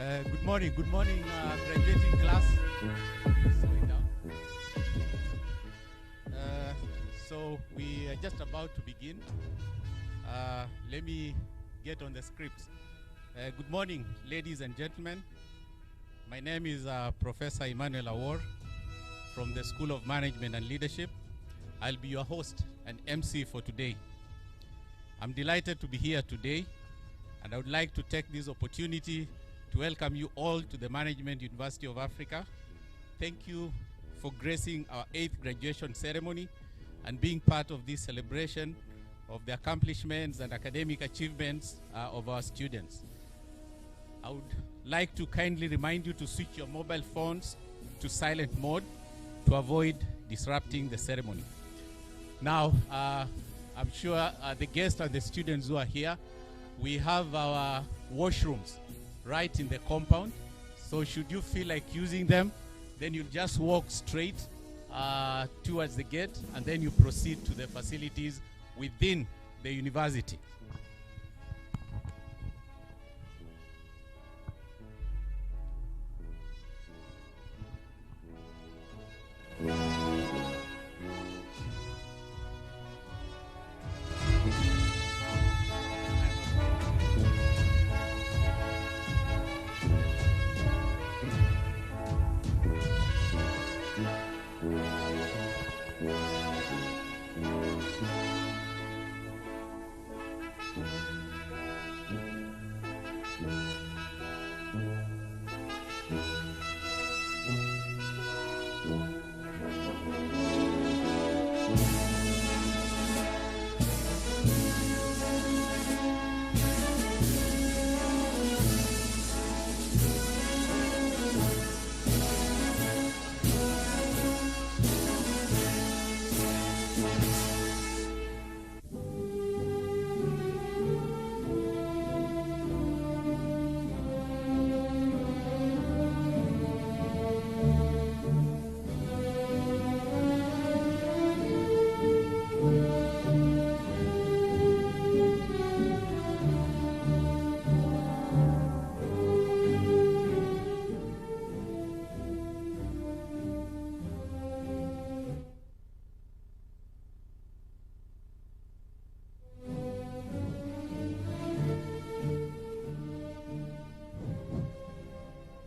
Good morning, graduating class. Slowing down. So we are just about to begin. Let me get on the script. Good morning, ladies and gentlemen. My name is Professor Emmanuel Awor from the School of Management and Leadership. I'll be your host and MC for today. I'm delighted to be here today, and I would like to take this opportunity to welcome you all to the Management University of Africa. Thank you for gracing our 8th graduation ceremony and being part of this celebration of the accomplishments and academic achievements of our students. I would like to kindly remind you to switch your mobile phones to silent mode to avoid disrupting the ceremony. Now, I'm sure the guests and the students who are here, we have our washrooms right in the compound. So should you feel like using them, then you just walk straight towards the gate, and then you proceed to the facilities within the university.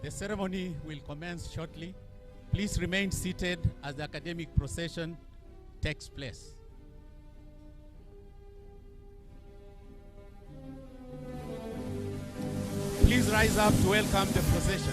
The ceremony will commence shortly. Please remain seated as the academic procession takes place. Please rise up to welcome the procession.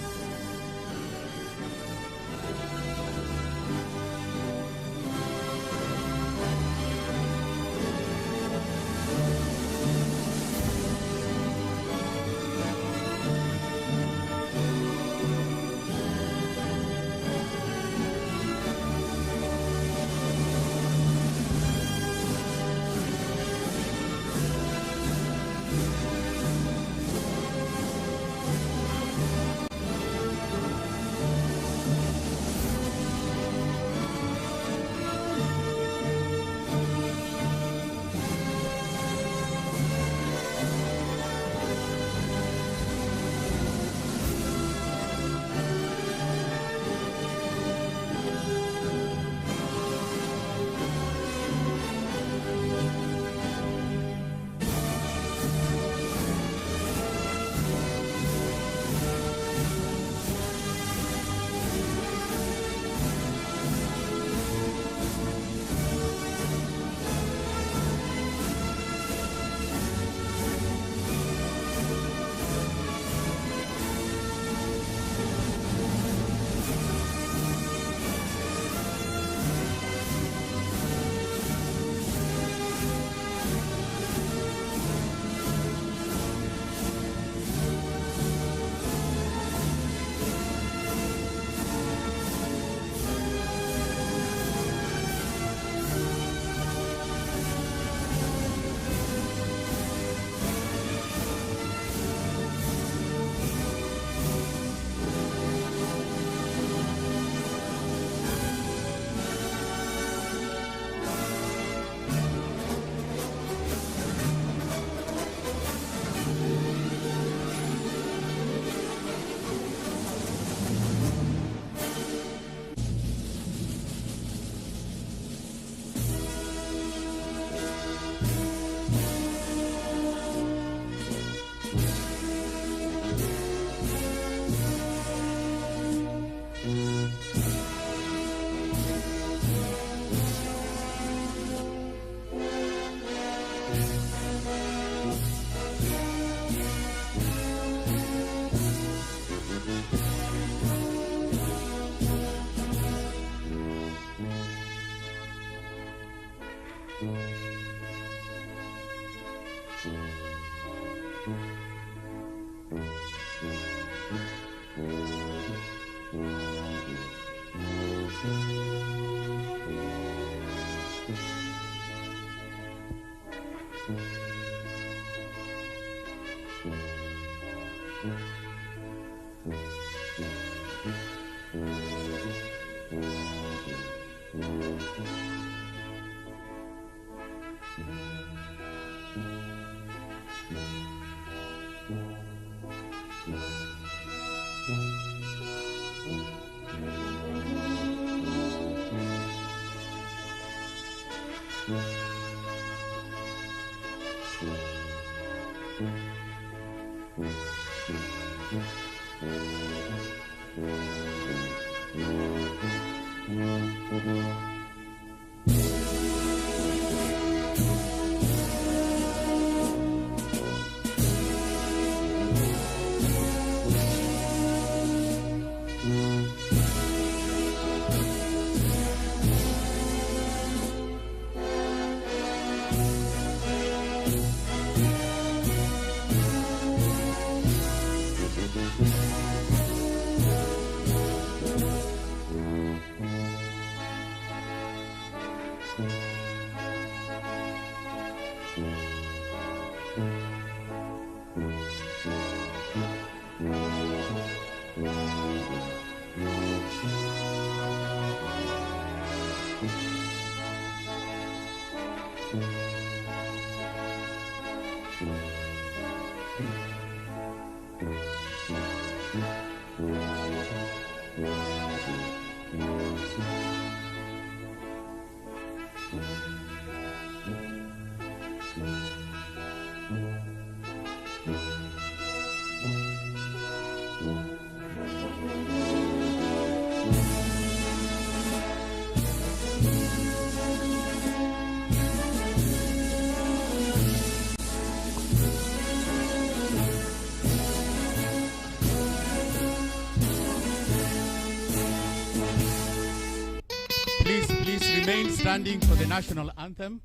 Please remain standing for the national anthem,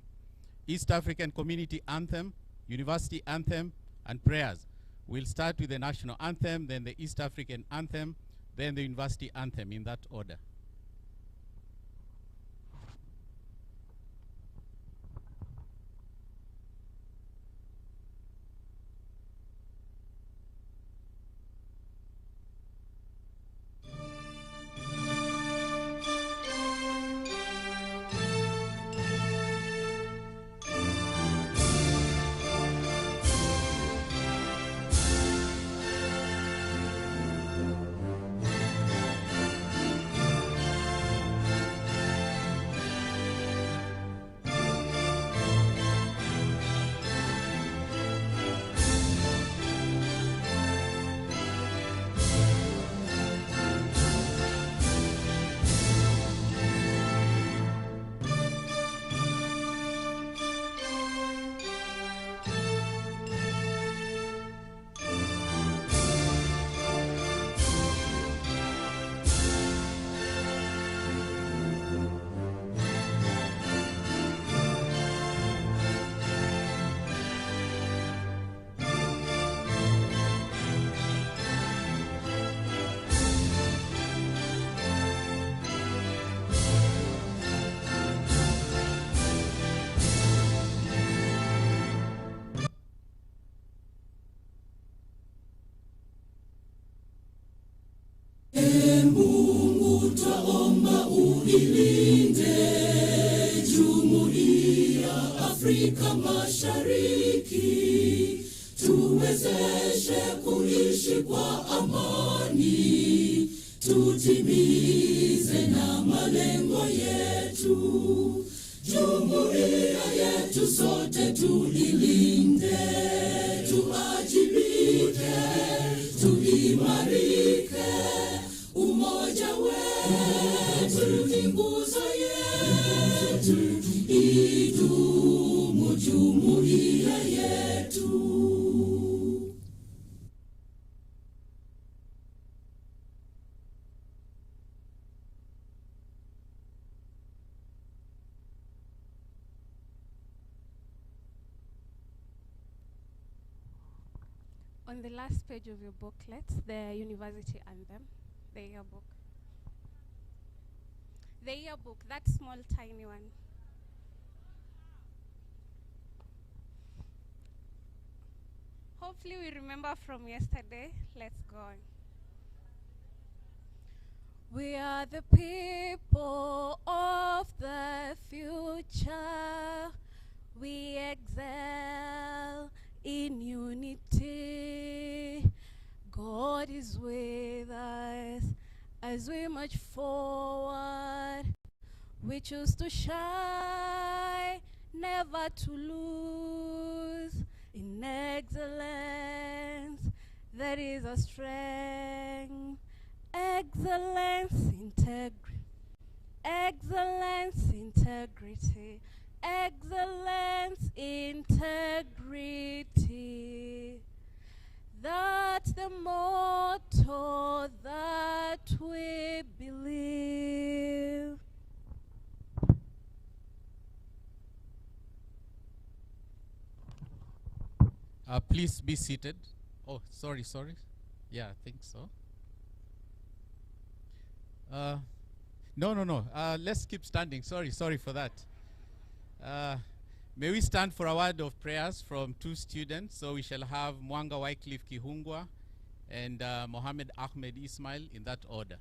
East African Community Anthem, University Anthem, and prayers. We'll start with the national anthem, then the East African Anthem, then the University Anthem, in that order. Mungu twaomba uilinde Jumuiya Afrika Mashariki, tuwezeshe kuishi kwa amani, tutimize na malengo yetu. Jumuiya yetu sote tuilinde, tuajibike, tuimarike. Umoja wetu ni nguzo yetu, idumu jumuiya yetu. On the last page of your booklet, the university anthem, the yearbook. The yearbook, that small, tiny one. Hopefully we remember from yesterday. Let's go on. We are the people of the future. We excel in unity. God is with us as we march forward. We choose to shine, never to lose. In excellence, that is our strength. Excellence, integrity. Excellence, integrity. Excellence, integrity. That's the motto that we believe. Please be seated. Oh, sorry. Yeah, I think so. No. Let's keep standing. Sorry for that. May we stand for a word of prayers from two students. So we shall have Mwanga Wycliffe Kihungwa and Mohammed Ahmed Ismail in that order.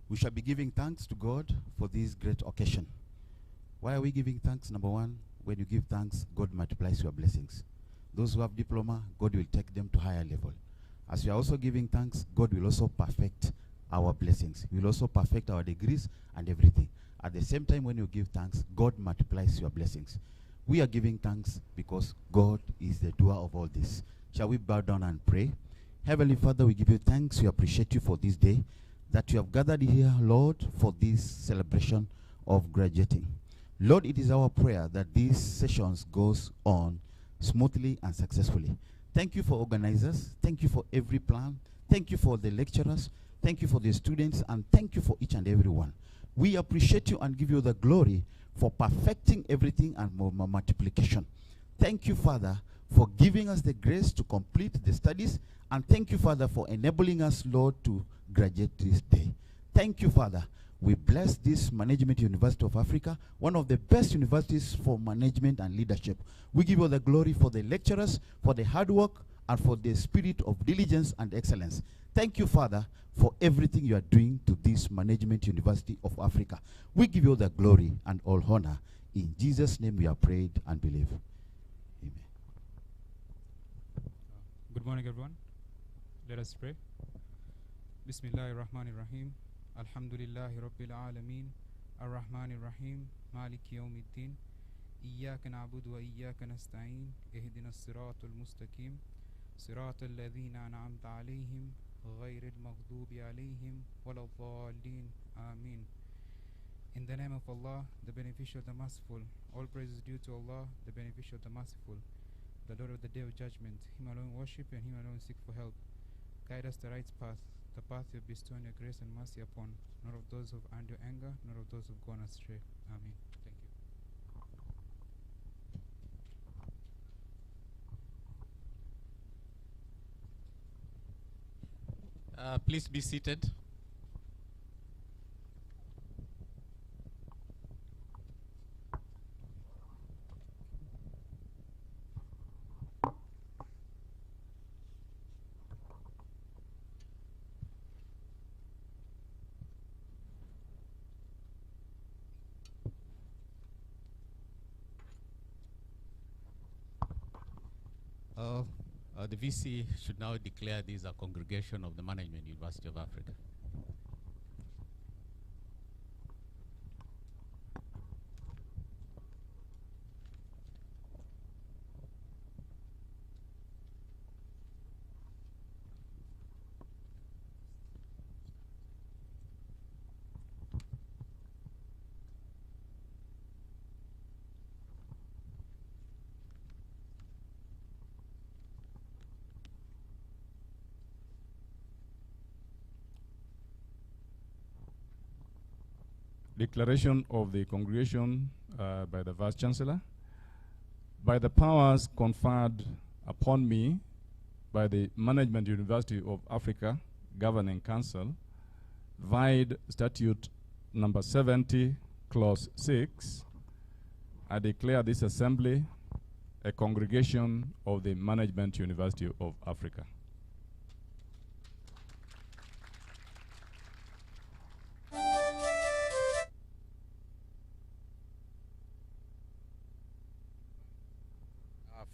We shall be giving thanks to God for this great occasion. Why are we giving thanks? Number one, when you give thanks, God multiplies your blessings. Those who have diploma, God will take them to higher level. As we are also giving thanks, God will also perfect our blessings. He will also perfect our degrees and everything. At the same time, when you give thanks, God multiplies your blessings. We are giving thanks because God is the doer of all this. Shall we bow down and pray? Heavenly Father, we give you thanks. We appreciate you for this day, that you have gathered here, Lord, for this celebration of graduating. Lord, it is our prayer that these sessions goes on smoothly and successfully. Thank you for organizers. Thank you for every plan. Thank you for the lecturers. Thank you for the students. And thank you for each and every one. We appreciate you and give you the glory for perfecting everything and more multiplication. Thank you, Father, for giving us the grace to complete the studies. And thank you, Father, for enabling us, Lord, to graduate this day. Thank you, Father. We bless this Management University of Africa, one of the best universities for management and leadership. We give you the glory for the lecturers, for the hard work, and for the spirit of diligence and excellence. Thank you, Father, for everything you are doing to this Management University of Africa. We give you the glory and all honor. In Jesus' name we have prayed and believe. Amen. Good morning, everyone. Let us pray. Bismillahirrahmanirrahim. Alhamdulillahi Rabbil Alameen. Ar-Rahmanir-Rahim. Maliki Yawmiddin. Iyyaka na'budu wa iyyaka nasta'in. Ihdina as-siratal mustaqim. Siratal ladhina an'amta alayhim. Ghayril maghdubi alayhim. Waladdallin. Ameen. In the name of Allah, the beneficial, the merciful. All praise is due to Allah, the beneficial, the merciful, the Lord of the Day of Judgment. Him alone worship and Him alone seek for help. Guide us the right path, the path you bestow your grace and mercy upon, nor of those who've earned your anger, nor of those who've gone astray. Amen. Thank you. Please be seated. The VC should now declare this a congregation of the Management University of Africa. declaration of the congregation by the Vice Chancellor. By the powers conferred upon me by the Management University of Africa Governing Council, vide Statute number 70, Clause 6, I declare this assembly a congregation of the Management University of Africa.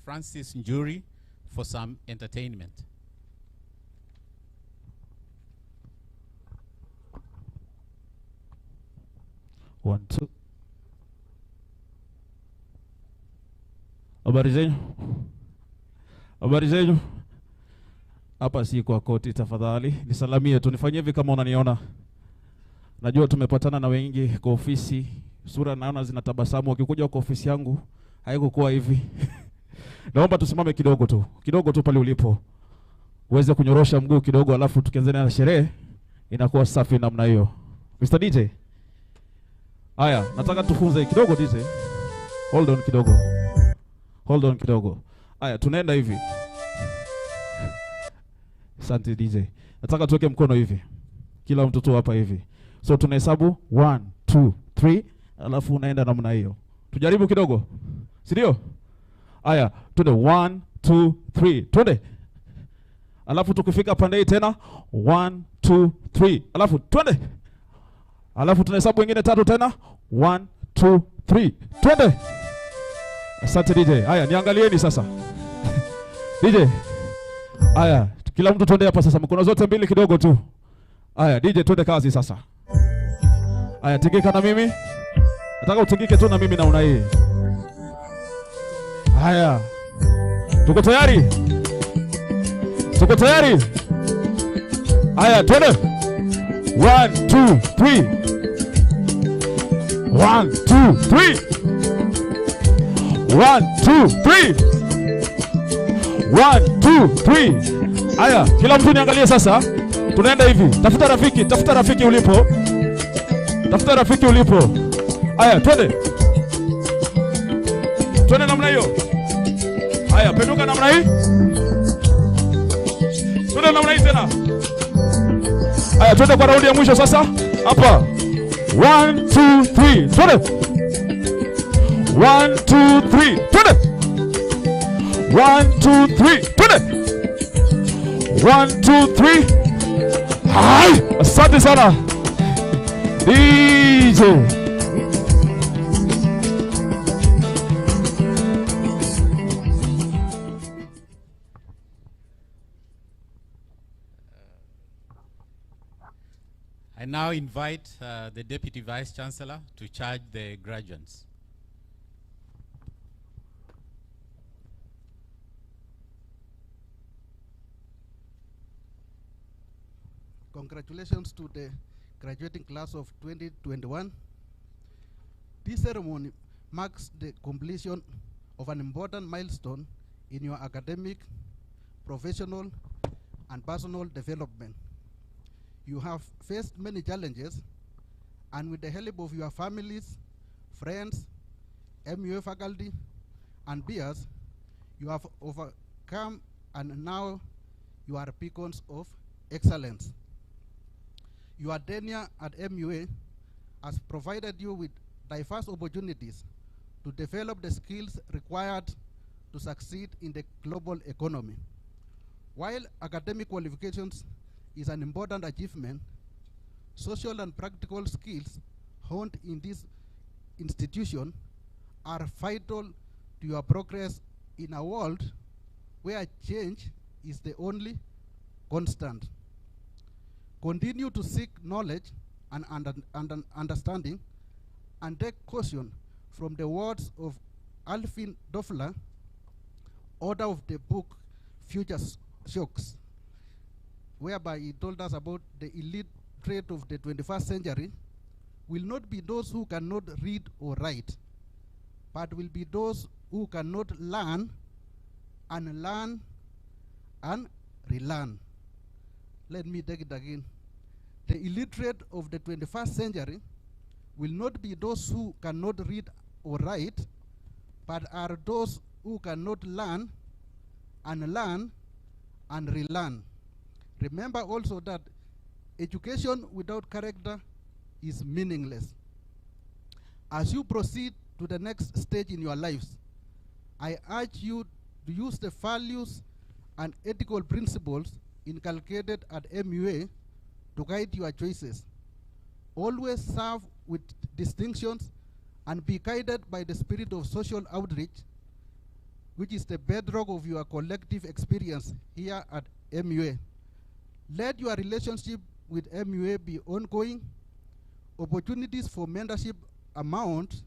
Francis Njuri for some entertainment. One, two. Habari zenyu? Habari zenyu? Hapa si kwa koti, tafadhali nisalamie tu, nifanyie hivi kama unaniona. Najua tumepatana na wengi kwa ofisi, sura naona zinatabasamu. Ukikuja kwa ofisi yangu haikukuwa hivi. Naomba tusimame kidogo tu pale ulipo, uweze kunyorosha mguu kidogo, alafu tukianzana na sherehe inakuwa safi namna hiyo. Mr. DJ, haya, nataka tufunze kidogo DJ. Hold on kidogo. Haya, tunaenda hivi. Asante DJ. Nataka tuweke mkono hivi, kila mtu tu hapa hivi. So tunahesabu 1, 2, 3, alafu unaenda namna hiyo. Tujaribu kidogo, si ndio? Haya, twende 1, 2, 3, twende. Alafu tukifika pande hii tena 1, 2, 3, alafu twende. Alafu tunahesabu wengine 3 tena 1, 2, 3, twende. Asante DJ. Haya, niangalieni sasa. DJ. Haya, kila mtu twende hapa sasa, mkono zote mbili kidogo tu. Haya, DJ twende kazi sasa. Haya, tingika na mimi. Nataka utingike tu na mimi na una hii. Haya. Tuko tayari? Haya, twende. 1, 2, 3. 1, 2, 3. 1, 2, 3. 1, 2, 3. Haya, kila mtu niangalie sasa. Tunaenda hivi. Tafuta rafiki ulipo. Haya, twende. Twende namna hiyo. Haya, penduka namna hii. Twende namna hii tena. Haya, twende kwa raundi ya mwisho sasa. Hapa. 1, 2, 3. Twende. 1, 2, 3. Twende. 1, 2, 3. Twende. 1, 2, 3. Hai, asante sana. DJ. I now invite the Deputy Vice Chancellor to charge the graduates. Congratulations to the graduating class of 2021. This ceremony marks the completion of an important milestone in your academic, professional, and personal development. You have faced many challenges, and with the help of your families, friends, MUA faculty, and peers, you have overcome, and now you are beacons of excellence. Your tenure at MUA has provided you with diverse opportunities to develop the skills required to succeed in the global economy. While academic qualifications is an important achievement, social and practical skills honed in this institution are vital to your progress in a world where change is the only constant. Continue to seek knowledge and understanding, and take caution from the words of Alvin Toffler, author of the book Future Shocks, whereby he told us about the elite trait of the 21st century will not be those who cannot read or write, but will be those who cannot learn and relearn. Let me take it again. The illiterate of the 21st century will not be those who cannot read or write, but are those who cannot learn and relearn. Remember also that education without character is meaningless. As you proceed to the next stage in your lives, I urge you to use the values and ethical principles inculcated at MUA to guide your choices. Always serve with distinctions and be guided by the spirit of social outreach, which is the bedrock of your collective experience here at MUA. Let your relationship with MUA be ongoing. Opportunities for mentorship abound,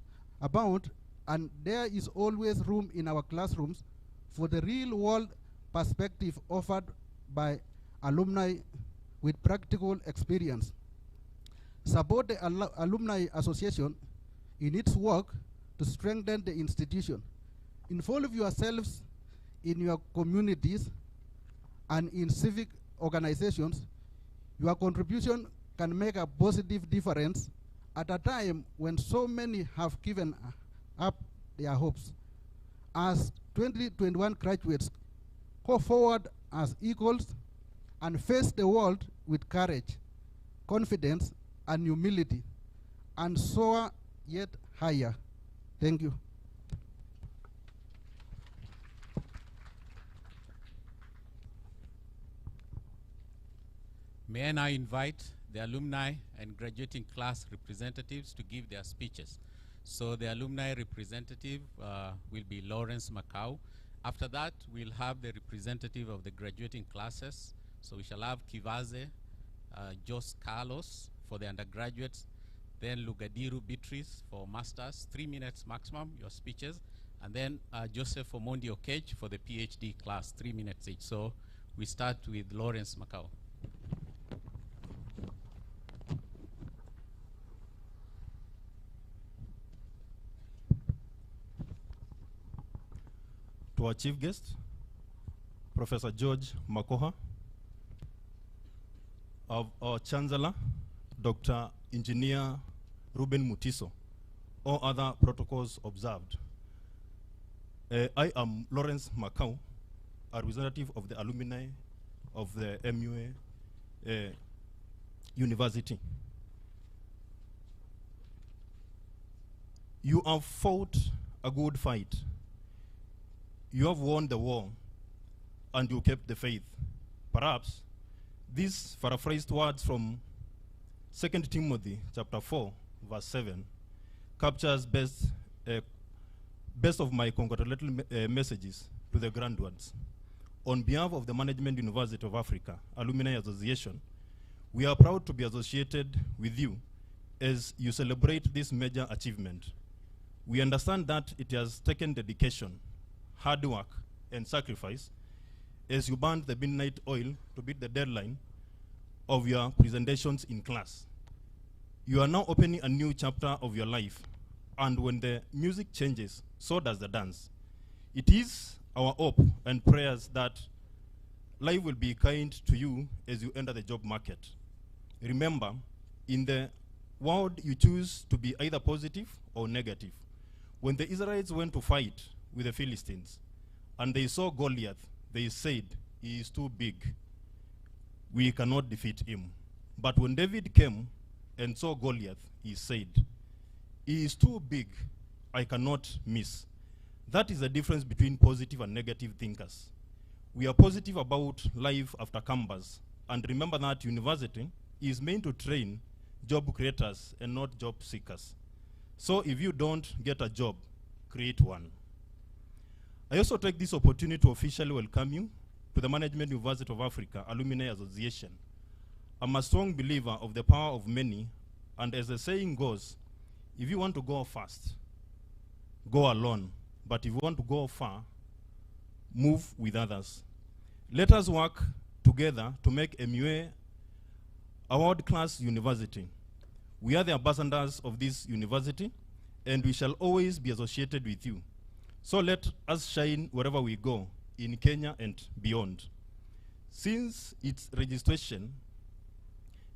and there is always room in our classrooms for the real-world perspective offered by alumni with practical experience. Support the Alumni Association in its work to strengthen the institution. Involve yourselves in your communities and in civic organizations. Your contribution can make a positive difference at a time when so many have given up their hopes. As 2021 graduates, go forward as equals and face the world with courage, confidence, and humility, and soar yet higher. Thank you. May I now invite the alumni and graduating class representatives to give their speeches. So the alumni representative will be Lawrence Macau. After that, we'll have the representative of the graduating classes. So we shall have Kivaze, Jos Carlos for the undergraduates, then Lugadiru Beatrice for masters, 3 minutes maximum, your speeches, and then Joseph Omondi Okech for the PhD class, 3 minutes each. So we start with Lawrence Macau. To our chief guest, Professor George Makoha, of our Chancellor, Dr. Engineer Ruben Mutiso, all other protocols observed. I am Lawrence Macau, a representative of the alumni of the MUA University. You have fought a good fight. You have won the war, and you kept the faith. Perhaps these paraphrased words from 2 Timothy chapter 4, verse 7, captures best of my congratulatory messages to the graduates. On behalf of the Management University of Africa Alumni Association, we are proud to be associated with you as you celebrate this major achievement. We understand that it has taken dedication, hard work, and sacrifice as you burned the midnight oil to beat the deadline of your presentations in class. You are now opening a new chapter of your life, and when the music changes, so does the dance. It is our hope and prayers that life will be kind to you as you enter the job market. Remember, in the world you choose to be either positive or negative. When the Israelites went to fight with the Philistines, and they saw Goliath, they said, "He is too big. We cannot defeat him." But when David came and saw Goliath, he said, "He is too big. I cannot miss." That is the difference between positive and negative thinkers. We are positive about life after campus, and remember that university is meant to train job creators and not job seekers. So if you don't get a job, create one. I also take this opportunity to officially welcome you to the Management University of Africa Alumni Association. I'm a strong believer of the power of many, and as the saying goes, if you want to go fast, go alone. But if you want to go far, move with others. Let us work together to make MUA a world-class university. We are the ambassadors of this university, and we shall always be associated with you. So let us shine wherever we go, in Kenya and beyond. Since its registration,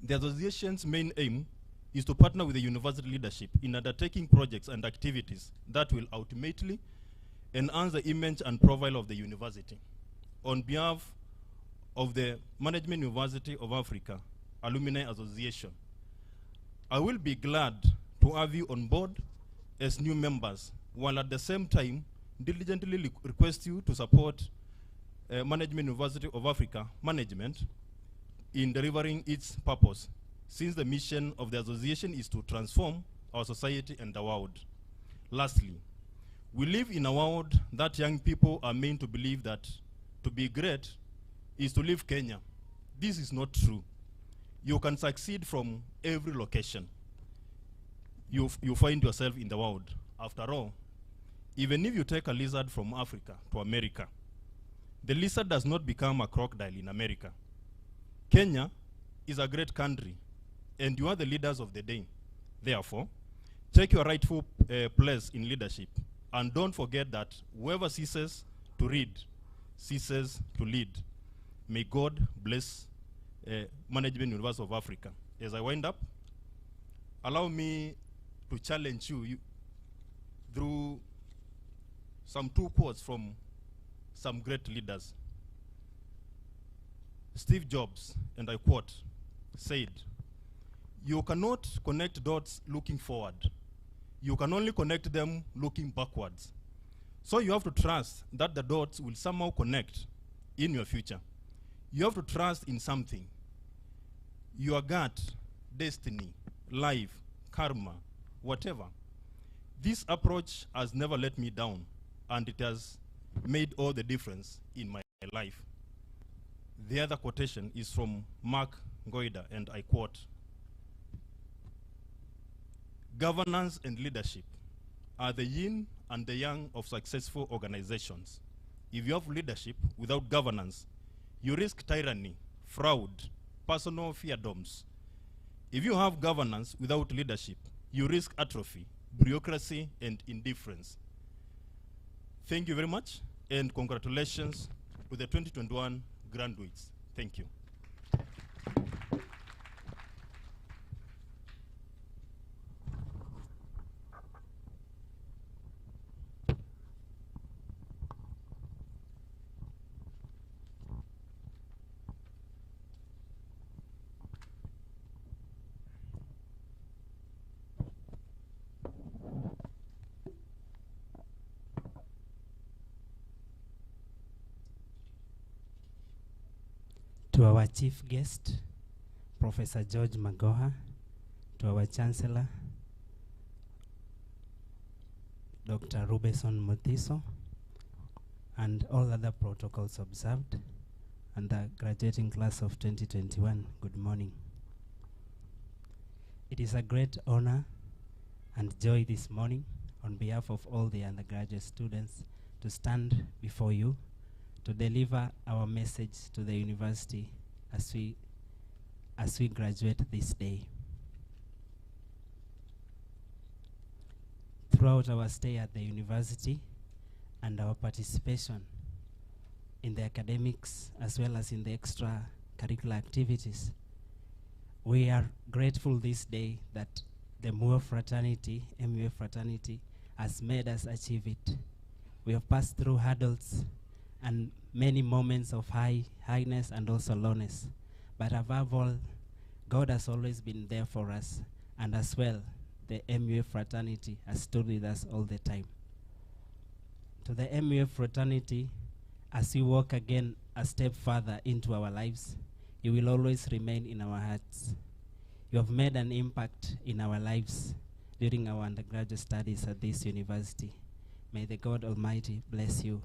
the association's main aim is to partner with the university leadership in undertaking projects and activities that will ultimately enhance the image and profile of the university. On behalf of the Management University of Africa Alumni Association, I will be glad to have you on board as new members, while at the same time diligently request you to support Management University of Africa management in delivering its purpose, since the mission of the association is to transform our society and the world. Lastly, we live in a world that young people are meant to believe that to be great is to leave Kenya. This is not true. You can succeed from every location you find yourself in the world. After all, even if you take a lizard from Africa to America, the lizard does not become a crocodile in America. Kenya is a great country, and you are the leaders of the day. Therefore, take your rightful place in leadership, and don't forget that whoever ceases to read ceases to lead. May God bless Management University of Africa. As I wind up, allow me to challenge you through some two quotes from some great leaders. Steve Jobs, and I quote, said, "You cannot connect dots looking forward. You can only connect them looking backwards. So you have to trust that the dots will somehow connect in your future. You have to trust in something. Your gut, destiny, life, karma, whatever. This approach has never let me down, and it has made all the difference in my life." The other quotation is from Mark Goida, and I quote, "Governance and leadership are the yin and the yang of successful organizations. If you have leadership without governance, you risk tyranny, fraud, personal feardoms. If you have governance without leadership, you risk atrophy, bureaucracy, and indifference." Thank you very much, and congratulations to the 2021 graduates. Thank you. To our chief guest, Professor George Magoha, to our Chancellor, Dr. Rubeson Mutiso, and all other protocols observed, and the graduating class of 2021, good morning. It is a great honor and joy this morning on behalf of all the undergraduate students to stand before you to deliver our message to the university as we graduate this day. Throughout our stay at the university and our participation in the academics as well as in the extracurricular activities, we are grateful this day that the MUA fraternity, has made us achieve it. We have passed through hurdles and many moments of highness and also lowness. But above all, God has always been there for us, and as well, the MUA fraternity has stood with us all the time. To the MUA fraternity, as we walk again a step further into our lives, you will always remain in our hearts. You have made an impact in our lives during our undergraduate studies at this university. May the God Almighty bless you.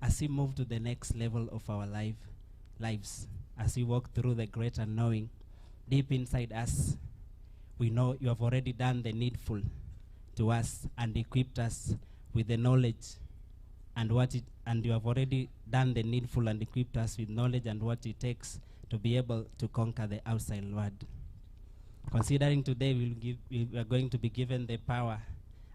As we move to the next level of our lives, as we walk through the great unknowing, deep inside us, we know you have already done the needful to us and equipped us with the knowledge and you have already done the needful and equipped us with knowledge and what it takes to be able to conquer the outside world. Considering today we are going to be given the power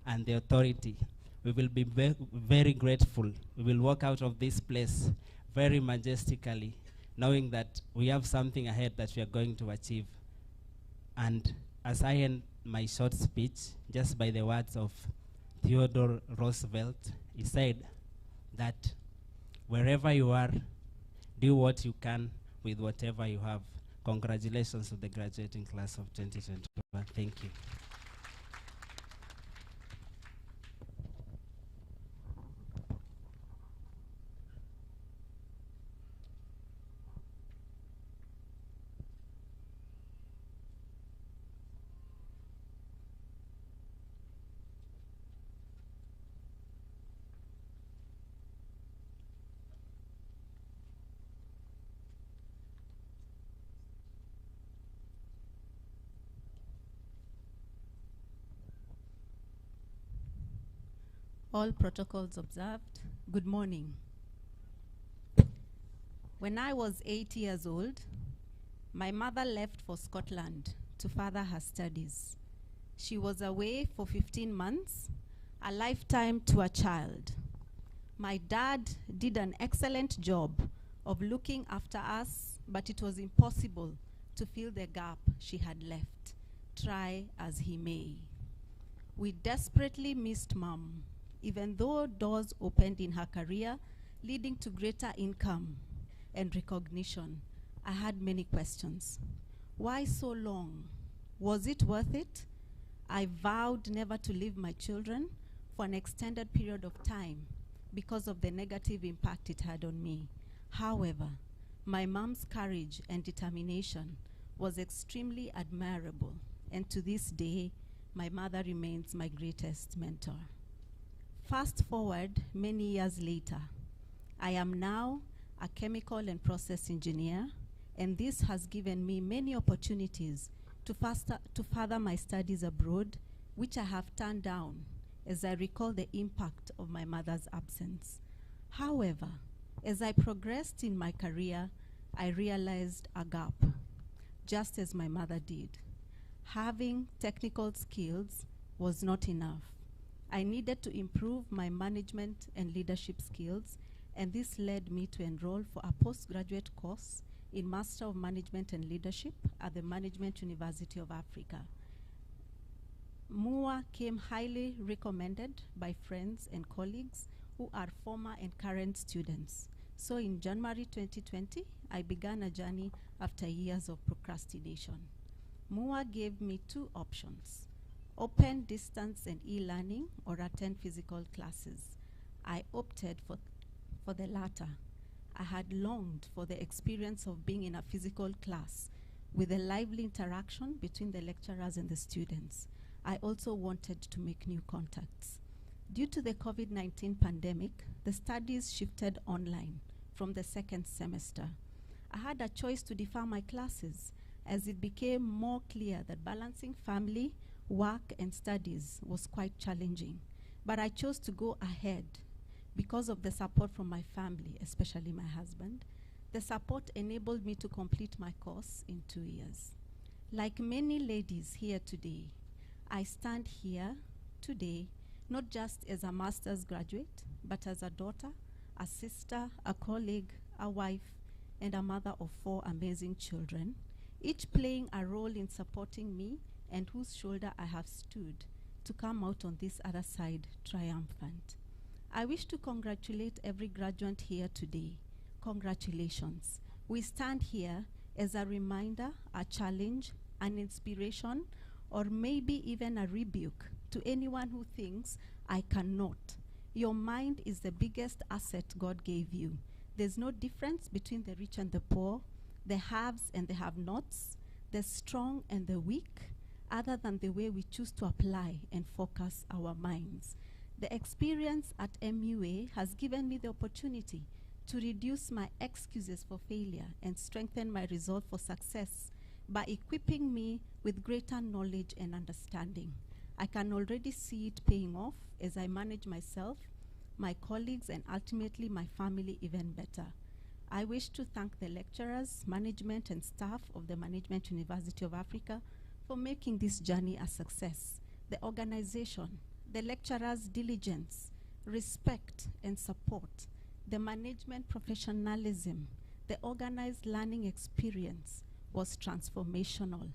and the authority, we will be very grateful. We will walk out of this place very majestically, knowing that we have something ahead that we are going to achieve. And as I end my short speech, just by the words of Theodore Roosevelt, he said that wherever you are, do what you can with whatever you have. Congratulations to the graduating class of 2021. Thank you. All protocols observed. Good morning. When I was 8 years old, my mother left for Scotland to further her studies. She was away for 15 months, a lifetime to a child. My dad did an excellent job of looking after us, but it was impossible to fill the gap she had left, try as he may. We desperately missed Mom, even though doors opened in her career, leading to greater income and recognition. I had many questions. Why so long? Was it worth it? I vowed never to leave my children for an extended period of time because of the negative impact it had on me. However, my mom's courage and determination was extremely admirable, and to this day, my mother remains my greatest mentor. Fast forward many years later, I am now a chemical and process engineer, and this has given me many opportunities to further my studies abroad, which I have turned down as I recall the impact of my mother's absence. However, as I progressed in my career, I realized a gap, just as my mother did. Having technical skills was not enough. I needed to improve my management and leadership skills, and this led me to enroll for a postgraduate course in Master of Management and Leadership at the Management University of Africa. MUA came highly recommended by friends and colleagues who are former and current students. So in January 2020, I began a journey after years of procrastination. MUA gave me two options: open distance and e-learning, or attend physical classes. I opted for the latter. I had longed for the experience of being in a physical class with a lively interaction between the lecturers and the students. I also wanted to make new contacts. Due to the COVID-19 pandemic, the studies shifted online from the second semester. I had a choice to defer my classes as it became more clear that balancing family, work, and studies was quite challenging. But I chose to go ahead because of the support from my family, especially my husband. The support enabled me to complete my course in 2 years. Like many ladies here today, I stand here today not just as a master's graduate, but as a daughter, a sister, a colleague, a wife, and a mother of 4 amazing children, each playing a role in supporting me and whose shoulder I have stood to come out on this other side triumphant. I wish to congratulate every graduate here today. Congratulations. We stand here as a reminder, a challenge, an inspiration, or maybe even a rebuke to anyone who thinks I cannot. Your mind is the biggest asset God gave you. There's no difference between the rich and the poor, the haves and the have-nots, the strong and the weak, other than the way we choose to apply and focus our minds. The experience at MUA has given me the opportunity to reduce my excuses for failure and strengthen my resolve for success by equipping me with greater knowledge and understanding. I can already see it paying off as I manage myself, my colleagues, and ultimately my family even better. I wish to thank the lecturers, management, and staff of the Management University of Africa for making this journey a success. The organization, the lecturers' diligence, respect, and support, the management professionalism, the organized learning experience was transformational.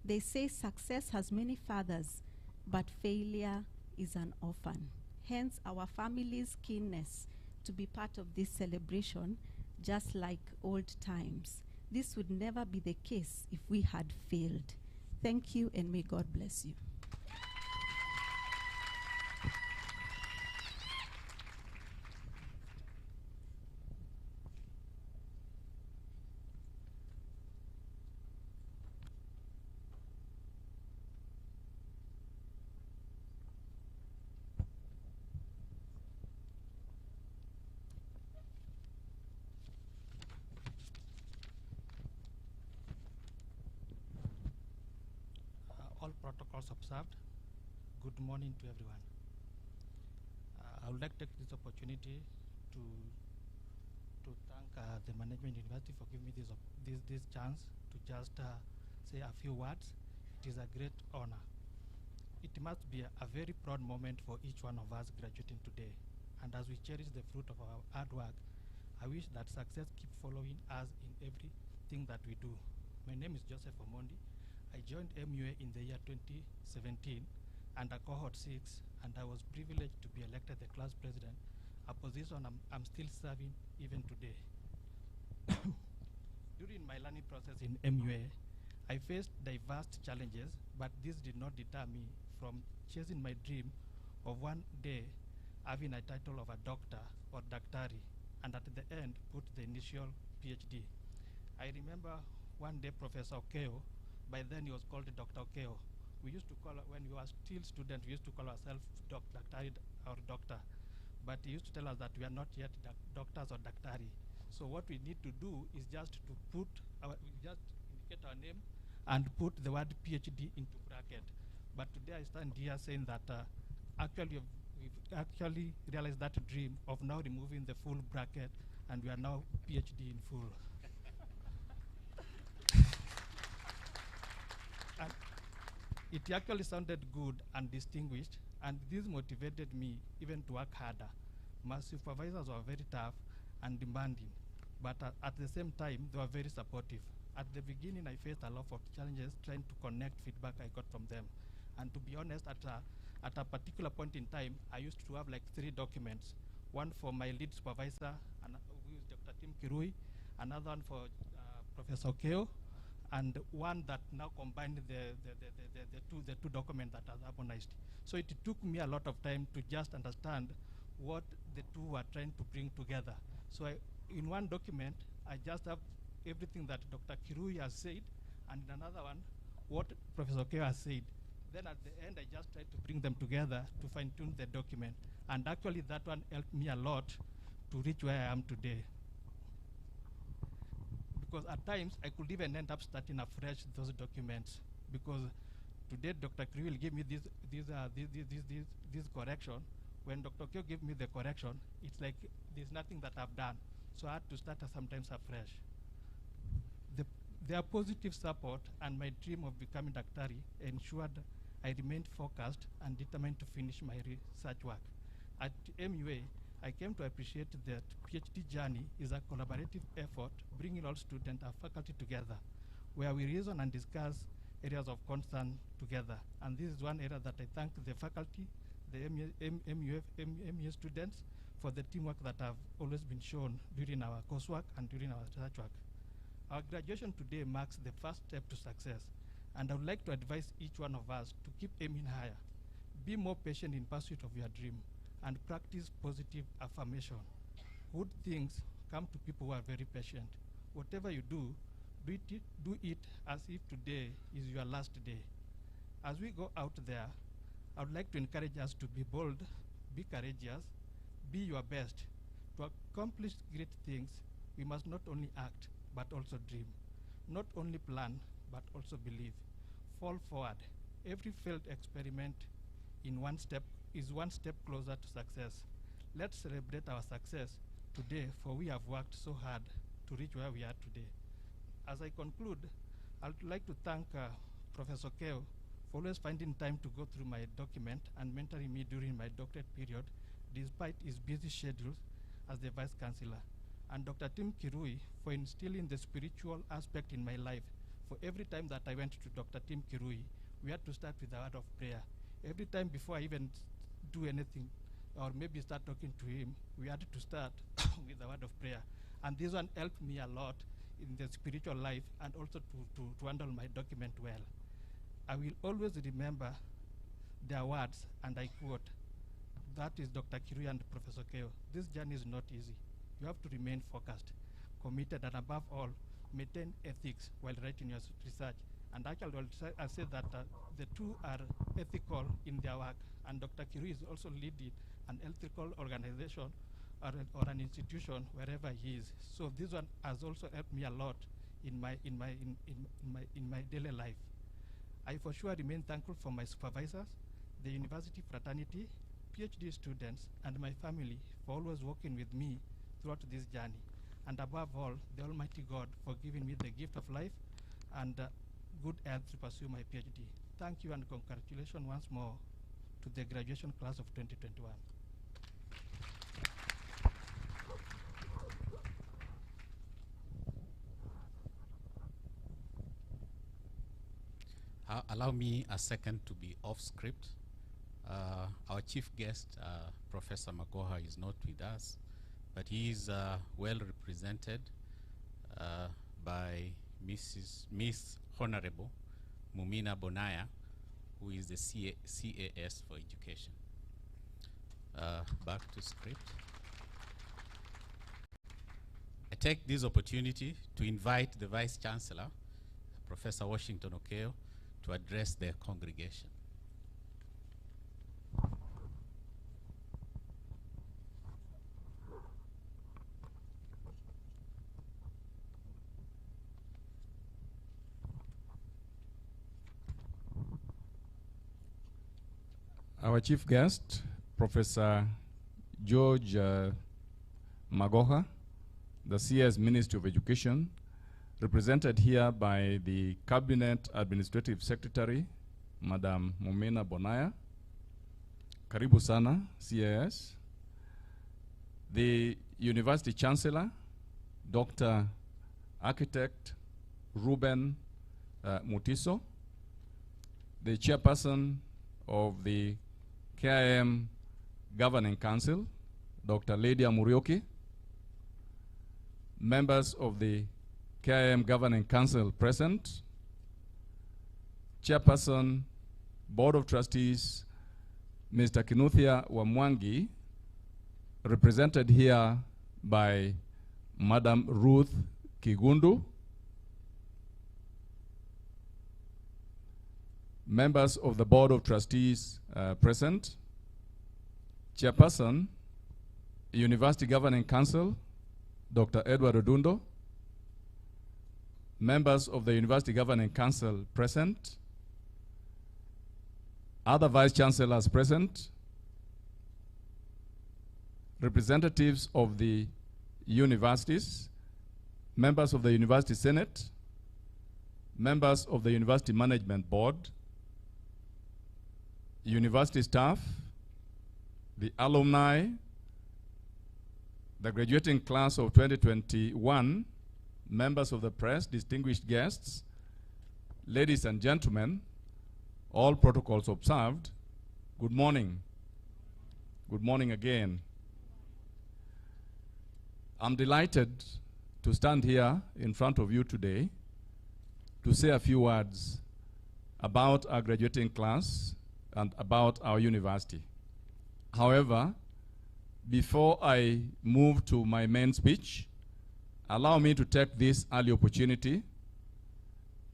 They say success has many fathers, but failure is an orphan. Hence, our family's keenness to be part of this celebration, just like old times. This would never be the case if we had failed. Thank you, and may God bless you. All protocols observed. Good morning to everyone. I would like to take this opportunity to thank the Management University for giving me this chance to just say a few words. It is a great honor. It must be a very proud moment for each one of us graduating today. And as we cherish the fruit of our hard work, I wish that success keep following us in everything that we do. My name is Joseph Omondi. I joined MUA in the year 2017 under cohort 6, and I was privileged to be elected the class president, a position I'm still serving even today. During my learning process in MUA, I faced diverse challenges, but this did not deter me from chasing my dream of one day having a title of a doctor or daktari, and at the end put the initial PhD. I remember one day Professor Okeo, by then he was called Dr. Okeo. We used to call, when we were still students, we used to call ourselves daktari or doctor. But he used to tell us that we are not yet doctors or daktari. So what we need to do is just to put just indicate our name and put the word PhD into bracket. But today I stand here saying that actually we've actually realized that dream of now removing the full bracket, and we are now PhD in full. And it actually sounded good and distinguished, and this motivated me even to work harder. My supervisors were very tough and demanding, but at the same time, they were very supportive. At the beginning, I faced a lot of challenges trying to connect feedback I got from them. And to be honest, at a particular point in time, I used to have like 3 documents. One for my lead supervisor, who is Dr. Tim Kirui, another one for Professor Keo, and one that now combined the two documents that are harmonized. So it took me a lot of time to just understand what the two were trying to bring together. So in one document, I just have everything that Dr. Kirui has said, and in another one, what Professor Keo has said. Then at the end, I just tried to bring them together to fine-tune the document. And actually, that one helped me a lot to reach where I am today. Because at times, I could even end up starting afresh those documents. Because today, Dr. Kirui will give me this correction. When Dr. Keo gave me the correction, it's like there's nothing that I've done. So I had to start sometimes afresh. Their positive support and my dream of becoming Daktari ensured I remained focused and determined to finish my research work. At MUA, I came to appreciate that PhD journey is a collaborative effort bringing all students and faculty together, where we reason and discuss areas of concern together. And this is one area that I thank the faculty, the MUA students, for the teamwork that have always been shown during our coursework and during our research work. Our graduation today marks the first step to success, and I would like to advise each one of us to keep aiming higher. Be more patient in pursuit of your dream, and practice positive affirmation. Good things come to people who are very patient. Whatever you do, do it as if today is your last day. As we go out there, I would like to encourage us to be bold, be courageous, be your best. To accomplish great things, we must not only act, but also dream. Not only plan, but also believe. Fall forward. Every failed experiment is one step closer to success. Let's celebrate our success today, for we have worked so hard to reach where we are today. As I conclude, I would like to thank Professor Keo for always finding time to go through my document and mentoring me during my doctorate period, despite his busy schedules as the Vice Chancellor. And Dr. Tim Kirui for instilling the spiritual aspect in my life For every time that I went to Dr. Tim Kirui, we had to start with a word of prayer. Every time before I even do anything, or maybe start talking to him, we had to start with a word of prayer. And this one helped me a lot in the spiritual life and also to handle my document well. I will always remember their words, and I quote, that is Dr. Kirui and Professor Keo. This journey is not easy. You have to remain focused, committed, and above all, maintain ethics while writing your research. And actually, I'll say that the two are ethical in their work, and Dr. Kirui is also leading an ethical organization or an institution wherever he is. So this one has also helped me a lot in my daily life. I for sure remain thankful for my supervisors, the university fraternity, PhD students, and my family for always working with me throughout this journey. And above all, the Almighty God for giving me the gift of life and good health to pursue my PhD. Thank you and congratulations once more to the graduation class of 2021. Allow me a second to be off script. Our chief guest, Professor Magoha, is not with us, but he is well represented by Miss Honorable Mumina Bonaya, who is the CAS for Education. Back to script. I take this opportunity to invite the Vice Chancellor, Professor Washington Okeo, to address the congregation. Our chief guest, Professor George Magoha, the CS Ministry of Education, represented here by the Cabinet Administrative Secretary, Madam Mumina Bonaya. Karibu sana, CAS. The University Chancellor, Dr. Architect Ruben Mutiso. The Chairperson of the KIM Governing Council, Dr. Lydia Murioki. Members of the KIM Governing Council present. Chairperson, Board of Trustees, Mr. Kinuthia Wamwangi, represented here by Madam Ruth Kigundu. Members of the Board of Trustees present. Chairperson, University Governing Council, Dr. Edward Odundo. Members of the University Governing Council present. Other Vice Chancellors present. Representatives of the universities. Members of the University Senate. Members of the University Management Board. University staff. The alumni. The graduating class of 2021. Members of the press, distinguished guests, ladies and gentlemen, all protocols observed, good morning. Good morning again. I'm delighted to stand here in front of you today to say a few words about our graduating class and about our university. However, before I move to my main speech, allow me to take this early opportunity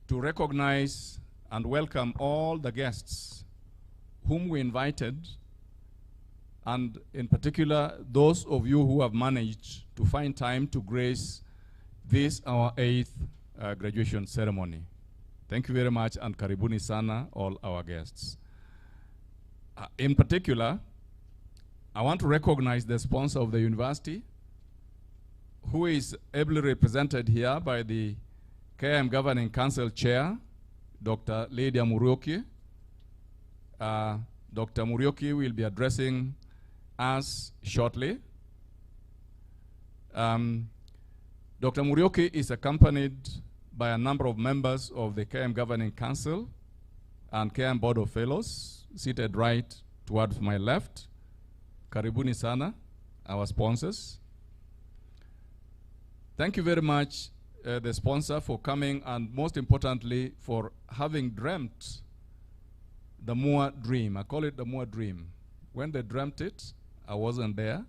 to recognize and welcome all the guests whom we invited, and in particular, those of you who have managed to find time to grace this, our 8th graduation ceremony. Thank you very much, and karibuni sana, all our guests. In particular, I want to recognize the sponsor of the university, who is ably represented here by the KIM Governing Council Chair, Dr. Lydia Murioki. Dr. Murioki will be addressing us shortly. Dr. Murioki is accompanied by a number of members of the KM Governing Council and KM Board of Fellows, seated right towards my left. Karibuni sana, our sponsors. Thank you very much, the sponsor, for coming, and most importantly, for having dreamt the Mua dream. I call it the Mua dream. When they dreamt it, I wasn't there,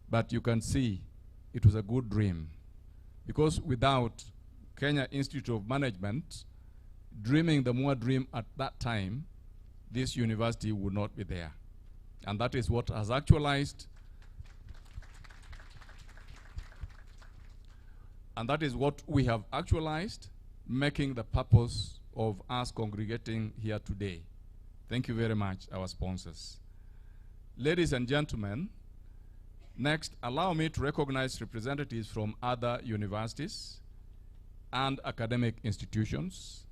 but you can see it was a good dream. Because without Kenya Institute of Management dreaming the Mua dream at that time, this university would not be there. And that is what has actualized. And that is what we have actualized, making the purpose of us congregating here today. Thank you very much, our sponsors. Ladies and gentlemen, next, allow me to recognize representatives from other universities and academic institutions.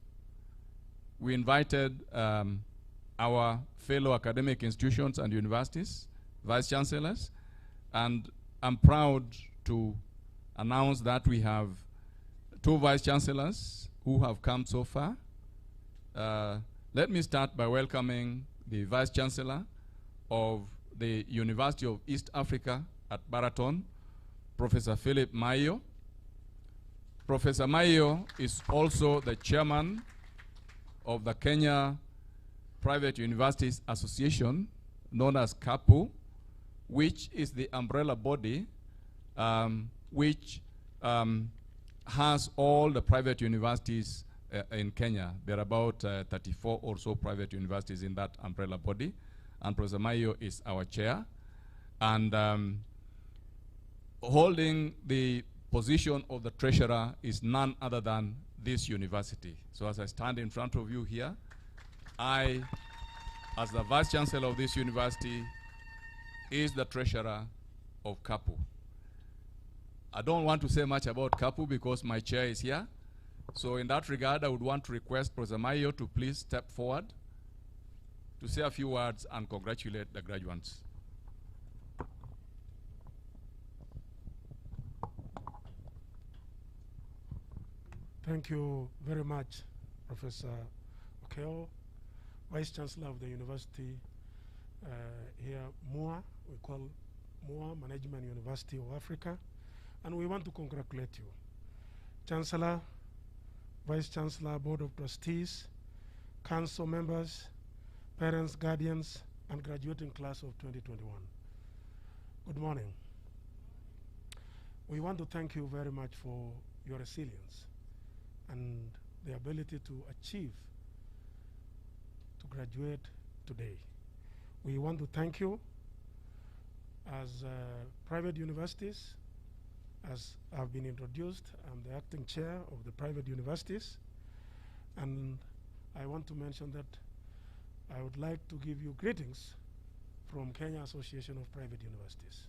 We invited our fellow academic institutions and universities, vice chancellors, and I'm proud to announce that we have 2 vice chancellors who have come so far. Let me start by welcoming the vice chancellor of the University of East Africa at Baraton, Professor Philip Mayo. Professor Mayo is also the chairman of the Kenya Private Universities Association, known as KAPU, which is the umbrella body which has all the private universities in Kenya. There are about 34 or so private universities in that umbrella body, and Professor Mayo is our chair. And holding the position of the treasurer is none other than this university. So as I stand in front of you here, I, as the vice chancellor of this university, is the treasurer of KAPU. I don't want to say much about KAPU because my chair is here. So in that regard, I would want to request Professor Mayo to please step forward to say a few words and congratulate the graduates. Thank you very much, Professor Okeo, Vice Chancellor of the University here, MUA. We call MUA Management University of Africa. And we want to congratulate you. Chancellor, Vice Chancellor, Board of Trustees, Council members, parents, guardians, and graduating class of 2021. Good morning. We want to thank you very much for your resilience and the ability to achieve, to graduate today. We want to thank you as private universities. As I've been introduced, I'm the acting chair of the private universities, and I want to mention that I would like to give you greetings from Kenya Association of Private Universities.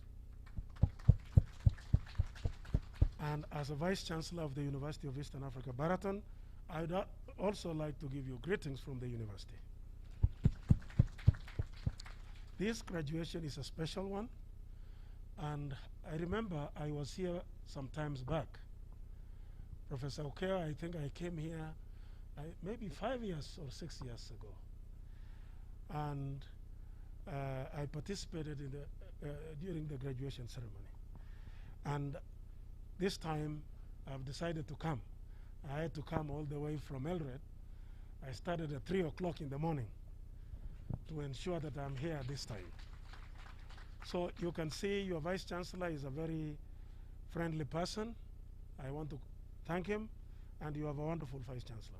And as a Vice Chancellor of the University of Eastern Africa, Baraton, I would also like to give you greetings from the university. This graduation is a special one, and I remember I was here some times back. Professor Okeo, I think I came here maybe 5 years or 6 years ago. And I participated in the, during the graduation ceremony. And this time I've decided to come. I had to come all the way from Eldoret. I started at 3 o'clock in the morning to ensure that I'm here this time. So you can see your Vice Chancellor is a very friendly person. I want to thank him, and you have a wonderful Vice Chancellor.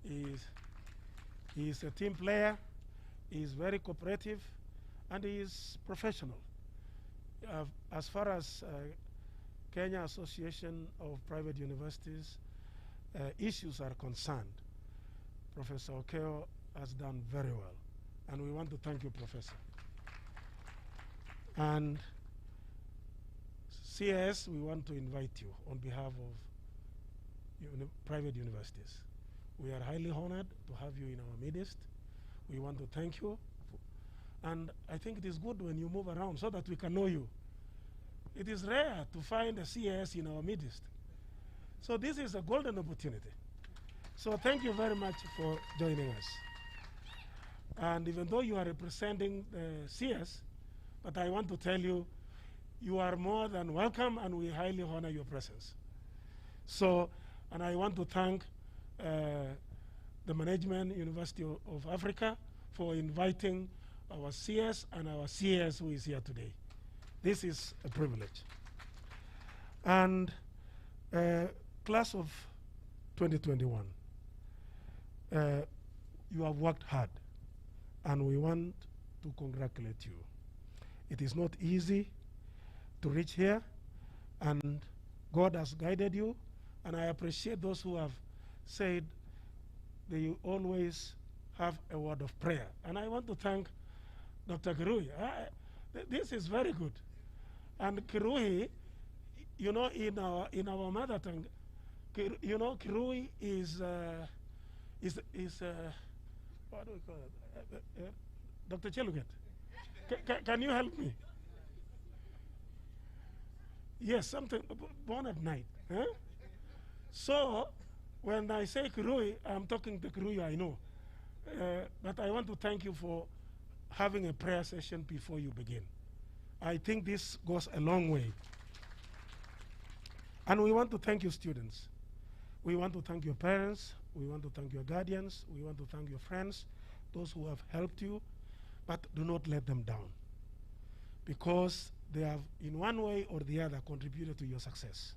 He is a team player, he is very cooperative, and he is professional. As far as Kenya Association of Private Universities issues are concerned, Professor Okeo has done very well, and we want to thank you, Professor. And CS, we want to invite you on behalf of private universities. We are highly honored to have you in our midst. We want to thank you. And I think it is good when you move around so that we can know you. It is rare to find a CS in our midst. So this is a golden opportunity. So thank you very much for joining us. And even though you are representing the CS, but I want to tell you, you are more than welcome, and we highly honor your presence. So, and I want to thank the management, University of Africa, for inviting our CS and our CS who is here today. This is a privilege. And class of 2021, you have worked hard, and we want to congratulate you. It is not easy to reach here, and God has guided you, and I appreciate those who have said they always have a word of prayer. And I want to thank Dr. Kirui. This is very good. And Kirui, you know, in our mother tongue, you know, Kirui is what do we call it? Dr. Cheluget, can you help me? Yes, something born at night. Huh? So when I say Kirui, I'm talking to Kirui I know. But I want to thank you for having a prayer session before you begin. I think this goes a long way. And we want to thank you, students. We want to thank your parents. We want to thank your guardians. We want to thank your friends, those who have helped you. But do not let them down, because they have, in one way or the other, contributed to your success.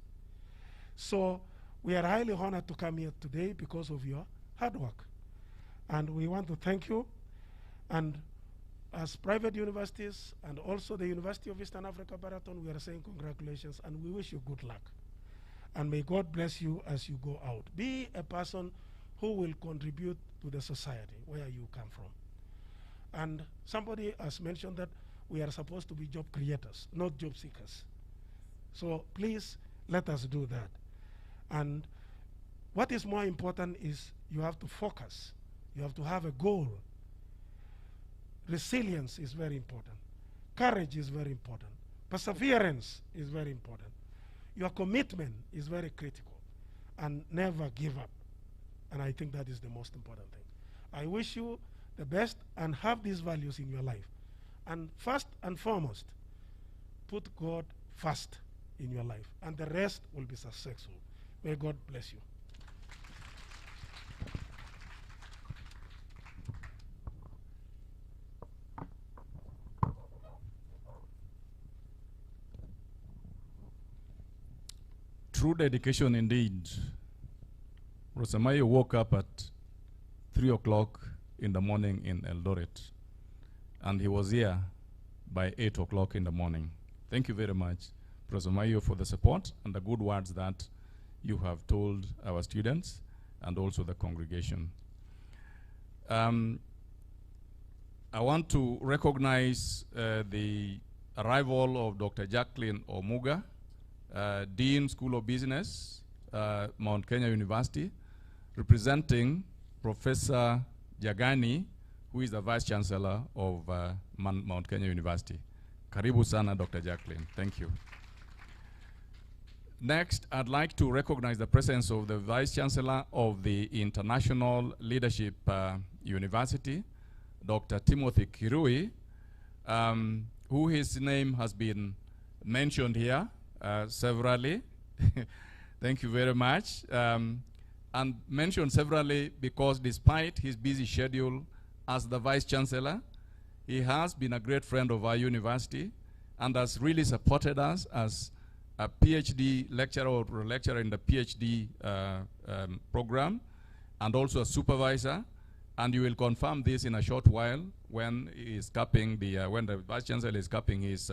So we are highly honored to come here today because of your hard work. And we want to thank you. And as private universities and also the University of Eastern Africa, Baraton, we are saying congratulations, and we wish you good luck. And may God bless you as you go out. Be a person who will contribute to the society where you come from. And somebody has mentioned that we are supposed to be job creators, not job seekers. So please let us do that. And what is more important is you have to focus. You have to have a goal. Resilience is very important. Courage is very important. Perseverance is very important. Your commitment is very critical. And never give up. And I think that is the most important thing. I wish you the best and have these values in your life. And first and foremost, put God first in your life, and the rest will be successful. May God bless you. True dedication indeed. Rosamayo woke up at 3 o'clock in the morning in Eldoret, and he was here by 8 o'clock in the morning. Thank you very much, Professor Mayo, for the support and the good words that you have told our students and also the congregation. I want to recognize the arrival of Dr. Jacqueline Omuga, Dean, School of Business, Mount Kenya University, representing Professor Jagani, who is the Vice Chancellor of Mount Kenya University. Karibu sana, Dr. Jacqueline. Thank you. Next, I'd like to recognize the presence of the Vice Chancellor of the International Leadership University, Dr. Timothy Kirui, who his name has been mentioned here severally. Thank you very much. And mentioned severally because despite his busy schedule as the Vice Chancellor, he has been a great friend of our university and has really supported us as a PhD lecturer or lecturer in the PhD program, and also a supervisor. And you will confirm this in a short while when he is capping the, when the Vice Chancellor is capping his,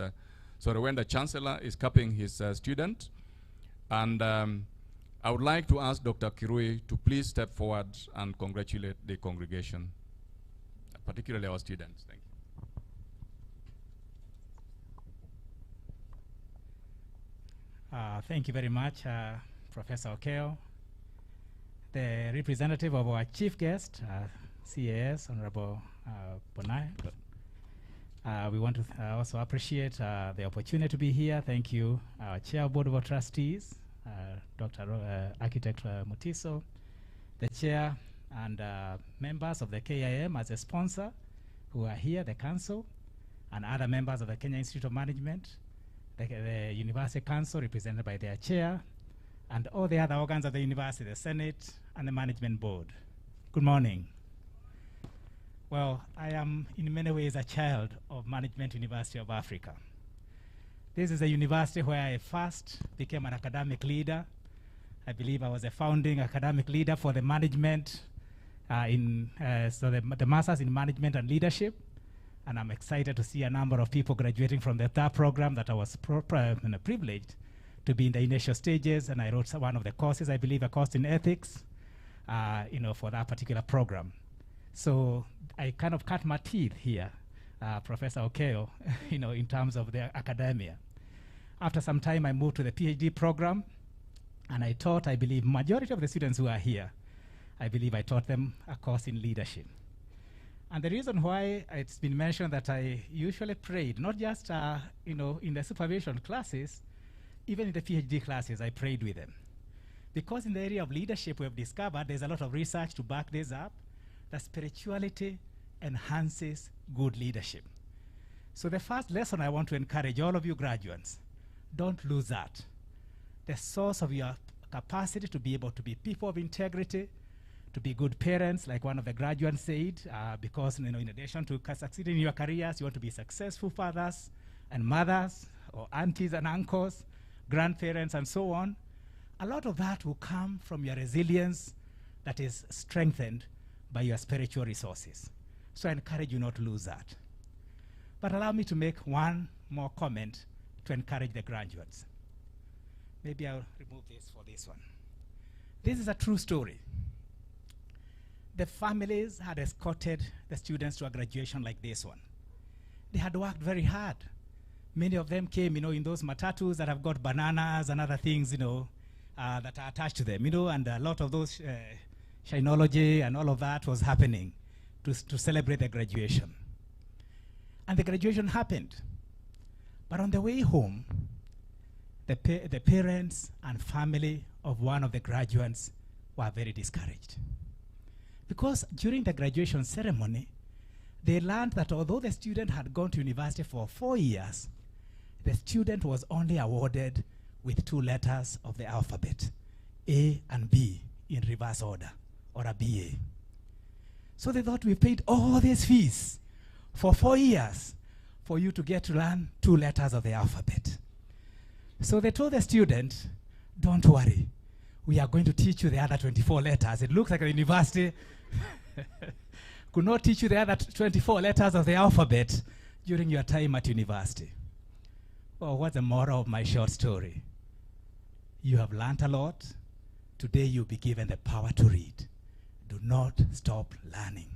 when the Chancellor is capping his student. And I would like to ask Dr. Kirui to please step forward and congratulate the congregation, particularly our students. Thank you. Thank you very much, Professor Okeo, the representative of our chief guest, CAS, Honorable Bonai. We want to also appreciate the opportunity to be here. Thank you, our Chair, Board of Trustees, Dr. Architect Mutiso, the chair and members of the KIM as a sponsor who are here, the council, and other members of the Kenya Institute of Management, the University Council represented by their chair, and all the other organs of the university, the Senate and the Management Board. Good morning. Well, I am in many ways a child of Management University of Africa. This is a university where I first became an academic leader. I believe I was a founding academic leader for the management, the Masters in Management and Leadership. And I'm excited to see a number of people graduating from that program that I was privileged to be in the initial stages. And I wrote one of the courses, I believe a course in ethics, for that particular program. So I kind of cut my teeth here, Professor Okeo, in terms of the academia. After some time, I moved to the PhD program, and I taught, I believe, majority of the students who are here, I believe I taught them a course in leadership. And the reason why it's been mentioned that I usually prayed, not just, in the supervision classes, even in the PhD classes, I prayed with them. Because in the area of leadership, we have discovered there's a lot of research to back this up, that spirituality enhances good leadership. So the first lesson I want to encourage all of you graduates, don't lose that. The source of your capacity to be able to be people of integrity, to be good parents, like one of the graduates said, because in addition to succeeding in your careers, you want to be successful fathers and mothers, or aunties and uncles, grandparents, and so on. A lot of that will come from your resilience that is strengthened by your spiritual resources. So I encourage you not to lose that. But allow me to make one more comment to encourage the graduates. Maybe I'll remove this for this one. This is a true story. The families had escorted the students to a graduation like this one. They had worked very hard. Many of them came, in those matatus that have got bananas and other things, that are attached to them, and a lot of those shinology and all of that was happening to celebrate the graduation. And the graduation happened. But on the way home, the parents and family of one of the graduates were very discouraged. Because during the graduation ceremony, they learned that although the student had gone to university for 4 years, the student was only awarded with 2 letters of the alphabet, A and B, in reverse order, or a BA. So they thought, we paid all these fees for 4 years for you to get to learn 2 letters of the alphabet. So they told the student, don't worry, we are going to teach you the other 24 letters. It looks like a university could not teach you the other 24 letters of the alphabet during your time at university. Well, what's the moral of my short story? You have learned a lot. Today you'll be given the power to read. Do not stop learning.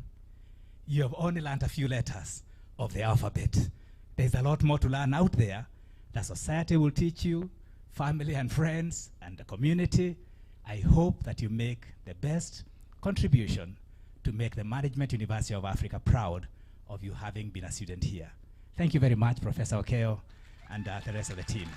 You have only learned a few letters of the alphabet. There's a lot more to learn out there. The society will teach you, family and friends, and the community. I hope that you make the best contribution to make the Management University of Africa proud of you having been a student here. Thank you very much, Professor Okeo, and the rest of the team.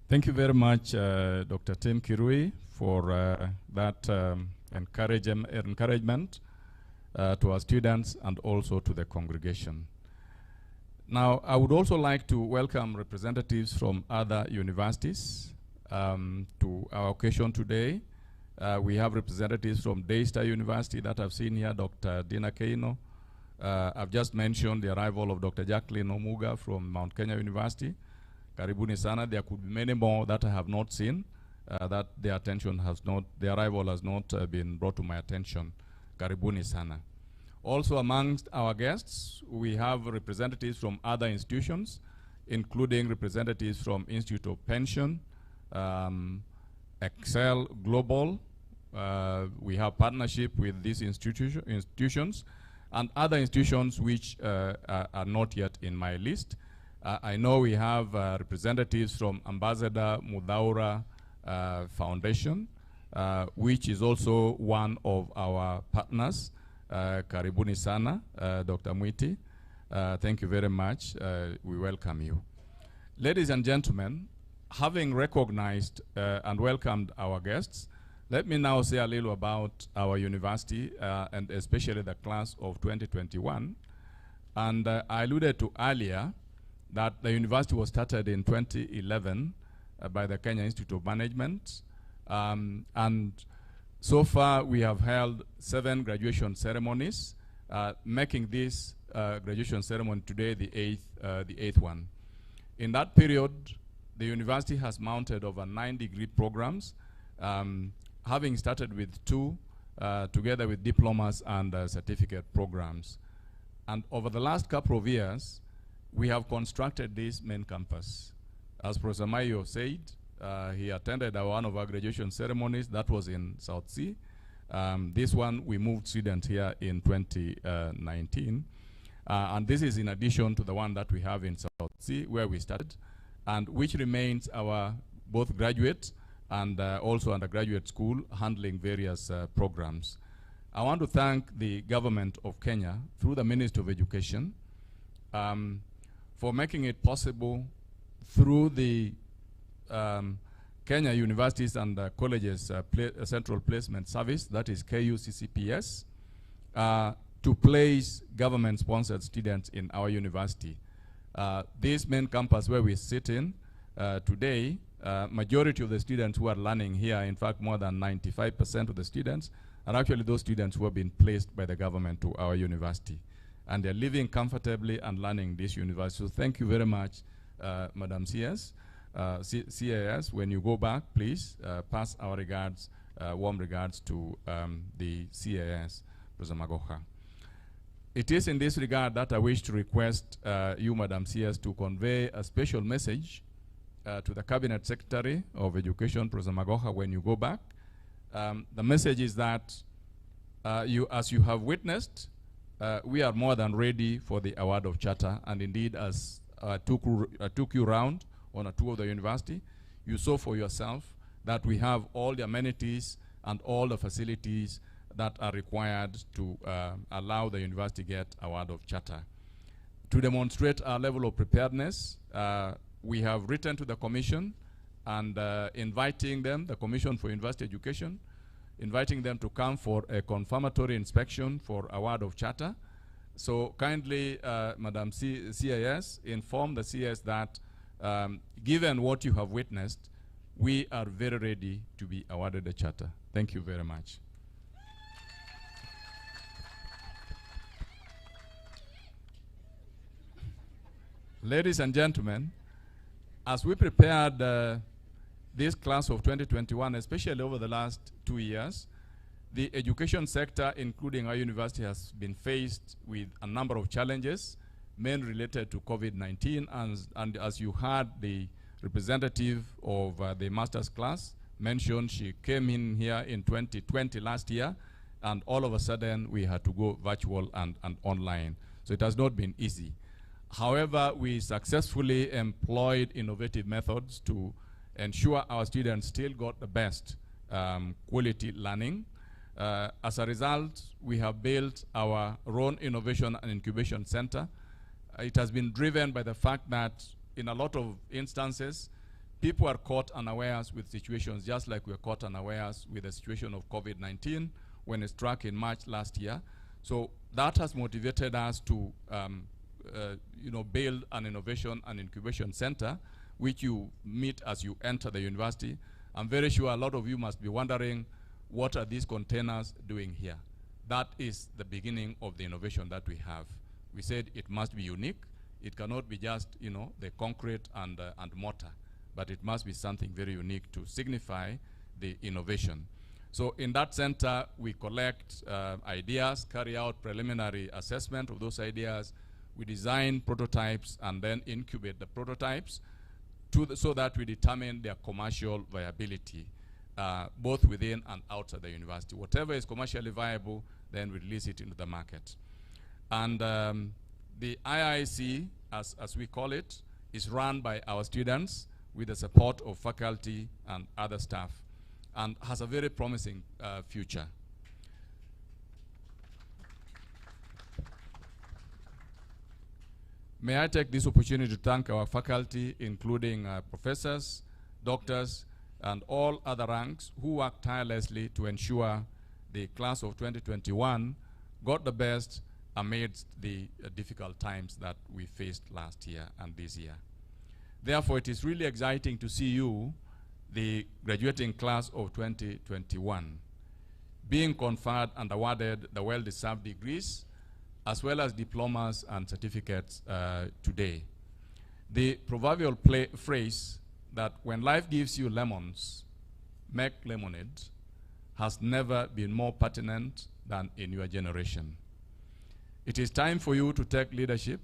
Thank you very much, Dr. Tim Kirui, for that encouragement to our students and also to the congregation. Now, I would also like to welcome representatives from other universities to our occasion today. We have representatives from Daystar University that I've seen here, Dr. Dina Keino. I've just mentioned the arrival of Dr. Jacqueline Omuga from Mount Kenya University. Karibuni sana. There could be many more that I have not seen, that their arrival has not been brought to my attention. Karibuni sana. Also amongst our guests, we have representatives from other institutions, including representatives from Institute of Pension, Excel Global. We have partnership with these institutions and other institutions which are not yet in my list. I know we have representatives from Ambassador Mudhaura Foundation, which is also one of our partners. Karibuni sana, Dr. Mwiti. Thank you very much. We welcome you. Ladies and gentlemen, having recognized and welcomed our guests, let me now say a little about our university and especially the class of 2021. And I alluded to earlier that the university was started in 2011 by the Kenya Institute of Management. And so far we have held 7 graduation ceremonies, making this graduation ceremony today the eighth one. In that period, the university has mounted over 9 degree programs, having started with 2, together with diplomas and certificate programs. And over the last couple of years, we have constructed this main campus. As Professor Mayo said, he attended one of our graduation ceremonies. That was in South Sea. This one, we moved students here in 2019. And this is in addition to the one that we have in South Sea, where we started, and which remains our both graduate and also undergraduate school handling various programs. I want to thank the government of Kenya through the Ministry of Education for making it possible through the Kenya Universities and Colleges Central Placement Service, that is KUCCPS, to place government-sponsored students in our university. This main campus where we sit in today, majority of the students who are learning here, in fact more than 95% of the students, are actually those students who have been placed by the government to our university. And they're living comfortably and learning this university. So thank you very much, Madam CS. CAS, when you go back, please pass our regards, warm regards to the CAS, Professor Magoha. It is in this regard that I wish to request you, Madam CS, to convey a special message to the Cabinet Secretary of Education, Professor Magoha, when you go back. The message is that as you have witnessed, we are more than ready for the award of charter, and indeed, as took you round on a tour of the university, you saw for yourself that we have all the amenities and all the facilities that are required to allow the university get award of charter. To demonstrate our level of preparedness, we have written to the Commission and inviting them, the Commission for University Education, inviting them to come for a confirmatory inspection for award of charter. So kindly, Madam CAS, inform the CS that given what you have witnessed, we are very ready to be awarded a charter. Thank you very much. Ladies and gentlemen, as we prepared this class of 2021, especially over the last 2 years, the education sector, including our university, has been faced with a number of challenges, mainly related to COVID-19, and as you heard the representative of the master's class mentioned, she came in here in 2020 last year, and all of a sudden we had to go virtual and online. So it has not been easy. However, we successfully employed innovative methods to ensure our students still got the best quality learning. As a result, we have built our own innovation and incubation center. It has been driven by the fact that in a lot of instances, people are caught unawares with situations just like we were caught unawares with the situation of COVID-19 when it struck in March last year. So that has motivated us to build an innovation and incubation center, which you meet as you enter the university. I'm very sure a lot of you must be wondering, what are these containers doing here? That is the beginning of the innovation that we have. We said it must be unique. It cannot be just, the concrete and mortar, but it must be something very unique to signify the innovation. So in that center, we collect ideas, carry out preliminary assessment of those ideas. We design prototypes and then incubate the prototypes so that we determine their commercial viability, both within and outside the university. Whatever is commercially viable, then we release it into the market. And the IIC, as we call it, is run by our students with the support of faculty and other staff, and has a very promising future. May I take this opportunity to thank our faculty, including professors, doctors, and all other ranks who worked tirelessly to ensure the class of 2021 got the best amidst the difficult times that we faced last year and this year. Therefore, it is really exciting to see you, the graduating class of 2021, being conferred and awarded the well-deserved degrees, as well as diplomas and certificates today. The proverbial phrase that when life gives you lemons, make lemonade, has never been more pertinent than in your generation. It is time for you to take leadership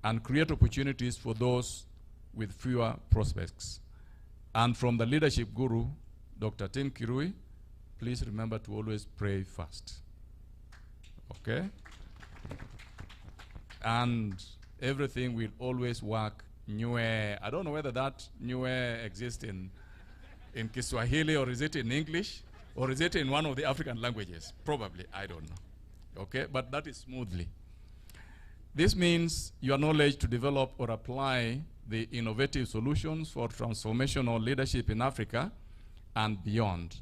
and create opportunities for those with fewer prospects. And from the leadership guru, Dr. Tim Kirui, please remember to always pray first. Okay? And everything will always work nyue. I don't know whether that nyue exists in Kiswahili, or is it in English, or is it in one of the African languages? Probably, I don't know. Okay, but that is smoothly. This means your knowledge to develop or apply the innovative solutions for transformational leadership in Africa and beyond.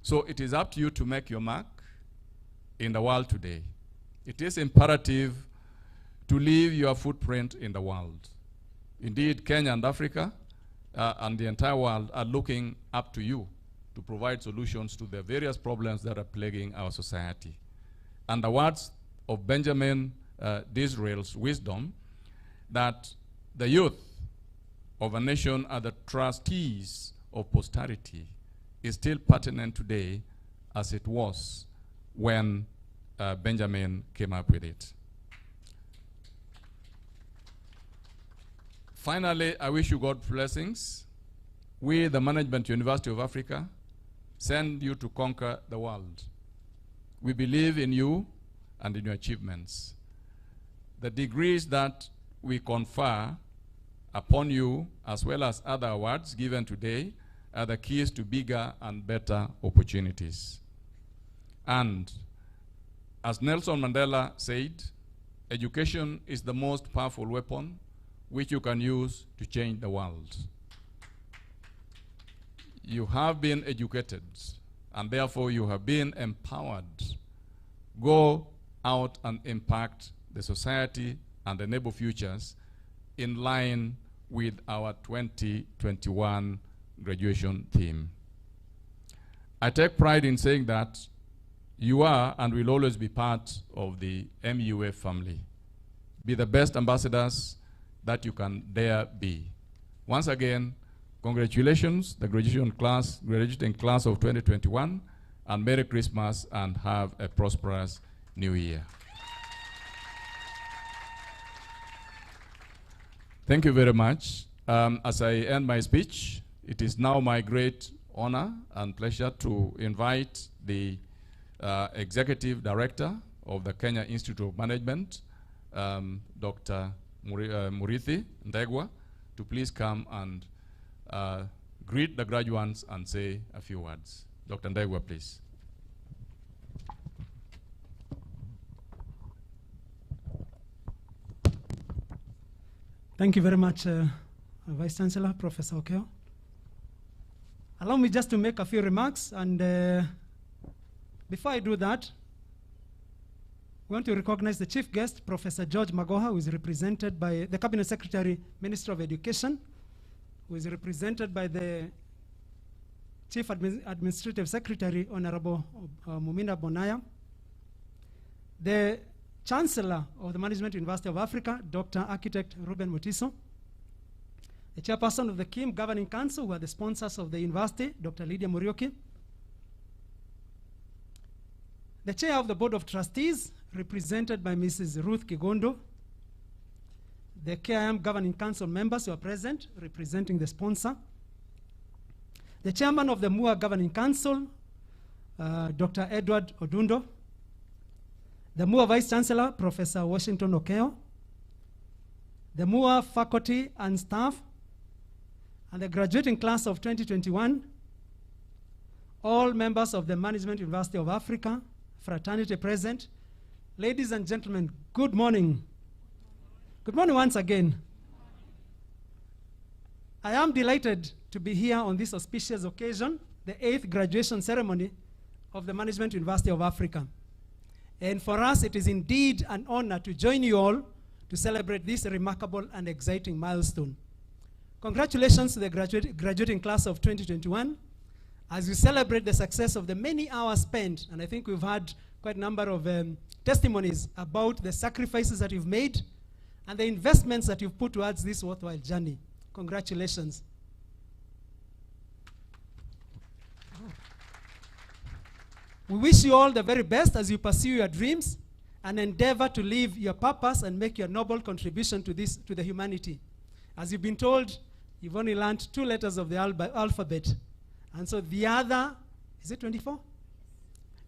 So it is up to you to make your mark in the world today. It is imperative to leave your footprint in the world. Indeed, Kenya and Africa and the entire world are looking up to you to provide solutions to the various problems that are plaguing our society. And the words of Benjamin Disraeli's wisdom, that the youth of a nation are the trustees of posterity, is still pertinent today as it was when Benjamin came up with it. Finally, I wish you God's blessings. We, the Management University of Africa, send you to conquer the world. We believe in you and in your achievements. The degrees that we confer upon you, as well as other awards given today, are the keys to bigger and better opportunities. And as Nelson Mandela said, education is the most powerful weapon which you can use to change the world. You have been educated, and therefore you have been empowered. Go out and impact the society and enable futures in line with our 2021 graduation theme. I take pride in saying that you are and will always be part of the MUA family. Be the best ambassadors that you can dare be. Once again, congratulations, the graduating class of 2021, and Merry Christmas, and have a prosperous New Year. Thank you very much. As I end my speech, it is now my great honor and pleasure to invite the Executive Director of the Kenya Institute of Management, Dr. Murithi Ndegwa, to please come and greet the graduates and say a few words. Dr. Ndegwa, please. Thank you very much, Vice Chancellor, Professor Okeo. Allow me just to make a few remarks, and before I do that, we want to recognize the chief guest, Professor George Magoha, who is represented by the Cabinet Secretary, Minister of Education, who is represented by the Chief Administrative Secretary, Honorable Mumina Bonaya, the Chancellor of the Management University of Africa, Dr. Architect Ruben Mutiso, the Chairperson of the KIM Governing Council, who are the sponsors of the university, Dr. Lydia Murioki, the Chair of the Board of Trustees, represented by Mrs. Ruth Kigondo, the KIM Governing Council members who are present, representing the sponsor, the Chairman of the MUA Governing Council, Dr. Edward Odundo, the MUA Vice Chancellor, Professor Washington Okeo, the MUA faculty and staff, and the graduating class of 2021, all members of the Management University of Africa, fraternity present. Ladies and gentlemen, good morning. Good morning once again. I am delighted to be here on this auspicious occasion, the 8th graduation ceremony of the Management University of Africa. And for us, it is indeed an honor to join you all to celebrate this remarkable and exciting milestone. Congratulations to the graduating class of 2021 as we celebrate the success of the many hours spent, and I think we've had quite a number of testimonies about the sacrifices that you've made and the investments that you've put towards this worthwhile journey. Congratulations. We wish you all the very best as you pursue your dreams and endeavor to live your purpose and make your noble contribution to the humanity. As you've been told, you've only learned 2 letters of the alphabet. And so the other, is it 24?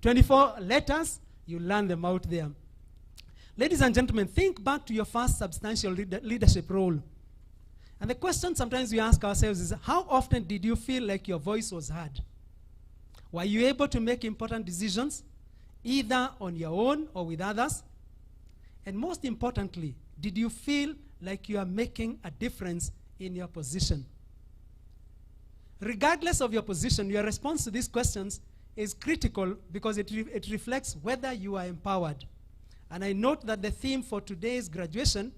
24 letters, you learn them out there. Ladies and gentlemen, think back to your first substantial leadership role. And the question sometimes we ask ourselves is, how often did you feel like your voice was heard? Were you able to make important decisions, either on your own or with others? And most importantly, did you feel like you are making a difference in your position? Regardless of your position, your response to these questions is critical because it reflects whether you are empowered. And I note that the theme for today's graduation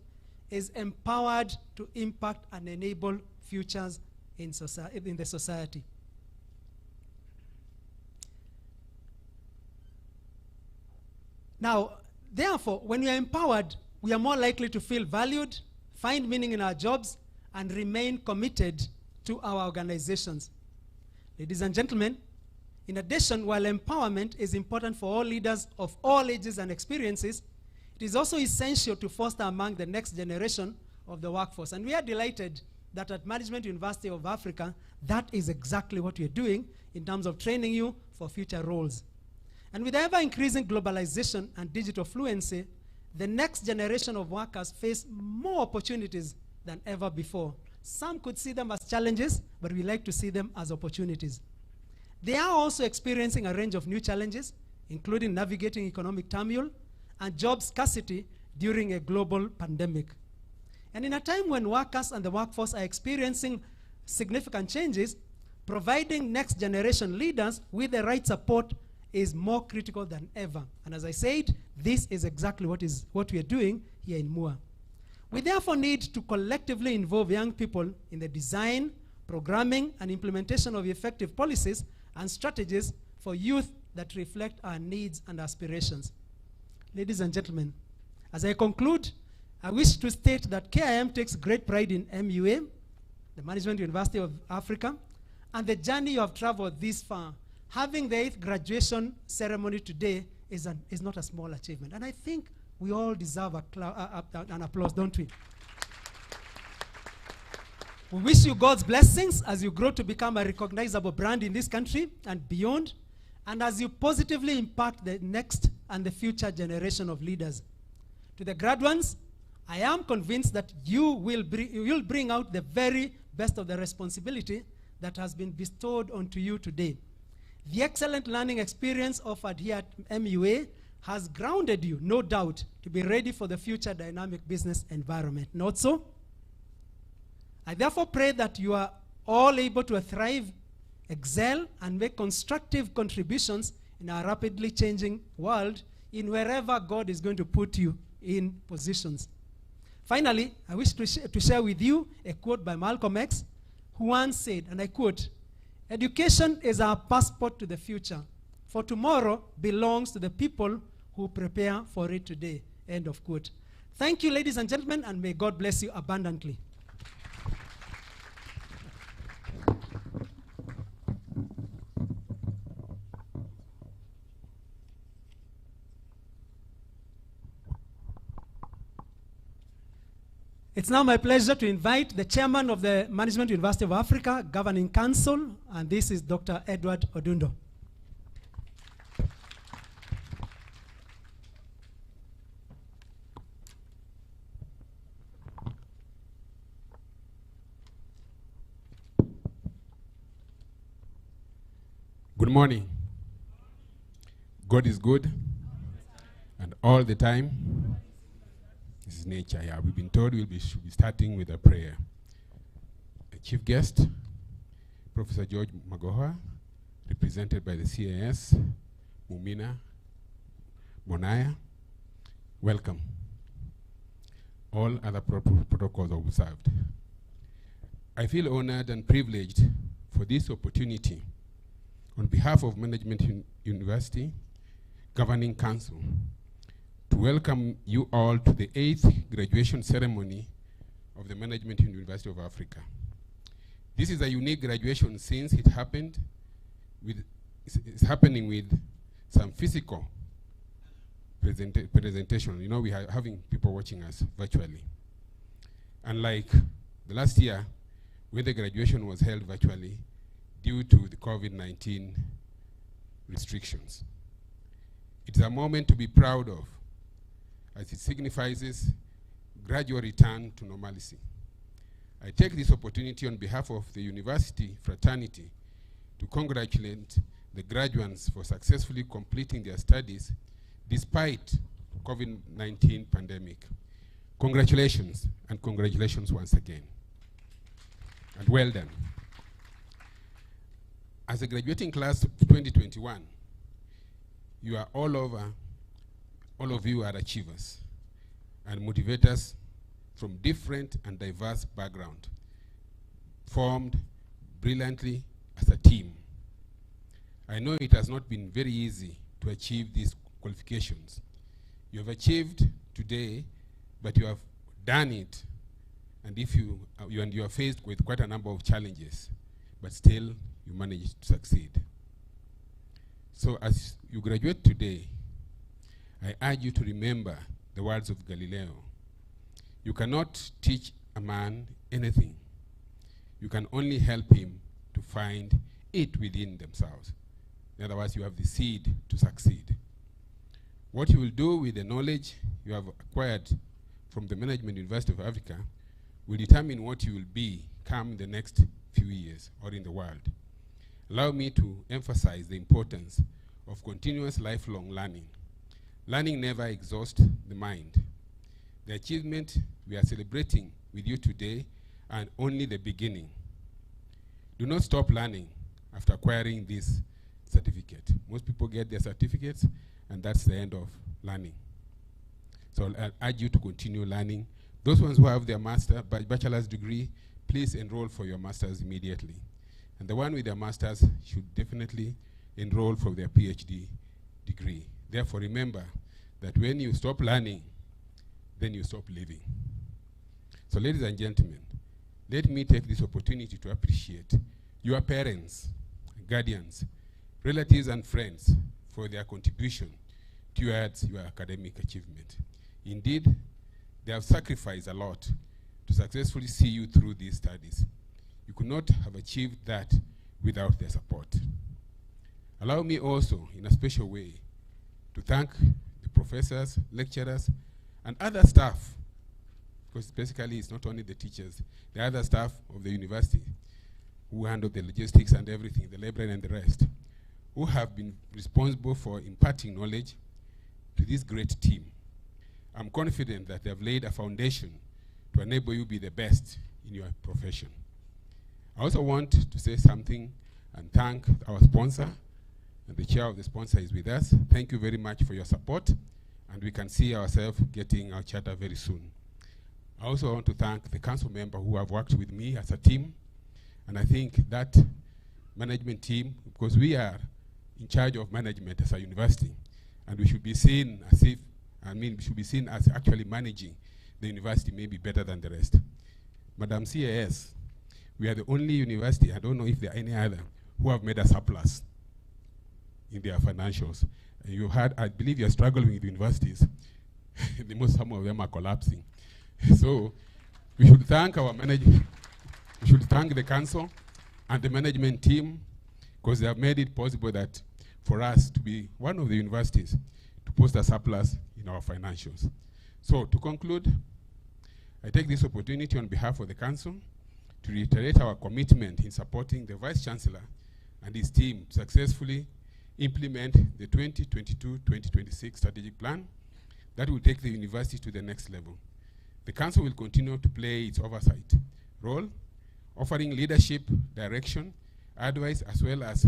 is empowered to impact and enable futures in the society. Now, therefore, when we are empowered, we are more likely to feel valued, find meaning in our jobs, and remain committed to our organizations. Ladies and gentlemen, in addition, while empowerment is important for all leaders of all ages and experiences, it is also essential to foster among the next generation of the workforce. And we are delighted that at Management University of Africa, that is exactly what we are doing in terms of training you for future roles. And with ever-increasing globalization and digital fluency, the next generation of workers face more opportunities than ever before. Some could see them as challenges, but we like to see them as opportunities. They are also experiencing a range of new challenges, including navigating economic turmoil and job scarcity during a global pandemic. And in a time when workers and the workforce are experiencing significant changes, providing next generation leaders with the right support is more critical than ever. And as I said, this is exactly what we are doing here in MUA. We therefore need to collectively involve young people in the design, programming, and implementation of effective policies and strategies for youth that reflect our needs and aspirations. Ladies and gentlemen, as I conclude, I wish to state that KIM takes great pride in MUA, the Management University of Africa, and the journey you have traveled this far. Having the 8th graduation ceremony today is not a small achievement. And I think we all deserve an applause, don't we? We wish you God's blessings as you grow to become a recognizable brand in this country and beyond, and as you positively impact the next and the future generation of leaders. To the graduates, I am convinced that you'll bring out the very best of the responsibility that has been bestowed onto you today. The excellent learning experience offered here at MUA has grounded you, no doubt, to be ready for the future dynamic business environment. Not so? I therefore pray that you are all able to thrive, excel, and make constructive contributions in our rapidly changing world in wherever God is going to put you in positions. Finally, I wish to share with you a quote by Malcolm X, who once said, and I quote, "Education is our passport to the future, for tomorrow belongs to the people who prepare for it today." End of quote. Thank you, ladies and gentlemen, and may God bless you abundantly. It's now my pleasure to invite the chairman of the Management University of Africa Governing Council, and this is Dr. Edward Odundo. Good morning. God is good, and all the time. This is nature. Yeah, we've been told should be starting with a prayer. A chief guest, Professor George Magoha, represented by the CAS, Mumina Bonaya. Welcome. All other protocols are observed. I feel honored and privileged for this opportunity on behalf of Management University Governing Council to welcome you all to the 8th graduation ceremony of the Management University of Africa. This is a unique graduation since it's happening with some physical presentation. You know, we are having people watching us virtually. Unlike the last year, when the graduation was held virtually due to the COVID-19 restrictions. It's a moment to be proud of, as it signifies gradual return to normalcy. I take this opportunity on behalf of the university fraternity to congratulate the graduates for successfully completing their studies despite COVID-19 pandemic. Congratulations, and congratulations once again. And well done. As a graduating class of 2021, you are all of you are achievers and motivators from different and diverse backgrounds, formed brilliantly as a team. I know it has not been very easy to achieve these qualifications. You have achieved today, but you have done it, and if you are faced with quite a number of challenges, but still you managed to succeed. So as you graduate today, I urge you to remember the words of Galileo. You cannot teach a man anything. You can only help him to find it within themselves. In other words, you have the seed to succeed. What you will do with the knowledge you have acquired from the Management University of Africa will determine what you will become the next few years or in the world. Allow me to emphasize the importance of continuous lifelong learning. Learning never exhausts the mind. The achievement we are celebrating with you today are only the beginning. Do not stop learning after acquiring this certificate. Most people get their certificates, and that's the end of learning. So I'll urge you to continue learning. Those ones who have their bachelor's degree, please enroll for your master's immediately. And the one with their master's should definitely enroll for their PhD degree. Therefore, remember that when you stop learning, then you stop living. So ladies and gentlemen, let me take this opportunity to appreciate your parents, guardians, relatives and friends for their contribution towards your academic achievement. Indeed, they have sacrificed a lot to successfully see you through these studies. You could not have achieved that without their support. Allow me also, in a special way, to thank the professors, lecturers, and other staff, because basically it's not only the teachers, the other staff of the university who handle the logistics and everything, the library and the rest, who have been responsible for imparting knowledge to this great team. I'm confident that they have laid a foundation to enable you to be the best in your profession. I also want to say something and thank our sponsor, and the chair of the sponsor is with us. Thank you very much for your support, and we can see ourselves getting our charter very soon. I also want to thank the council member who have worked with me as a team, and I think that management team, because we are in charge of management as a university, and we should be seen as if, we should be seen as actually managing the university maybe better than the rest. Madam CAS, we are the only university, I don't know if there are any other, who have made a surplus in their financials. You had, I believe you're struggling with universities. Some of them are collapsing. So we should thank our management, we should thank the council and the management team, because they have made it possible that for us to be one of the universities to post a surplus in our financials. So to conclude, I take this opportunity on behalf of the council to reiterate our commitment in supporting the Vice Chancellor and his team to successfully implement the 2022-2026 strategic plan that will take the university to the next level. The Council will continue to play its oversight role, offering leadership, direction, advice, as well as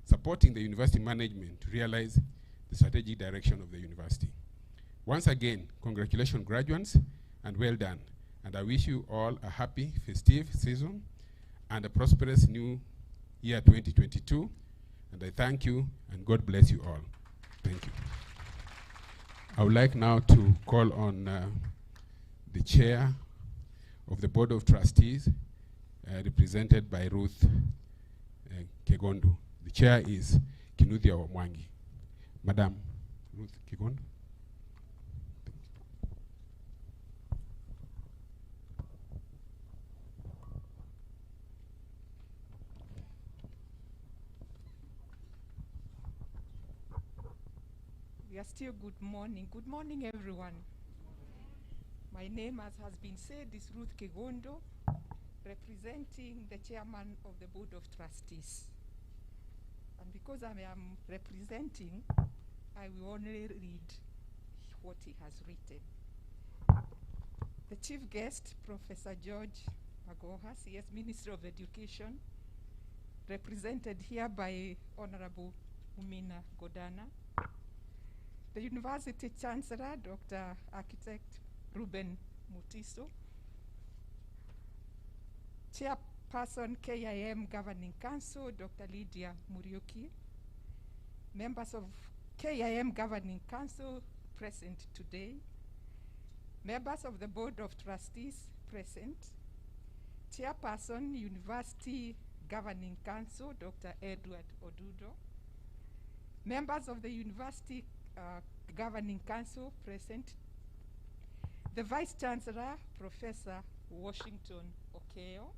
supporting the university management to realize the strategic direction of the university. Once again, congratulations, graduates, and well done. And I wish you all a happy, festive season and a prosperous new year 2022. And I thank you, and God bless you all. Thank you. I would like now to call on the chair of the Board of Trustees, represented by Ruth Kegondo. The chair is Kinuthia Omwangi. Madam Ruth Kegondo. We are still good morning. Good morning, everyone. My name, as has been said, is Ruth Kegondo, representing the chairman of the Board of Trustees. And because I am representing, I will only read what he has written. The chief guest, Professor George Magoha, CS Minister of Education, represented here by Honorable Umina Godana. The University Chancellor, Dr. Architect Ruben Mutiso. Chairperson, KIM Governing Council, Dr. Lydia Muriuki. Members of KIM Governing Council present today. Members of the Board of Trustees present. Chairperson, University Governing Council, Dr. Edward Odudo. Members of the University Governing Council present. The Vice Chancellor, Professor Washington Okeo.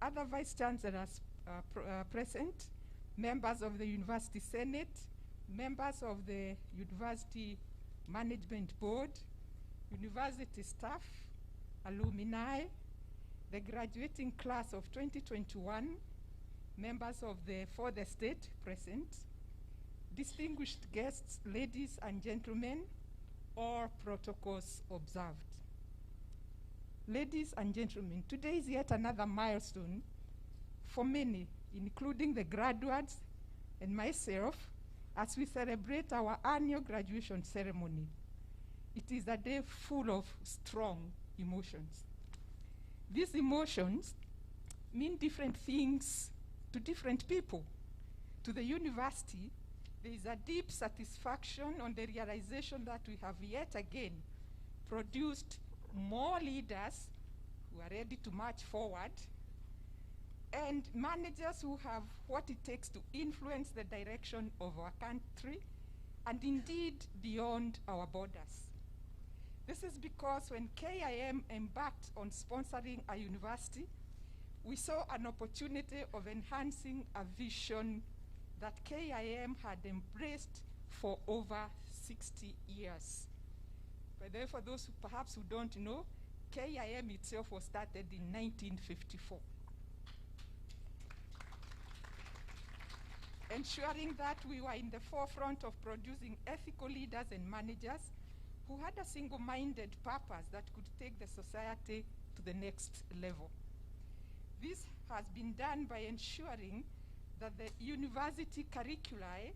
Other Vice Chancellors present. Members of the University Senate. Members of the University Management Board. University staff. Alumni. The graduating class of 2021. Members of the fourth estate present. Distinguished guests, ladies and gentlemen, all protocols observed. Ladies and gentlemen, today is yet another milestone for many, including the graduates and myself, as we celebrate our annual graduation ceremony. It is a day full of strong emotions. These emotions mean different things to different people. To the university, there is a deep satisfaction on the realization that we have yet again produced more leaders who are ready to march forward and managers who have what it takes to influence the direction of our country and indeed beyond our borders. This is because when KIM embarked on sponsoring a university, we saw an opportunity of enhancing a vision that KIM had embraced for over 60 years. But then for those who perhaps who don't know, KIM itself was started in 1954. Ensuring that we were in the forefront of producing ethical leaders and managers who had a single-minded purpose that could take the society to the next level. This has been done by ensuring that the university curricula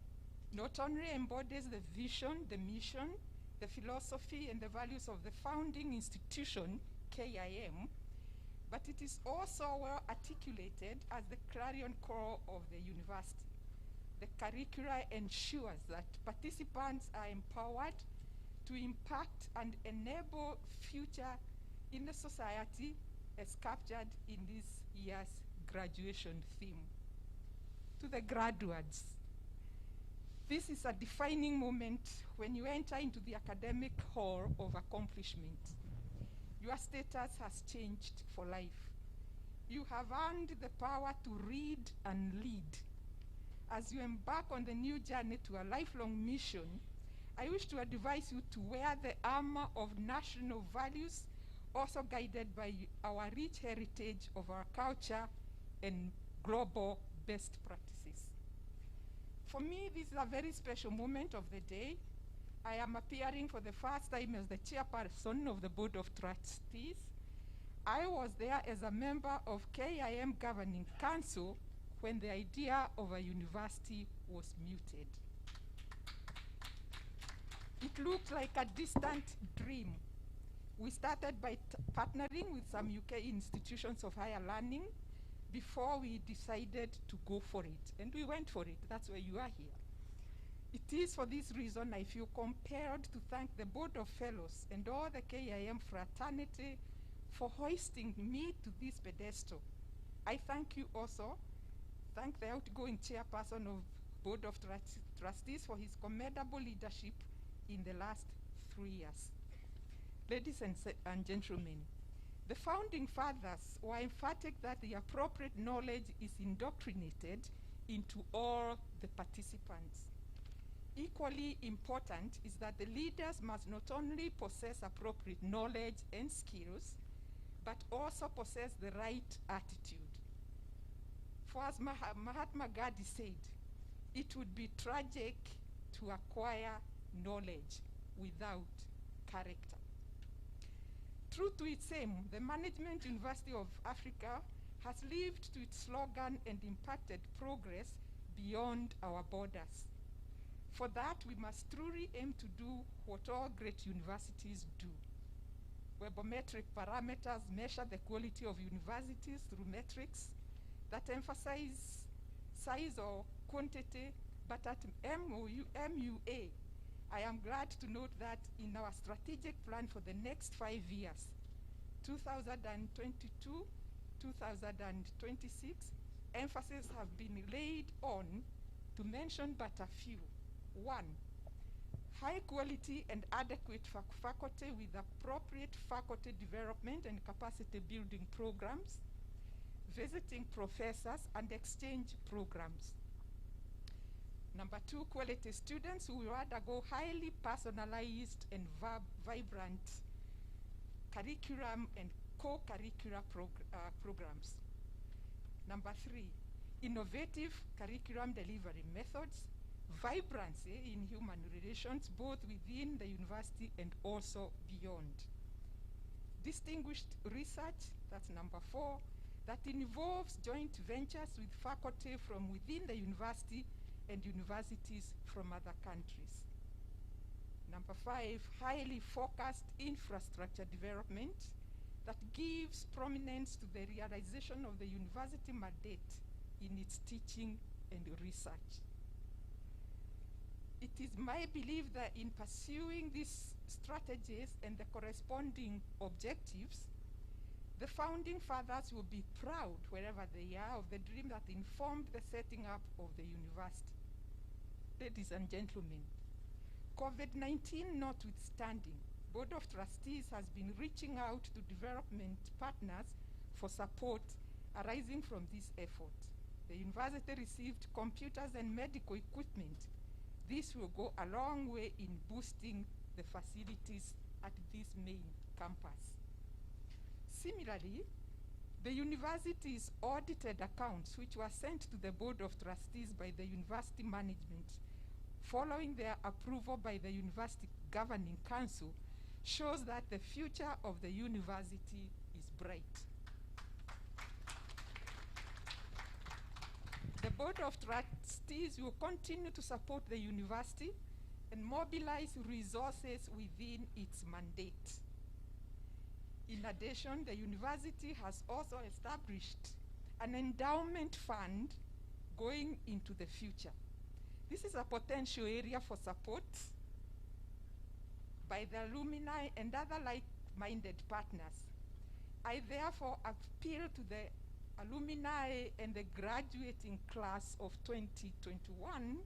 not only embodies the vision, the mission, the philosophy, and the values of the founding institution, KIM, but it is also well articulated as the clarion call of the university. The curricula ensures that participants are empowered to impact and enable future in the society as captured in this year's graduation theme. To the graduates, this is a defining moment when you enter into the academic hall of accomplishment. Your status has changed for life. You have earned the power to read and lead. As you embark on the new journey to a lifelong mission, I wish to advise you to wear the armor of national values, also guided by our rich heritage of our culture and global best practices. For me, this is a very special moment of the day, I am appearing for the first time as the chairperson of the Board of Trustees. I was there as a member of KIM Governing Council when the idea of a university was mooted. It looked like a distant dream. We started by partnering with some UK institutions of higher learning before we decided to go for it. And we went for it. That's why you are here. It is for this reason I feel compelled to thank the Board of Fellows and all the KIM fraternity for hoisting me to this pedestal. I thank you also. Thank the outgoing chairperson of Board of Trustees for his commendable leadership in the last 3 years. Ladies and gentlemen, the founding fathers were emphatic that the appropriate knowledge is indoctrinated into all the participants. Equally important is that the leaders must not only possess appropriate knowledge and skills, but also possess the right attitude. For as Mahatma Gandhi said, it would be tragic to acquire knowledge without character. True to its aim, the Management University of Africa has lived to its slogan and impacted progress beyond our borders. For that, we must truly aim to do what all great universities do. Webometric parameters measure the quality of universities through metrics that emphasize size or quantity, but at MUA, I am glad to note that in our strategic plan for the next 5 years, 2022, 2026, emphasis have been laid on, to mention but a few. 1, high quality and adequate faculty with appropriate faculty development and capacity building programs, visiting professors and exchange programs. Number 2, quality students who will undergo highly personalized and vibrant curriculum and co-curricular programs. Number 3, innovative curriculum delivery methods, vibrancy in human relations, both within the university and also beyond. Distinguished research, that's number 4, that involves joint ventures with faculty from within the university and universities from other countries. Number 5, highly focused infrastructure development that gives prominence to the realization of the university mandate in its teaching and research. It is my belief that in pursuing these strategies and the corresponding objectives, the founding fathers will be proud, wherever they are, of the dream that informed the setting up of the university. Ladies and gentlemen, COVID-19 notwithstanding, Board of Trustees has been reaching out to development partners for support arising from this effort. The university received computers and medical equipment. This will go a long way in boosting the facilities at this main campus. Similarly, the university's audited accounts, which were sent to the Board of Trustees by the university management, following their approval by the University Governing Council, shows that the future of the university is bright. The Board of Trustees will continue to support the university and mobilize resources within its mandate. In addition, the university has also established an endowment fund going into the future. This is a potential area for support by the alumni and other like-minded partners. I therefore appeal to the alumni and the graduating class of 2021,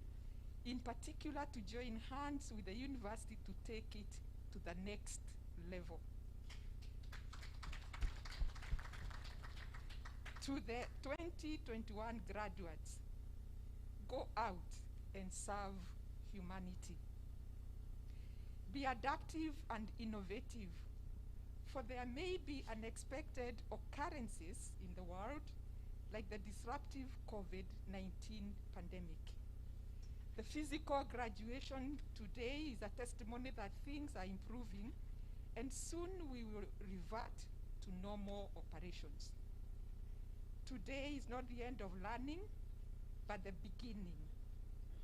in particular, to join hands with the university to take it to the next level. To the 2021 graduates, go out and serve humanity. Be adaptive and innovative, for there may be unexpected occurrences in the world, like the disruptive COVID-19 pandemic. The physical graduation today is a testimony that things are improving, and soon we will revert to normal operations. Today is not the end of learning, but the beginning.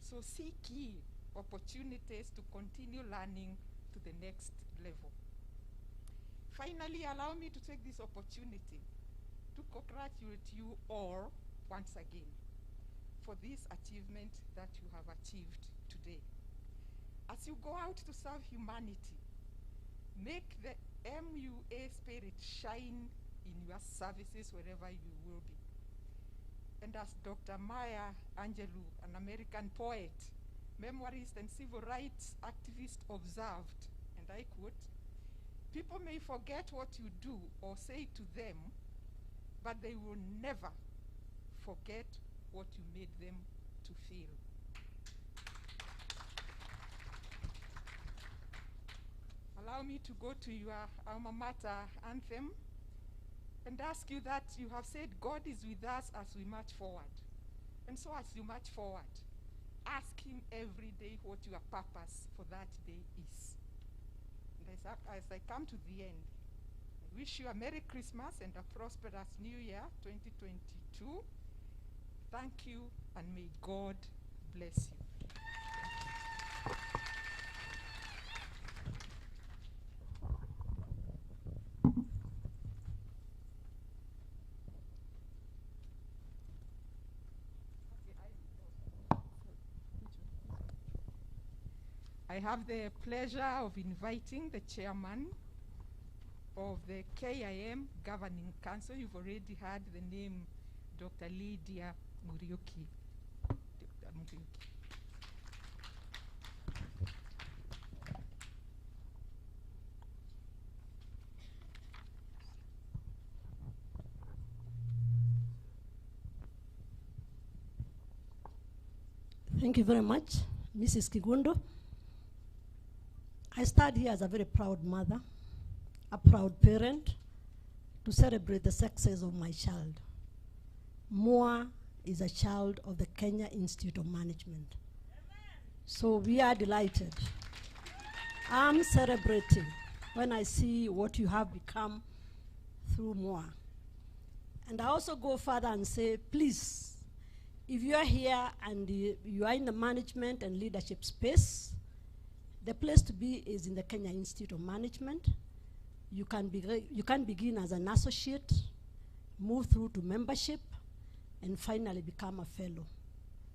So seek ye opportunities to continue learning to the next level. Finally, allow me to take this opportunity to congratulate you all once again for this achievement that you have achieved today. As you go out to serve humanity, make the MUA spirit shine in your services wherever you will be. And as Dr. Maya Angelou, an American poet, memoirist, and civil rights activist observed, and I quote, "People may forget what you do or say to them, but they will never forget what you made them to feel." Allow me to go to your alma mater anthem and ask you that you have said God is with us as we march forward. And so as you march forward, ask him every day what your purpose for that day is. And as I come to the end, I wish you a Merry Christmas and a prosperous New Year 2022. Thank you, and may God bless you. I have the pleasure of inviting the chairman of the KIM Governing Council. You've already heard the name, Dr. Lydia Muriuki. Dr. Muriuki. Thank you very much, Mrs. Kigundo. I stand here as a very proud mother, a proud parent, to celebrate the success of my child. Moa is a child of the Kenya Institute of Management. So we are delighted. I'm celebrating when I see what you have become through Moa. And I also go further and say, please, if you are here and you are in the management and leadership space, the place to be is in the Kenya Institute of Management. You can begin as an associate, move through to membership, and finally become a fellow.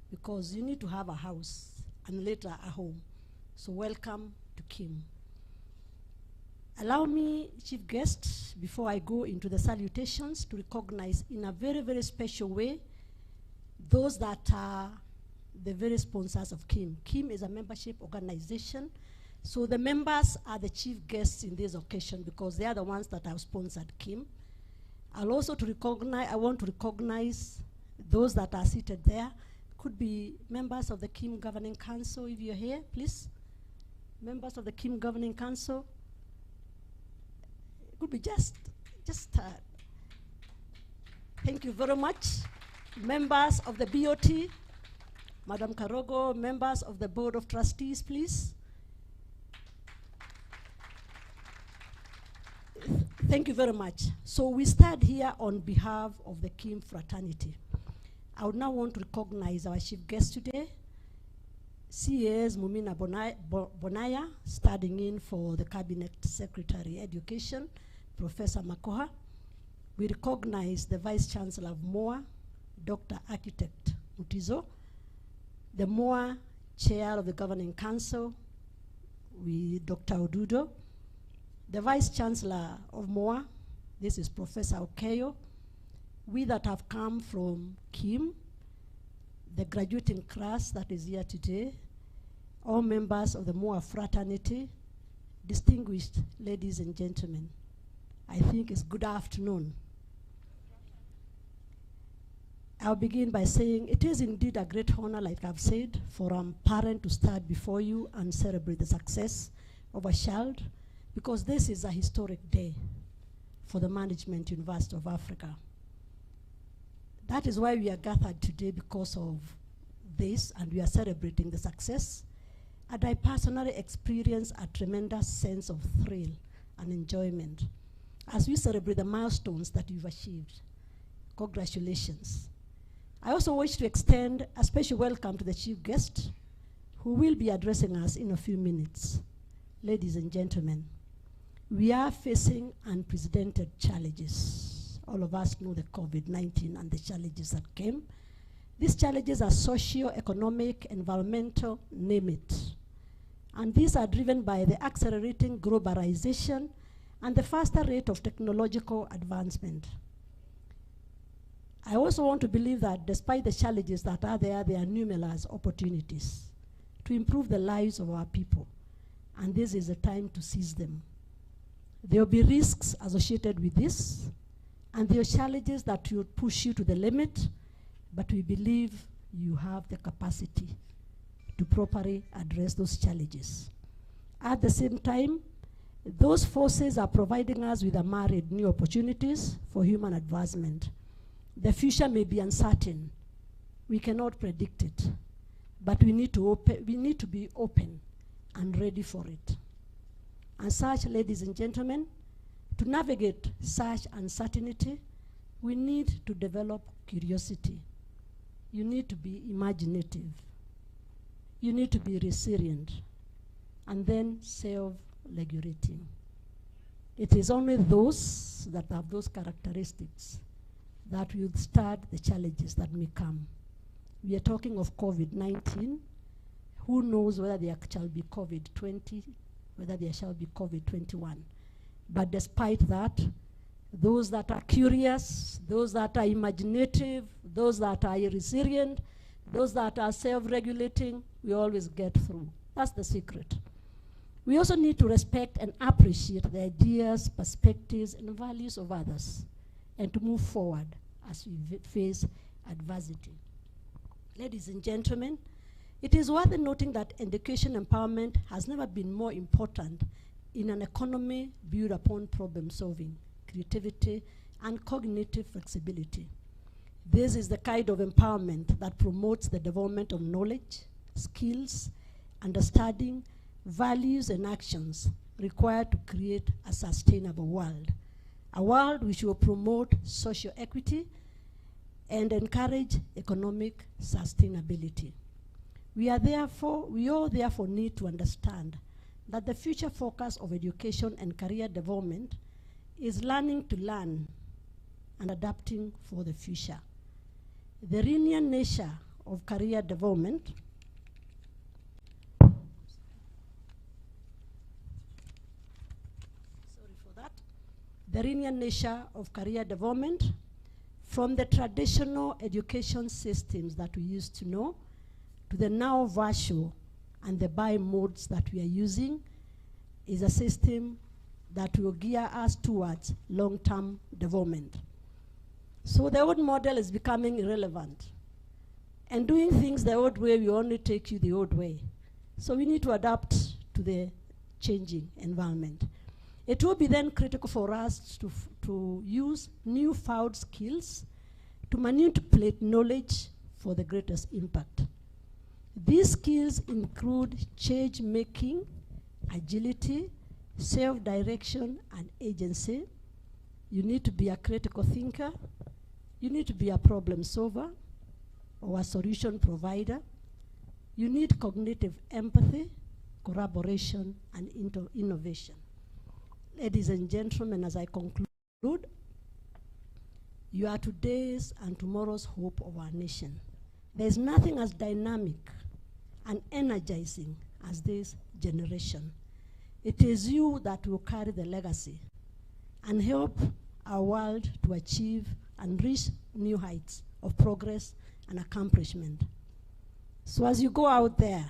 Because you need to have a house and later a home. So welcome to KIM. Allow me, Chief Guest, before I go into the salutations, to recognize in a very, very special way those that are the very sponsors of KIM. KIM is a membership organization, so the members are the chief guests in this occasion because they are the ones that have sponsored KIM. I want to recognize those that are seated there. Could be members of the KIM Governing Council, if you're here, please. Members of the KIM Governing Council. It could be thank you very much. Members of the BOT, Madam Karogo, members of the Board of Trustees, please. Thank you very much. So we stand here on behalf of the KIM fraternity. I would now want to recognize our chief guest today, CAS Mumina Bonaya, standing in for the Cabinet Secretary Education, Professor Makoha. We recognize the Vice Chancellor of MOA, Dr. Architect Mutizo, the MOA Chair of the Governing Council, Dr. Odudo, the Vice Chancellor of MOA, this is Professor Okeyo, we that have come from KIM, the graduating class that is here today, all members of the MOA fraternity, distinguished ladies and gentlemen, I think it's good afternoon. I'll begin by saying it is indeed a great honor, like I've said, for a parent to stand before you and celebrate the success of a child, because this is a historic day for the Management University of Africa. That is why we are gathered today, because of this, and we are celebrating the success. And I personally experience a tremendous sense of thrill and enjoyment as we celebrate the milestones that you've achieved. Congratulations. I also wish to extend a special welcome to the chief guest who will be addressing us in a few minutes. Ladies and gentlemen, we are facing unprecedented challenges. All of us know the COVID-19 and the challenges that came. These challenges are socio-economic, environmental, name it. And these are driven by the accelerating globalization and the faster rate of technological advancement. I also want to believe that despite the challenges that are there are numerous opportunities to improve the lives of our people. And this is a time to seize them. There will be risks associated with this, and there are challenges that will push you to the limit, but we believe you have the capacity to properly address those challenges. At the same time, those forces are providing us with a myriad new opportunities for human advancement. The future may be uncertain. We cannot predict it, but we need to be open and ready for it. And such, ladies and gentlemen, to navigate such uncertainty, we need to develop curiosity. You need to be imaginative. You need to be resilient, and then self-regulating. It is only those that have those characteristics that will start the challenges that may come. We are talking of COVID-19. Who knows whether there shall be COVID-20, whether there shall be COVID-21. But despite that, those that are curious, those that are imaginative, those that are resilient, those that are self-regulating, we always get through. That's the secret. We also need to respect and appreciate the ideas, perspectives, and values of others, and to move forward as we face adversity. Ladies and gentlemen, it is worth noting that education empowerment has never been more important in an economy built upon problem solving, creativity, and cognitive flexibility. This is the kind of empowerment that promotes the development of knowledge, skills, understanding, values, and actions required to create a sustainable world. A world which will promote social equity and encourage economic sustainability. We all therefore need to understand that the future focus of education and career development is learning to learn and adapting for the future. The linear nature of career development the linear nature of career development from the traditional education systems that we used to know to the now virtual and the bi-modes that we are using is a system that will gear us towards long-term development. So the old model is becoming irrelevant. And doing things the old way will only take you the old way. So we need to adapt to the changing environment. It will be then critical for us to use newfound skills to manipulate knowledge for the greatest impact. These skills include change-making, agility, self-direction, and agency. You need to be a critical thinker. You need to be a problem solver or a solution provider. You need cognitive empathy, collaboration, and innovation. Ladies and gentlemen, as I conclude, you are today's and tomorrow's hope of our nation. There is nothing as dynamic and energizing as this generation. It is you that will carry the legacy and help our world to achieve and reach new heights of progress and accomplishment. So as you go out there,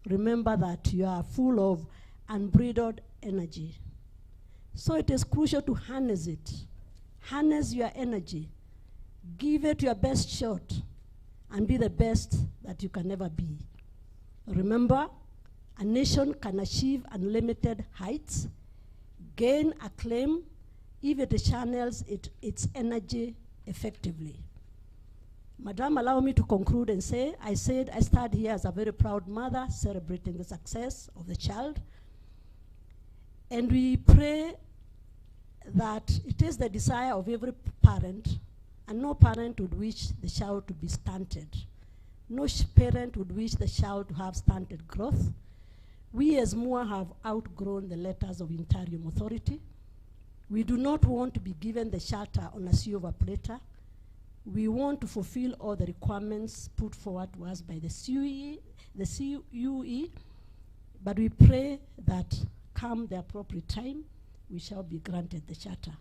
remember that you are full of unbridled energy. So it is crucial to harness it. Harness your energy. Give it your best shot and be the best that you can ever be. Remember, a nation can achieve unlimited heights, gain acclaim, if it channels its energy effectively. Madam, allow me to conclude and say, I stand here as a very proud mother celebrating the success of the child. And we pray that it is the desire of every parent, and no parent would wish the child to be stunted. No parent would wish the child to have stunted growth. We as MUA have outgrown the letters of interim authority. We do not want to be given the charter on a silver platter. We want to fulfill all the requirements put forward to us by the CUE, but we pray that come the appropriate time, we shall be granted the charter.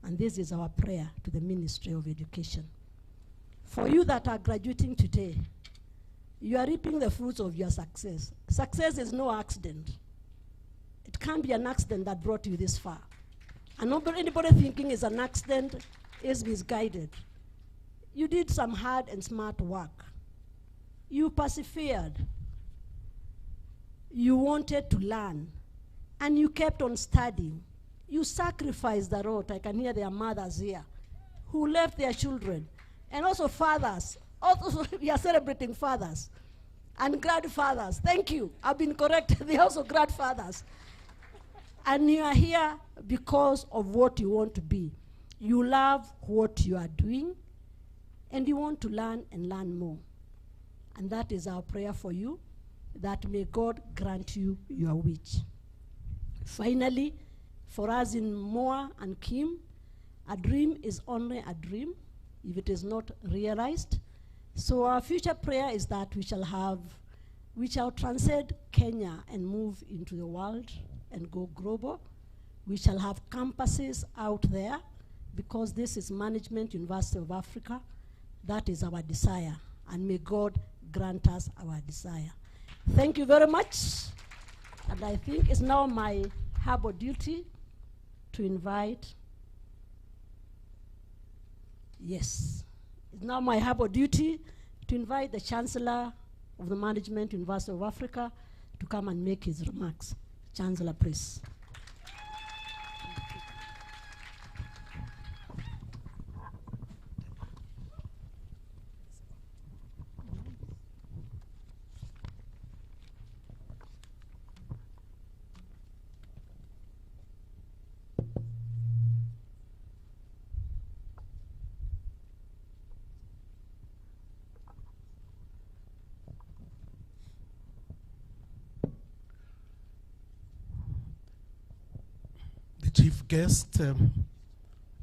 And this is our prayer to the Ministry of Education. For you that are graduating today, you are reaping the fruits of your success. Success is no accident. It can't be an accident that brought you this far. And anybody thinking it's an accident is misguided. You did some hard and smart work. You persevered. You wanted to learn. And you kept on studying. You sacrificed a lot. I can hear their mothers here who left their children. And also fathers. Also, we are celebrating fathers and grandfathers. Thank you. I've been corrected. They're also grandfathers. And you are here because of what you want to be. You love what you are doing, and you want to learn and learn more. And that is our prayer for you, that may God grant you your wish. Finally, for us in Moa and Kim, a dream is only a dream if it is not realized. So our future prayer is that we shall transcend Kenya and move into the world and go global. We shall have campuses out there, because this is Management University of Africa. That is our desire, and may God grant us our desire. Thank you very much. And I think it's now my humble duty to invite, it's now my humble duty to invite the Chancellor of the Management University of Africa to come and make his remarks. Chancellor, please. Chief guest,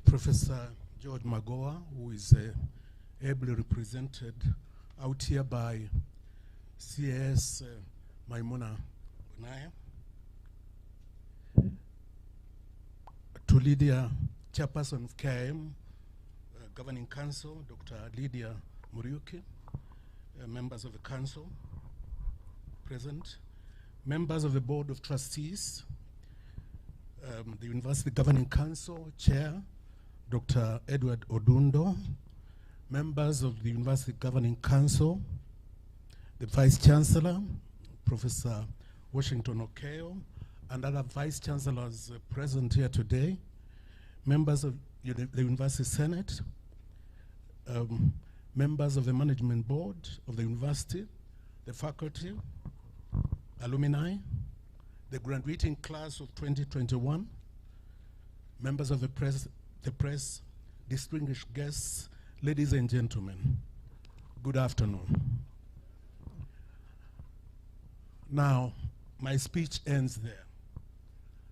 Professor George Magoa, who is ably represented out here by CS Maimuna Bunaya. To Lydia, Chairperson of KM, Governing Council, Dr. Lydia Muriuki, members of the council present, members of the Board of Trustees, the University Governing Council Chair, Dr. Edward Odundo, members of the University Governing Council, the Vice Chancellor, Professor Washington Okeo, and other Vice Chancellors present here today, members of the University Senate, members of the Management Board of the University, the faculty, alumni, the graduating class of 2021, members of the press, distinguished guests, ladies and gentlemen, good afternoon. Now, my speech ends there.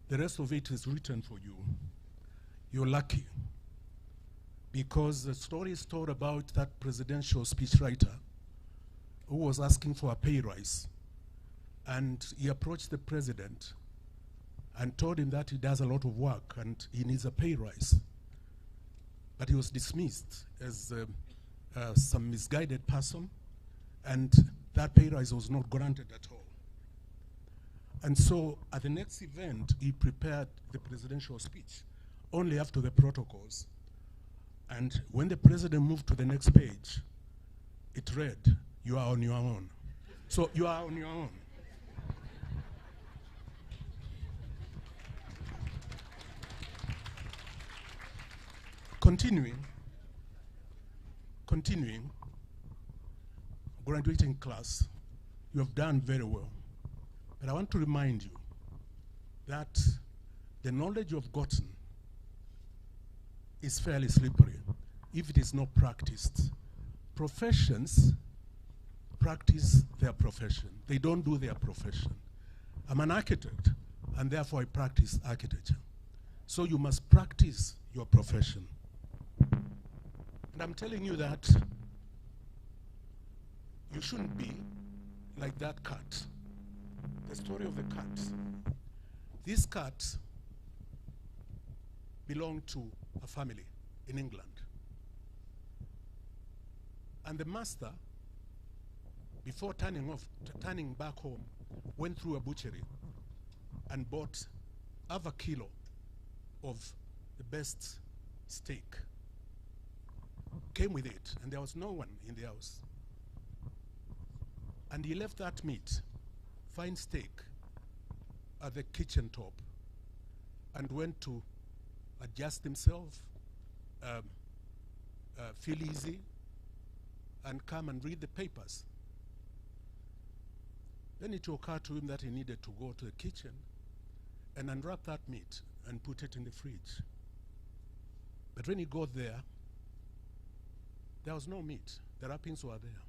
The rest of it is written for you. You're lucky, because the story is told about that presidential speechwriter who was asking for a pay rise. And he approached the president and told him that he does a lot of work and he needs a pay rise. But he was dismissed as some misguided person, and that pay rise was not granted at all. And so at the next event, he prepared the presidential speech only after the protocols. And when the president moved to the next page, it read, "You are on your own." So you are on your own. Continuing, graduating class, you have done very well. But I want to remind you that the knowledge you have gotten is fairly slippery if it is not practiced. Professions practice their profession. They don't do their profession. I'm an architect, and therefore I practice architecture. So you must practice your profession. And I'm telling you that you shouldn't be like that cat. The story of the cat. This cat belonged to a family in England. And the master, before turning back home, went through a butchery and bought half a kilo of the best steak. Came with it, and there was no one in the house. And he left that meat, fine steak, at the kitchen top and went to adjust himself, feel easy, and come and read the papers. Then it occurred to him that he needed to go to the kitchen and unwrap that meat and put it in the fridge. But when he got there, there was no meat. The wrappings were there.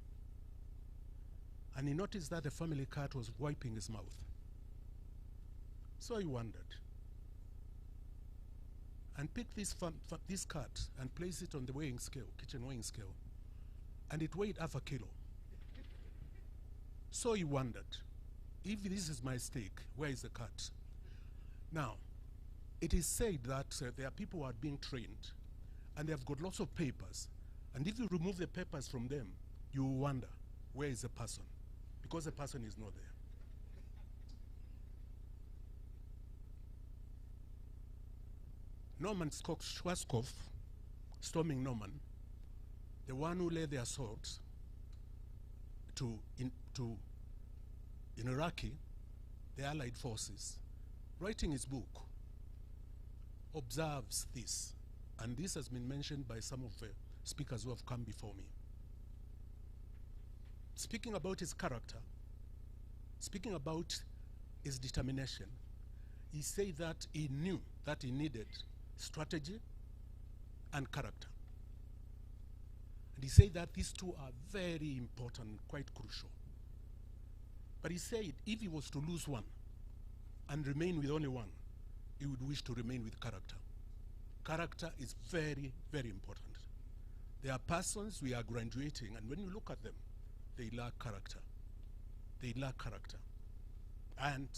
And he noticed that the family cat was wiping his mouth. So he wondered and picked this cat and placed it on the weighing scale, kitchen weighing scale, and it weighed half a kilo. So he wondered, if this is my steak, where is the cat? Now, it is said that there are people who are being trained, and they have got lots of papers, and if you remove the papers from them, you will wonder, where is the person? Because the person is not there. Norman Schwarzkopf, storming Norman, the one who led the assault in Iraqi, the Allied forces, writing his book, observes this, and this has been mentioned by some of the speakers who have come before me. Speaking about his character, speaking about his determination, he said that he knew that he needed strategy and character. And he said that these two are very important, quite crucial. But he said if he was to lose one and remain with only one, he would wish to remain with character. Character is very, very important. There are persons we are graduating, and when you look at them, they lack character. They lack character. And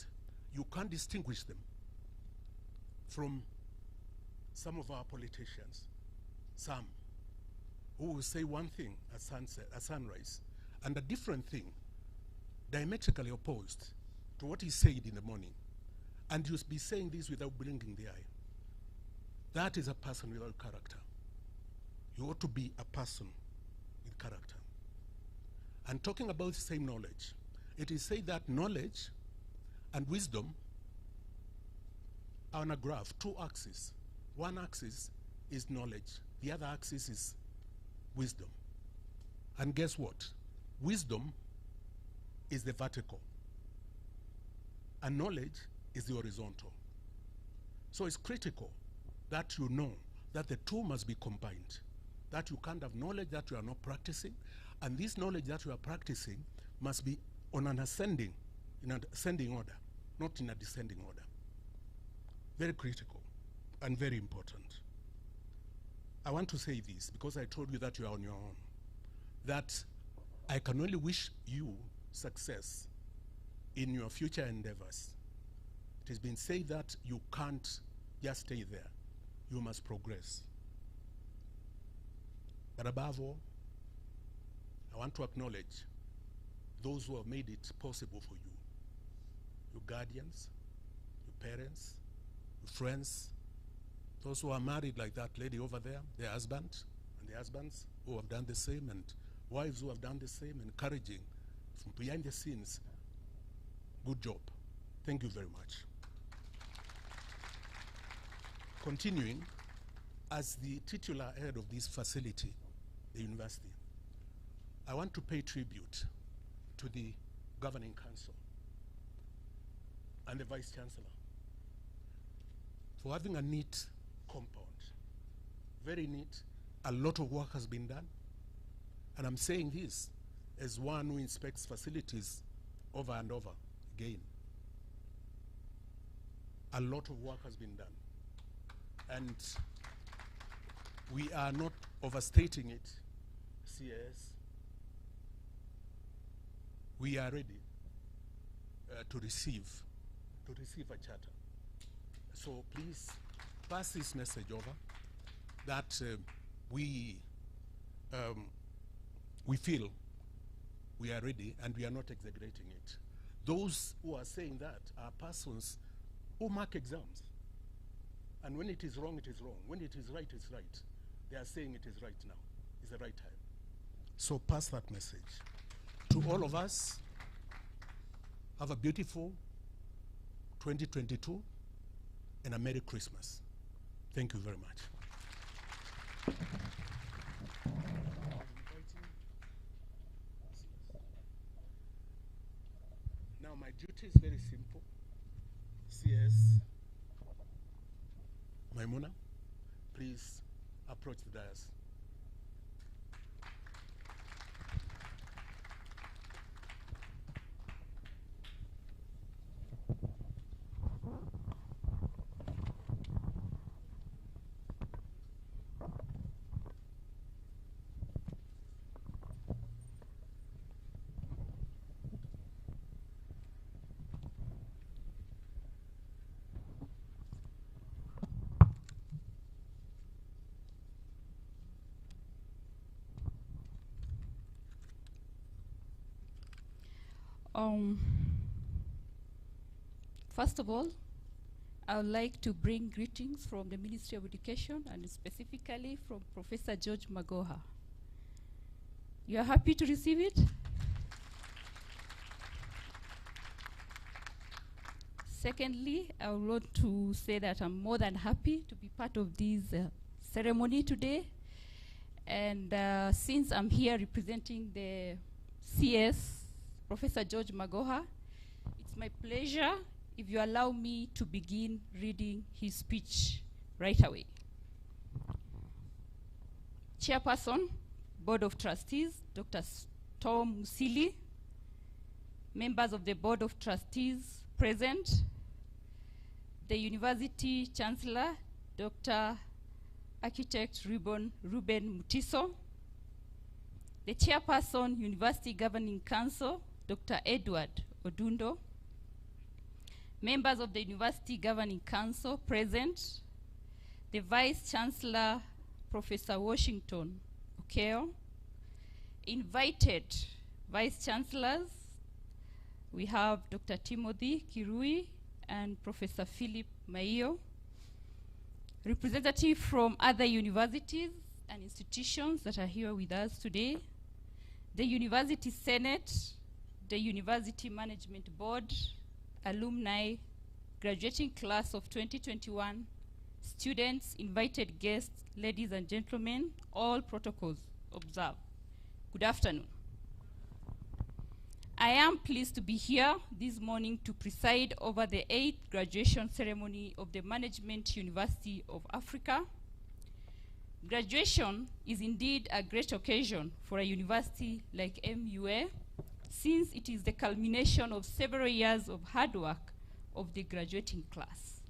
you can't distinguish them from some of our politicians, some who will say one thing at sunset, at sunrise, and a different thing, diametrically opposed to what he said in the morning. And you'll be saying this without blinking the eye. That is a person without character. You ought to be a person with character. And talking about the same knowledge, it is said that knowledge and wisdom are on a graph, two axes. One axis is knowledge, the other axis is wisdom. And guess what? Wisdom is the vertical, and knowledge is the horizontal. So it's critical that you know that the two must be combined, that you can't have knowledge that you are not practicing, and this knowledge that you are practicing must be on an ascending, in an ascending order, not in a descending order. Very critical and very important. I want to say this because I told you that you are on your own, that I can only wish you success in your future endeavors. It has been said that you can't just stay there. You must progress. But above all, I want to acknowledge those who have made it possible for you. Your guardians, your parents, your friends, those who are married like that lady over there, their husband, and the husbands who have done the same, and wives who have done the same, encouraging from behind the scenes. Good job. Thank you very much. Continuing, as the titular head of this facility, the university, I want to pay tribute to the Governing Council and the Vice Chancellor for having a neat compound. Very neat. A lot of work has been done. And I'm saying this as one who inspects facilities over and over again. A lot of work has been done. And we are not overstating it, CS. We are ready to receive a charter. So please pass this message over that we feel we are ready and we are not exaggerating it. Those who are saying that are persons who mark exams. And when it is wrong, it is wrong. When it is right, it's right. They are saying it is right now. It's the right time. So pass that message to all of us. Have a beautiful 2022 and a Merry Christmas. Thank you very much. Now my duty is very simple. CS Maimuna, please approach the dais. First of all, I would like to bring greetings from the Ministry of Education and specifically from Professor George Magoha. You are happy to receive it? Secondly, I would want to say that I'm more than happy to be part of this ceremony today. And since I'm here representing the CS, Professor George Magoha, it's my pleasure if you allow me to begin reading his speech right away. Chairperson, Board of Trustees, Dr. Tom Musili, members of the Board of Trustees present, the University Chancellor, Dr. Architect Ruben Mutiso, the Chairperson, University Governing Council, Dr. Edward Odundo, members of the University Governing Council present, the Vice Chancellor, Professor Washington Okeo, invited Vice Chancellors, we have Dr. Timothy Kirui and Professor Philip Maio, representatives from other universities and institutions that are here with us today, the University Senate, the University Management Board, alumni, graduating class of 2021, students, invited guests, ladies and gentlemen, all protocols observed. Good afternoon. I am pleased to be here this morning to preside over the 8th graduation ceremony of the Management University of Africa. Graduation is indeed a great occasion for a university like MUA, since it is the culmination of several years of hard work of the graduating class.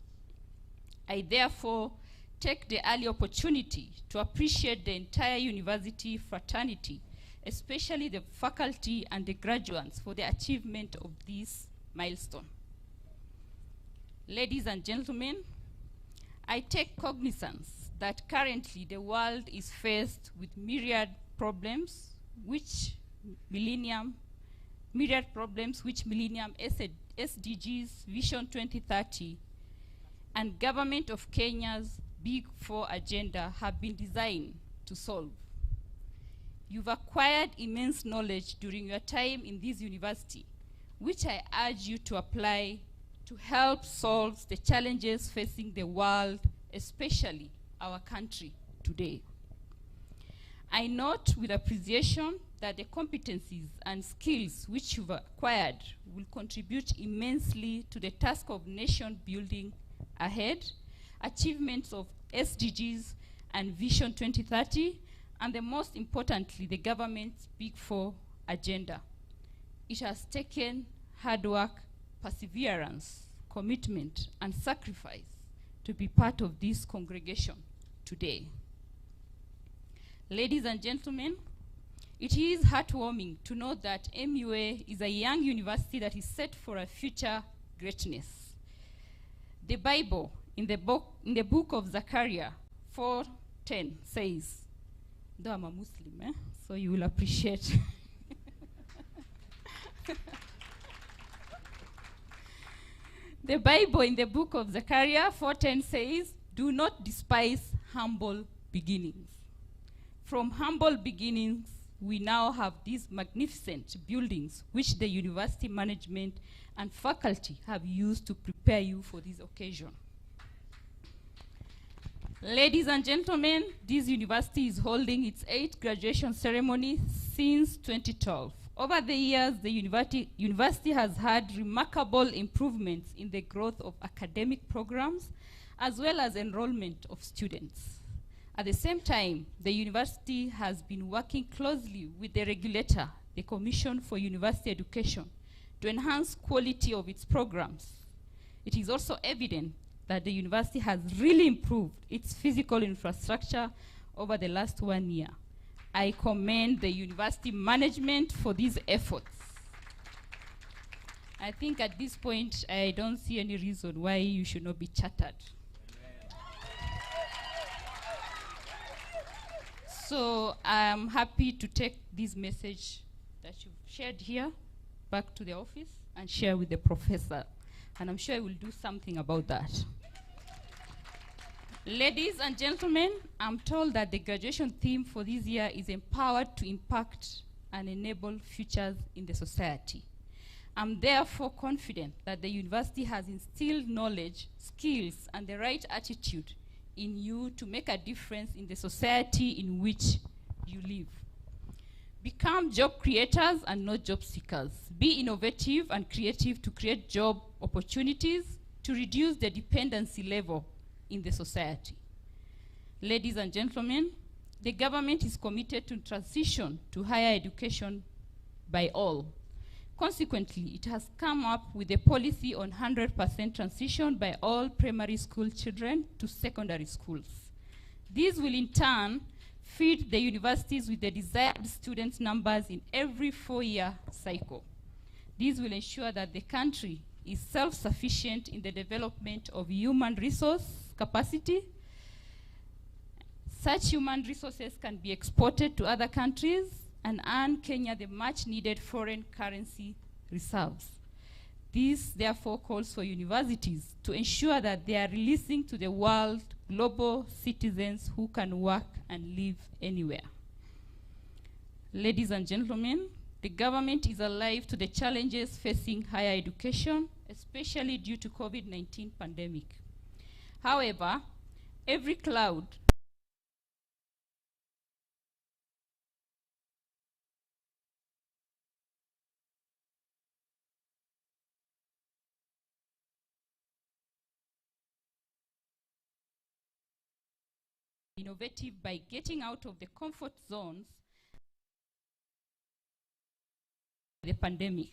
I therefore take the early opportunity to appreciate the entire university fraternity, especially the faculty and the graduates, for the achievement of this milestone. Ladies and gentlemen, I take cognizance that currently the world is faced with myriad problems which Millennium SDGs Vision 2030 and Government of Kenya's Big Four agenda have been designed to solve. You've acquired immense knowledge during your time in this university, which I urge you to apply to help solve the challenges facing the world, especially our country today. I note with appreciation that the competencies and skills which you've acquired will contribute immensely to the task of nation building ahead, achievements of SDGs and Vision 2030, and the most importantly, the government's Big Four agenda. It has taken hard work, perseverance, commitment, and sacrifice to be part of this congregation today. Ladies and gentlemen, it is heartwarming to know that MUA is a young university that is set for a future greatness. The Bible in the book of Zechariah 4:10 says, though I'm a Muslim, so you will appreciate. The Bible in the book of Zechariah 4:10 says, do not despise humble beginnings. From humble beginnings, we now have these magnificent buildings which the university management and faculty have used to prepare you for this occasion. Ladies and gentlemen, this university is holding its 8th graduation ceremony since 2012. Over the years, the university has had remarkable improvements in the growth of academic programs as well as enrollment of students. At the same time, the university has been working closely with the regulator, the Commission for University Education, to enhance quality of its programs. It is also evident that the university has really improved its physical infrastructure over the last 1 year. I commend the university management for these efforts. I think at this point, I don't see any reason why you should not be chartered. So I'm happy to take this message that you've shared here back to the office and share with the professor. And I'm sure I will do something about that. Ladies and gentlemen, I'm told that the graduation theme for this year is empowered to impact and enable futures in the society. I'm therefore confident that the university has instilled knowledge, skills, and the right attitude in you to make a difference in the society in which you live. Become job creators and not job seekers. Be innovative and creative to create job opportunities to reduce the dependency level in the society. Ladies and gentlemen, the government is committed to transition to higher education by all. Consequently, it has come up with a policy on 100% transition by all primary school children to secondary schools. This will in turn feed the universities with the desired student numbers in every 4-year cycle. This will ensure that the country is self-sufficient in the development of human resource capacity. Such human resources can be exported to other countries and earn Kenya the much-needed foreign currency reserves. This therefore calls for universities to ensure that they are releasing to the world global citizens who can work and live anywhere. Ladies and gentlemen, the government is alive to the challenges facing higher education, especially due to COVID-19 pandemic. However, every cloud innovative by getting out of the comfort zones of the pandemic.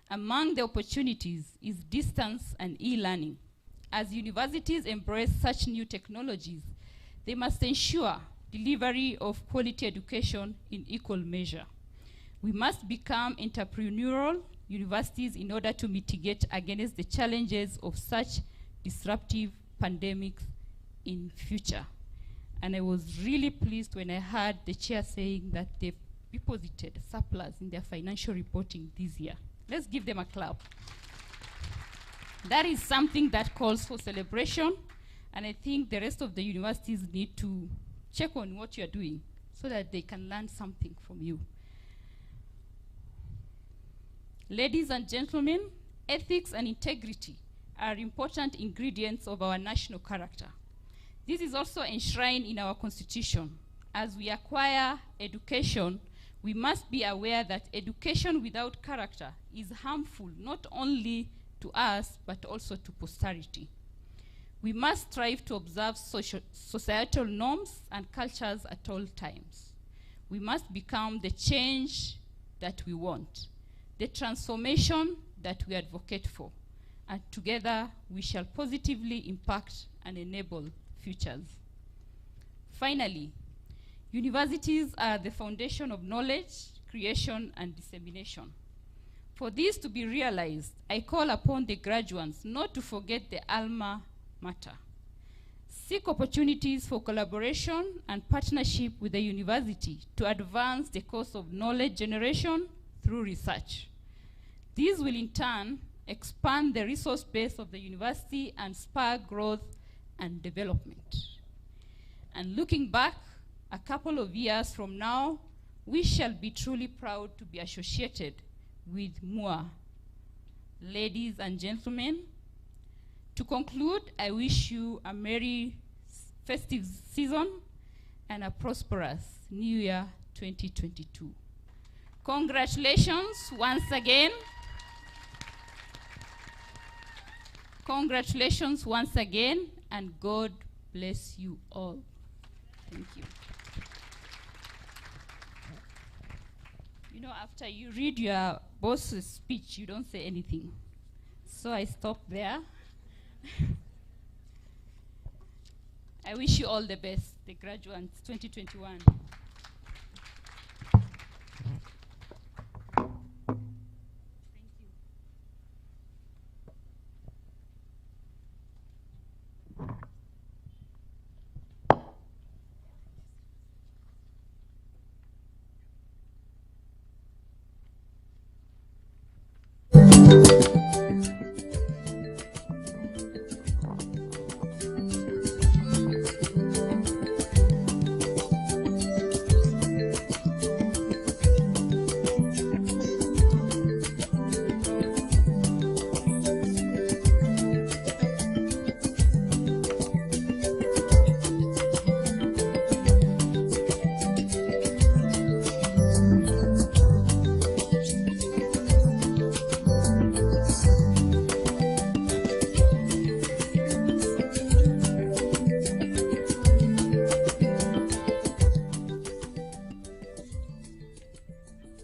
Among the opportunities is distance and e-learning. As universities embrace such new technologies, they must ensure delivery of quality education in equal measure. We must become entrepreneurial universities in order to mitigate against the challenges of such disruptive pandemics in future. And I was really pleased when I heard the chair saying that they've deposited surplus in their financial reporting this year. Let's give them a clap. That is something that calls for celebration, and I think the rest of the universities need to check on what you're doing so that they can learn something from you. Ladies and gentlemen, ethics and integrity are important ingredients of our national character. This is also enshrined in our constitution. As we acquire education, We must be aware that education without character is harmful not only to us but also to posterity. We must strive to observe societal norms and cultures at all times. We must become the change that we want, the transformation that we advocate for, and together we shall positively impact and enable futures. Finally, universities are the foundation of knowledge, creation, and dissemination. For this to be realized, I call upon the graduates not to forget the alma mater. Seek opportunities for collaboration and partnership with the university to advance the cause of knowledge generation through research. These will in turn expand the resource base of the university and spur growth and development. And looking back a couple of years from now, we shall be truly proud to be associated with MUA. Ladies and gentlemen, to conclude, I wish you a merry festive season and a prosperous New Year 2022. Congratulations once again. Congratulations once again, and God bless you all. Thank you. You know, after you read your boss's speech, you don't say anything. So I stop there. I wish you all the best, the graduates 2021.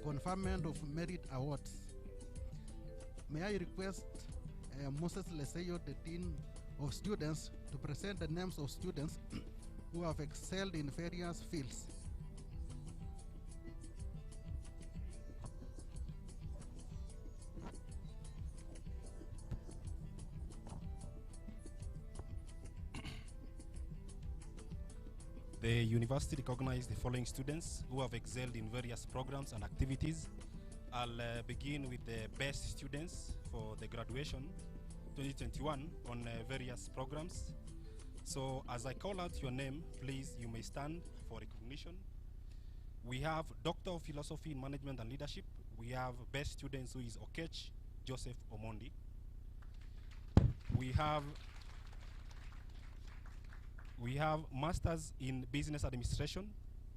Conferment of Merit Awards. May I request Moses Leseyo, the Dean of Students, to present the names of students who have excelled in various fields. The university recognizes the following students who have excelled in various programs and activities. I'll begin with the best students for the graduation 2021 on various programs. So as I call out your name, please, you may stand for recognition. We have Doctor of Philosophy in Management and Leadership. We have best students who is Okech Joseph Omondi. We have Masters in Business Administration,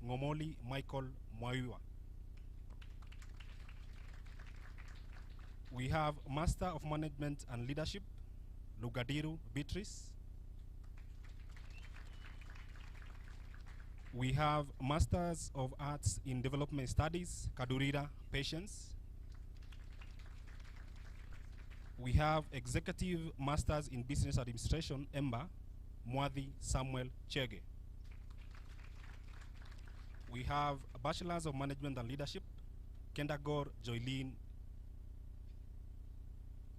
Ngomoli Michael Mwaiwa. We have Master of Management and Leadership, Lugadiru Beatrice. We have Masters of Arts in Development Studies, Kadurira Patience. We have Executive Masters in Business Administration, EMBA, Mwadhi Samuel Chege. We have Bachelors of Management and Leadership, Kendagor Joylene.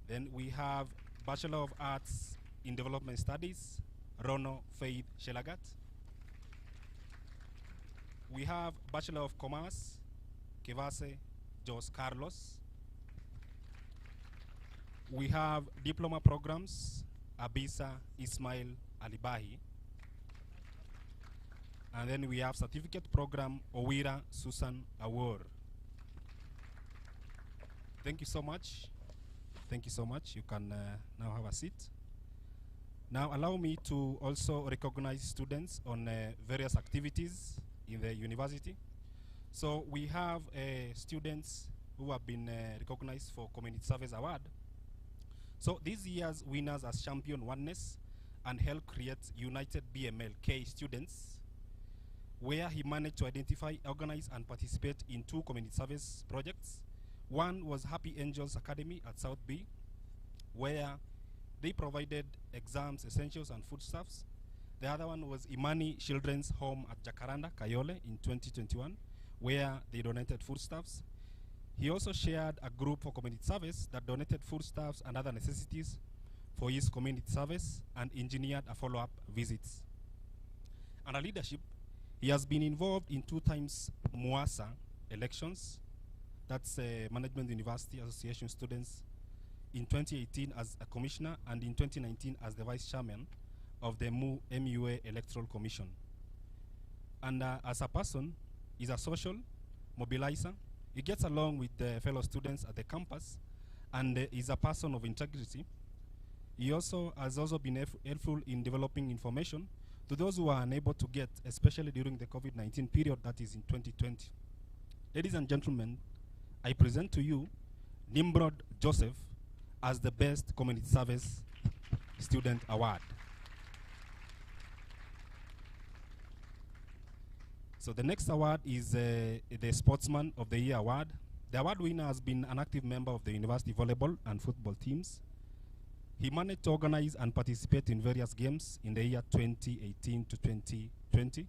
Then we have Bachelor of Arts in Development Studies, Rono Faith Shelagat. We have Bachelor of Commerce, Kevase Jos Carlos. We have diploma programs, Abisa Ismail Alibahi. And then we have certificate program, Owira Susan Awor. Thank you so much. Thank you so much. You can now have a seat. Now allow me to also recognize students on various activities in the university. So we have students who have been recognized for Community Service Award. So this year's winners as champion oneness and help create United BMLK students, where he managed to identify, organize, and participate in 2 community service projects. One was Happy Angels Academy at South B, where they provided exams, essentials, and foodstuffs. The other one was Imani Children's Home at Jacaranda, Kayole in 2021, where they donated foodstuffs. He also shared a group for community service that donated foodstuffs and other necessities for his community service and engineered a follow-up visits. Under leadership, he has been involved in 2 times MUASA elections, that's Management University Association students, in 2018 as a commissioner and in 2019 as the vice chairman of the MUA Electoral Commission. And as a person, he's a social mobilizer. He gets along with the fellow students at the campus and is a person of integrity. He also has been helpful in developing information to those who are unable to get, especially during the COVID-19 period that is in 2020. Ladies and gentlemen, I present to you Nimrod Joseph as the Best Community Service Student Award. So the next award is the Sportsman of the Year Award. The award winner has been an active member of the university volleyball and football teams. He managed to organize and participate in various games in the year 2018 to 2020.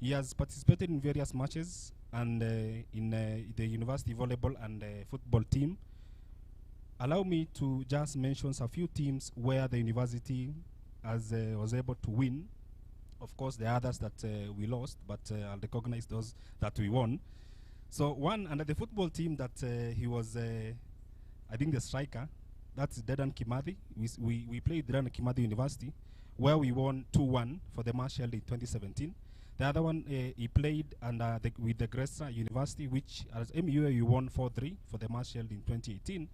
He has participated in various matches and in the university volleyball and football team. Allow me to just mention a few teams where the university was able to win. Of course, there are others that we lost, but I'll recognize those that we won. So one, under the football team that he was, I think, the striker, that's Dedan Kimathi. We played Dedan Kimathi University, where we won 2-1 for the match held in 2017. The other one, he played under with the Gresa University, which as MUA we won 4-3 for the match held in 2018.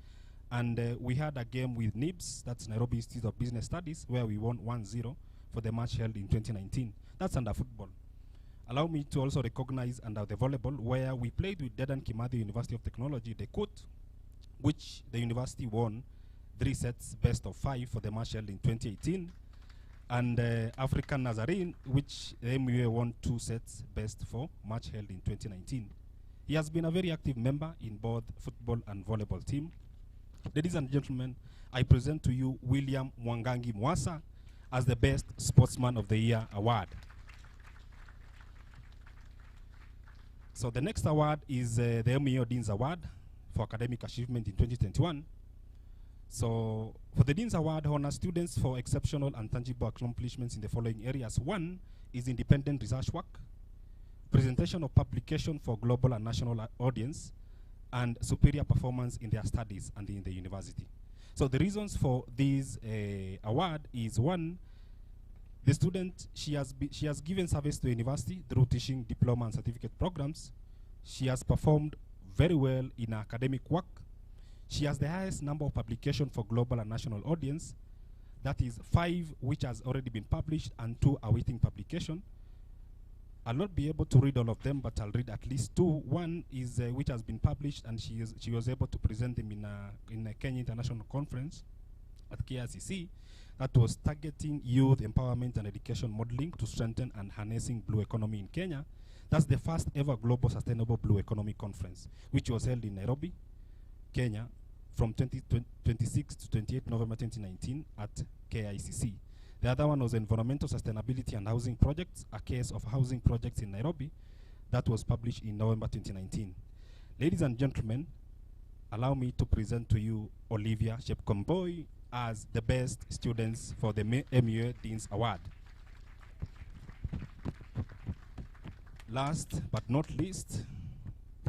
And we had a game with NIBS, that's Nairobi Institute of Business Studies, where we won 1-0 for the match held in 2019. That's under football. Allow me to also recognize under the volleyball, where we played with Dedan Kimathi University of Technology, the COOT, which the university won 3 sets best of 5 for the match held in 2018. And African Nazarene, which the MUA won 2 sets best for match held in 2019. He has been a very active member in both football and volleyball team. Ladies and gentlemen, I present to you William Mwangangi Mwasa as the Best Sportsman of the Year Award. So the next award is the MUA Dean's Award for Academic Achievement in 2021. So for the Dean's Award, honor students for exceptional and tangible accomplishments in the following areas. One is independent research work, presentation of publication for global and national audience, and superior performance in their studies and in the university. So the reasons for this award is one, the student, she has given service to the university through teaching diploma and certificate programs. She has performed very well in academic work. She has the highest number of publications for global and national audience. That is 5 which has already been published and 2 awaiting publication. I'll not be able to read all of them, but I'll read at least 2. One is which has been published, and she was able to present them in a Kenya International Conference at KICC that was targeting youth empowerment and education modeling to strengthen and harnessing blue economy in Kenya. That's the first ever global sustainable blue economy conference, which was held in Nairobi, Kenya, from 26 to 28 November 2019 at KICC. The other one was environmental sustainability and housing projects, a case of housing projects in Nairobi that was published in November 2019. Ladies and gentlemen, allow me to present to you Olivia Shepkomboy as the best students for the MUA Dean's Award. Last but not least,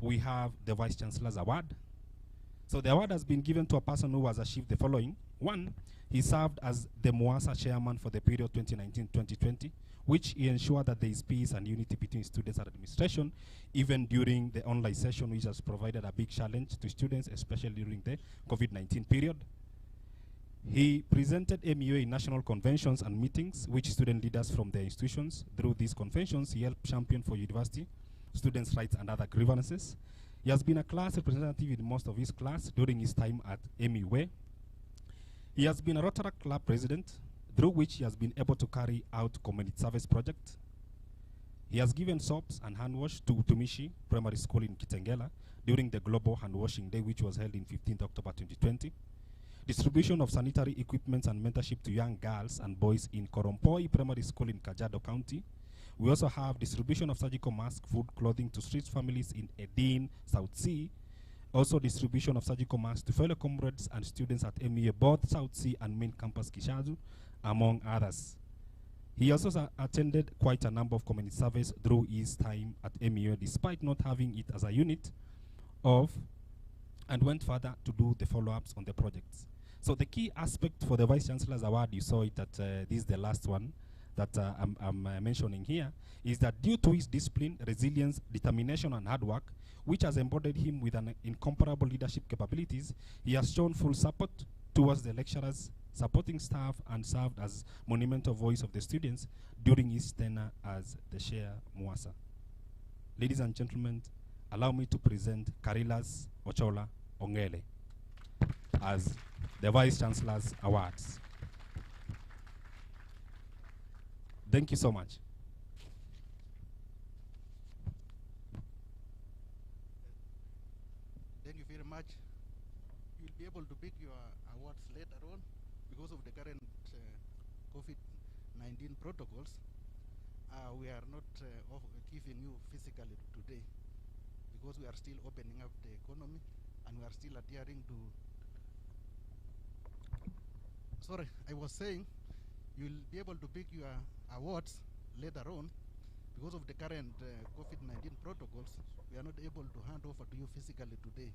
we have the Vice Chancellor's Award. So the award has been given to a person who has achieved the following. One, he served as the MUASA chairman for the period 2019-2020, which he ensured that there is peace and unity between students and administration, even during the online session, which has provided a big challenge to students, especially during the COVID-19 period. He presented MUA in national conventions and meetings, which student leaders from their institutions. Through these conventions, he helped champion for university students' rights and other grievances. He has been a class representative in most of his class during his time at MUA. He has been a Rotary Club president, through which he has been able to carry out community service projects. He has given soaps and hand wash to Tumishi Primary School in Kitengela during the Global Hand Washing Day, which was held in 15th October 2020. Distribution of sanitary equipment and mentorship to young girls and boys in Korompoi Primary School in Kajiado County. We also have distribution of surgical masks, food, clothing to street families in Edin, South Sea. Also distribution of surgical masks to fellow comrades and students at MUA, both South Sea and main campus Kishazu, among others. He also attended quite a number of community service through his time at MUA, despite not having it as a unit of, and went further to do the follow-ups on the projects. So the key aspect for the Vice Chancellor's Award, you saw it at, this is the last one that I'm mentioning here, is that due to his discipline, resilience, determination, and hard work, which has embodied him with an incomparable leadership capabilities, he has shown full support towards the lecturers, supporting staff, and served as monumental voice of the students during his tenure as the Chair Mwasa. Ladies and gentlemen, allow me to present Karilas Ochola Ongele as the Vice Chancellor's Awards. Thank you so much. Thank you very much. You'll be able to pick your awards later on because of the current COVID-19 protocols. We are not giving you physically today because we are still opening up the economy and we are still adhering to. Sorry, I was saying you'll be able to pick your awards later on because of the current COVID-19 protocols. We are not able to hand over to you physically today,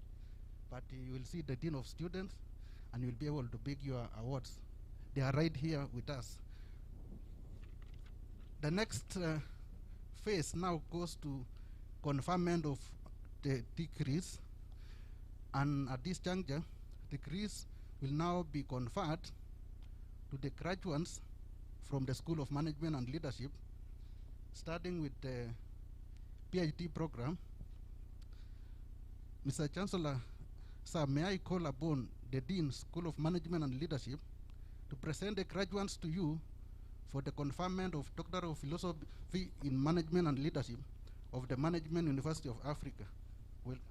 but you will see the Dean of Students and you'll be able to pick your awards. They are right here with us. The next phase now goes to conferment of the degrees, and at this juncture, degrees will now be conferred to the graduates from the School of Management and Leadership, starting with the PhD program. Mr. Chancellor, sir, may I call upon the Dean, School of Management and Leadership, to present the graduates to you for the conferment of Doctor of Philosophy in Management and Leadership of the Management University of Africa. Welcome.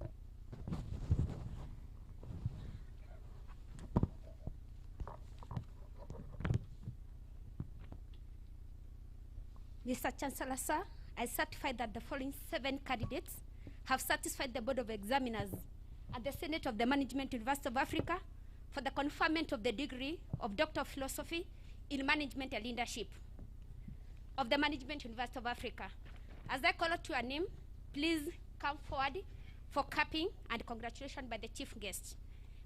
Mr. Chancellor, sir, I certify that the following 7 candidates have satisfied the Board of Examiners at the Senate of the Management University of Africa for the conferment of the degree of Doctor of Philosophy in Management and Leadership of the Management University of Africa. As I call out to your name, please come forward for capping and congratulations by the chief guest.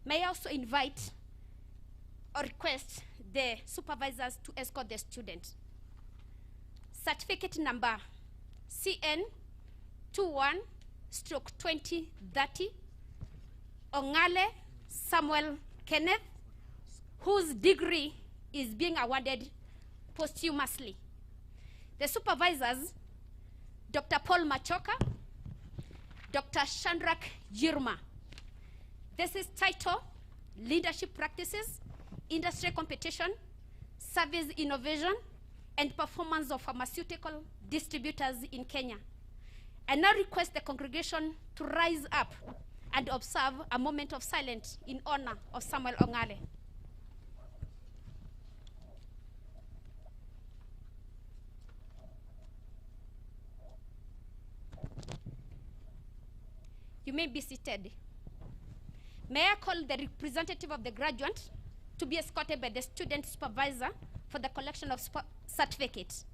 May I also invite or request the supervisors to escort the students. Certificate number CN 21/2030, Ongale Samuel Kenneth, whose degree is being awarded posthumously. The supervisors, Dr. Paul Machoka, Dr. Shandrak Jirma. This is title, Leadership Practices, Industry Competition, Service Innovation, and Performance of Pharmaceutical Distributors in Kenya. I now request the congregation to rise up and observe a moment of silence in honor of Samuel Ongale. You may be seated. May I call the representative of the graduate to be escorted by the student supervisor for the collection of certificates.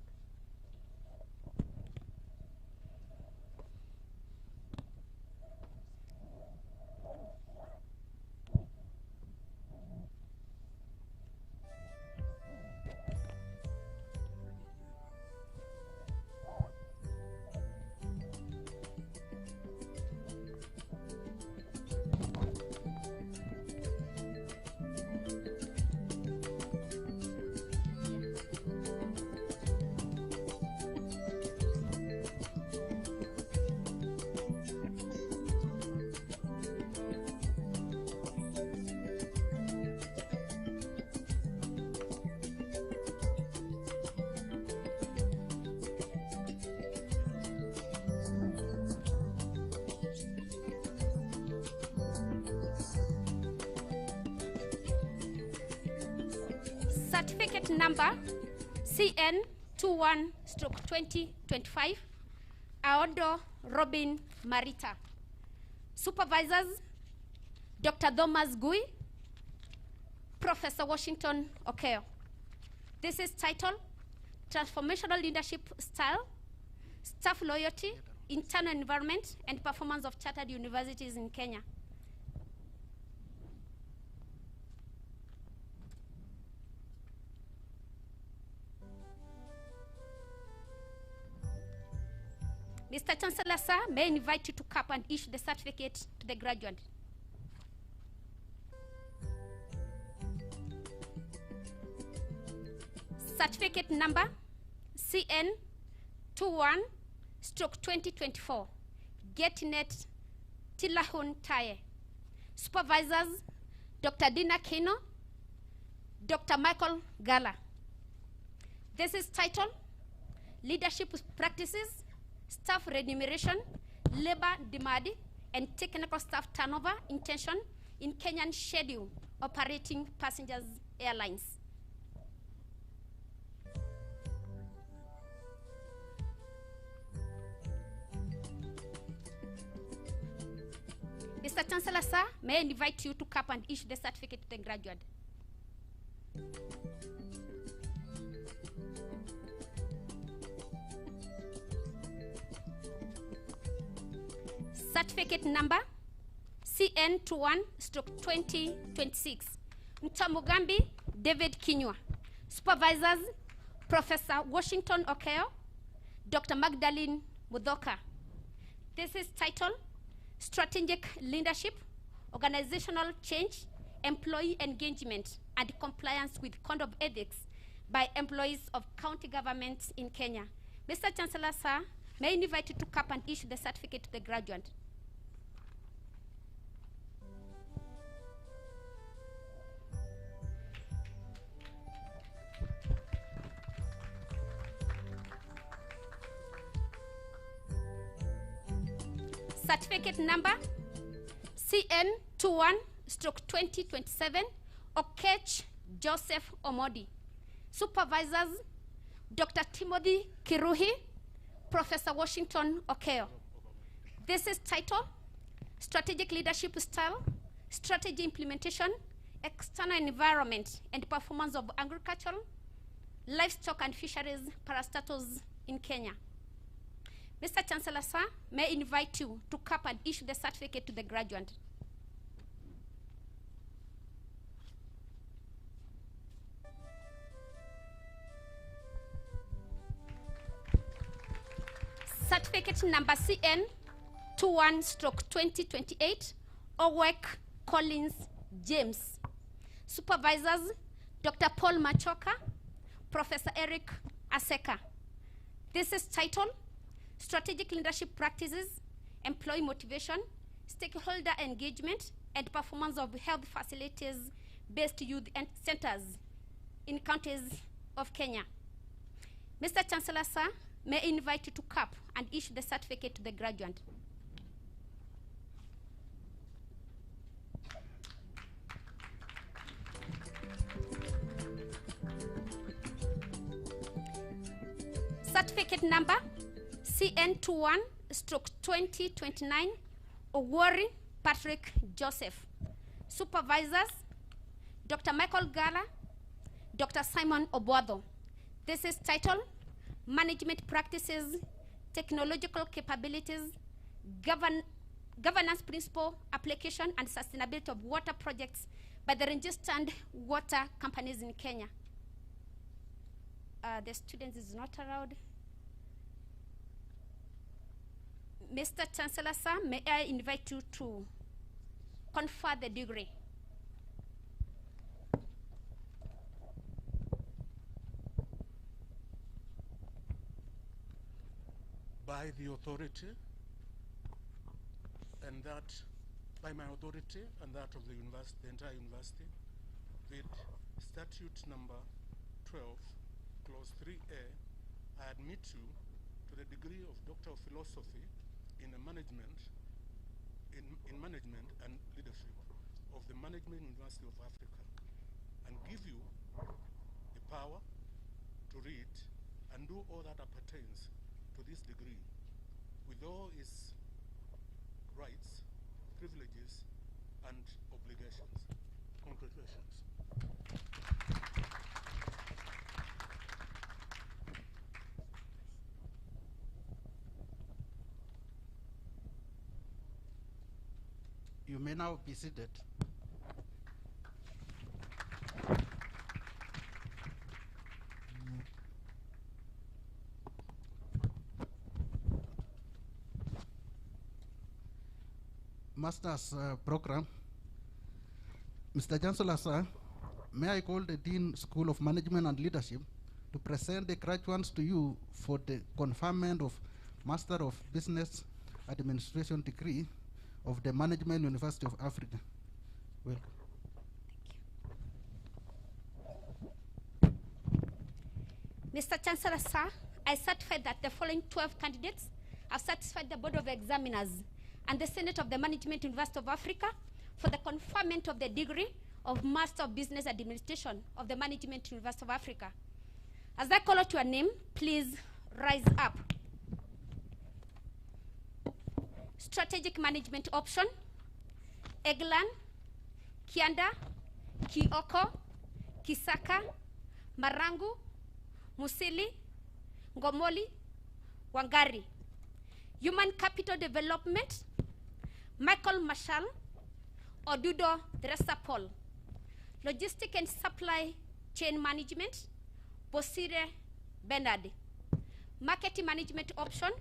Certificate number CN21/2025, Aondo Robin Marita. Supervisors, Dr. Thomas Gui, Professor Washington Okeo. This is titled Transformational Leadership Style, Staff Loyalty, Internal Environment, and Performance of Chartered Universities in Kenya. Mr. Chancellor, sir, may I invite you to cap and issue the certificate to the graduate. Certificate number CN21/2024, Getnet Tilahun Taye. Supervisors, Dr. Dina Kino, Dr. Michael Gala. This is titled Leadership Practices, Staff Remuneration, Labor Demand, and Technical Staff Turnover Intention in Kenyan Schedule Operating Passengers Airlines. Mr. Chancellor, sir, may I invite you to cap and issue the certificate to the graduate. Certificate number CN21/2026, Mtamugambi David Kinywa. Supervisors, Professor Washington Okeo, Dr. Magdalene Mudhoka. This is titled Strategic Leadership, Organizational Change, Employee Engagement, and Compliance with Code of Ethics by Employees of County Governments in Kenya. Mr. Chancellor, sir, may I invite you to cap and issue the certificate to the graduate. Certificate number CN21/2027, Okech Joseph Omodi. Supervisors, Dr. Timothy Kiruhi, Professor Washington Okeo. This is titled Strategic Leadership Style, Strategy Implementation, External Environment, and Performance of Agricultural, Livestock and Fisheries Parastatals in Kenya. Mr. Chancellor, sir, may I invite you to cap and issue the certificate to the graduate. Certificate number CN21/2028, Owek Collins James. Supervisors, Dr. Paul Machoka, Professor Eric Aseka. This is titled Strategic Leadership Practices, Employee Motivation, Stakeholder Engagement, and Performance of Health Facilities-Based Youth Centers in counties of Kenya. Mr. Chancellor, sir, may I invite you to cap and issue the certificate to the graduate. Certificate number CN21/2029, Owori Patrick Joseph. Supervisors, Dr. Michael Gala, Dr. Simon Obuado. This is titled Management Practices, Technological Capabilities, Governance Principle Application, and Sustainability of Water Projects by the registered water companies in Kenya. The students is not allowed. Mr. Chancellor, sir, may I invite you to confer the degree. By the authority, and that, by my authority and that of the university, the entire university, with statute number 12, clause 3A, I admit you to the degree of Doctor of Philosophy in management and leadership of the Management University of Africa, and give you do all that appertains to this degree with all its rights, privileges, and obligations. Congratulations. You may now be seated. Master's program. Mr. Chancellor, sir, may I call the Dean School of Management and Leadership to present the graduates to you for the conferment of Master of Business Administration degree of the Management University of Africa. Welcome. Mr. Chancellor, sir, I certify that the following 12 candidates have satisfied the Board of Examiners and the Senate of the Management University of Africa for the conferment of the degree of Master of Business Administration of the Management University of Africa. As I call out your name, please rise up. Strategic Management Option, Eglan, Kianda, Kioko, Kisaka, Marangu, Musili, Ngomoli, Wangari. Human Capital Development, Michael Marshall, Odudo Dresapol. Logistic and Supply Chain Management, Bosire Bernard. Marketing Management Option,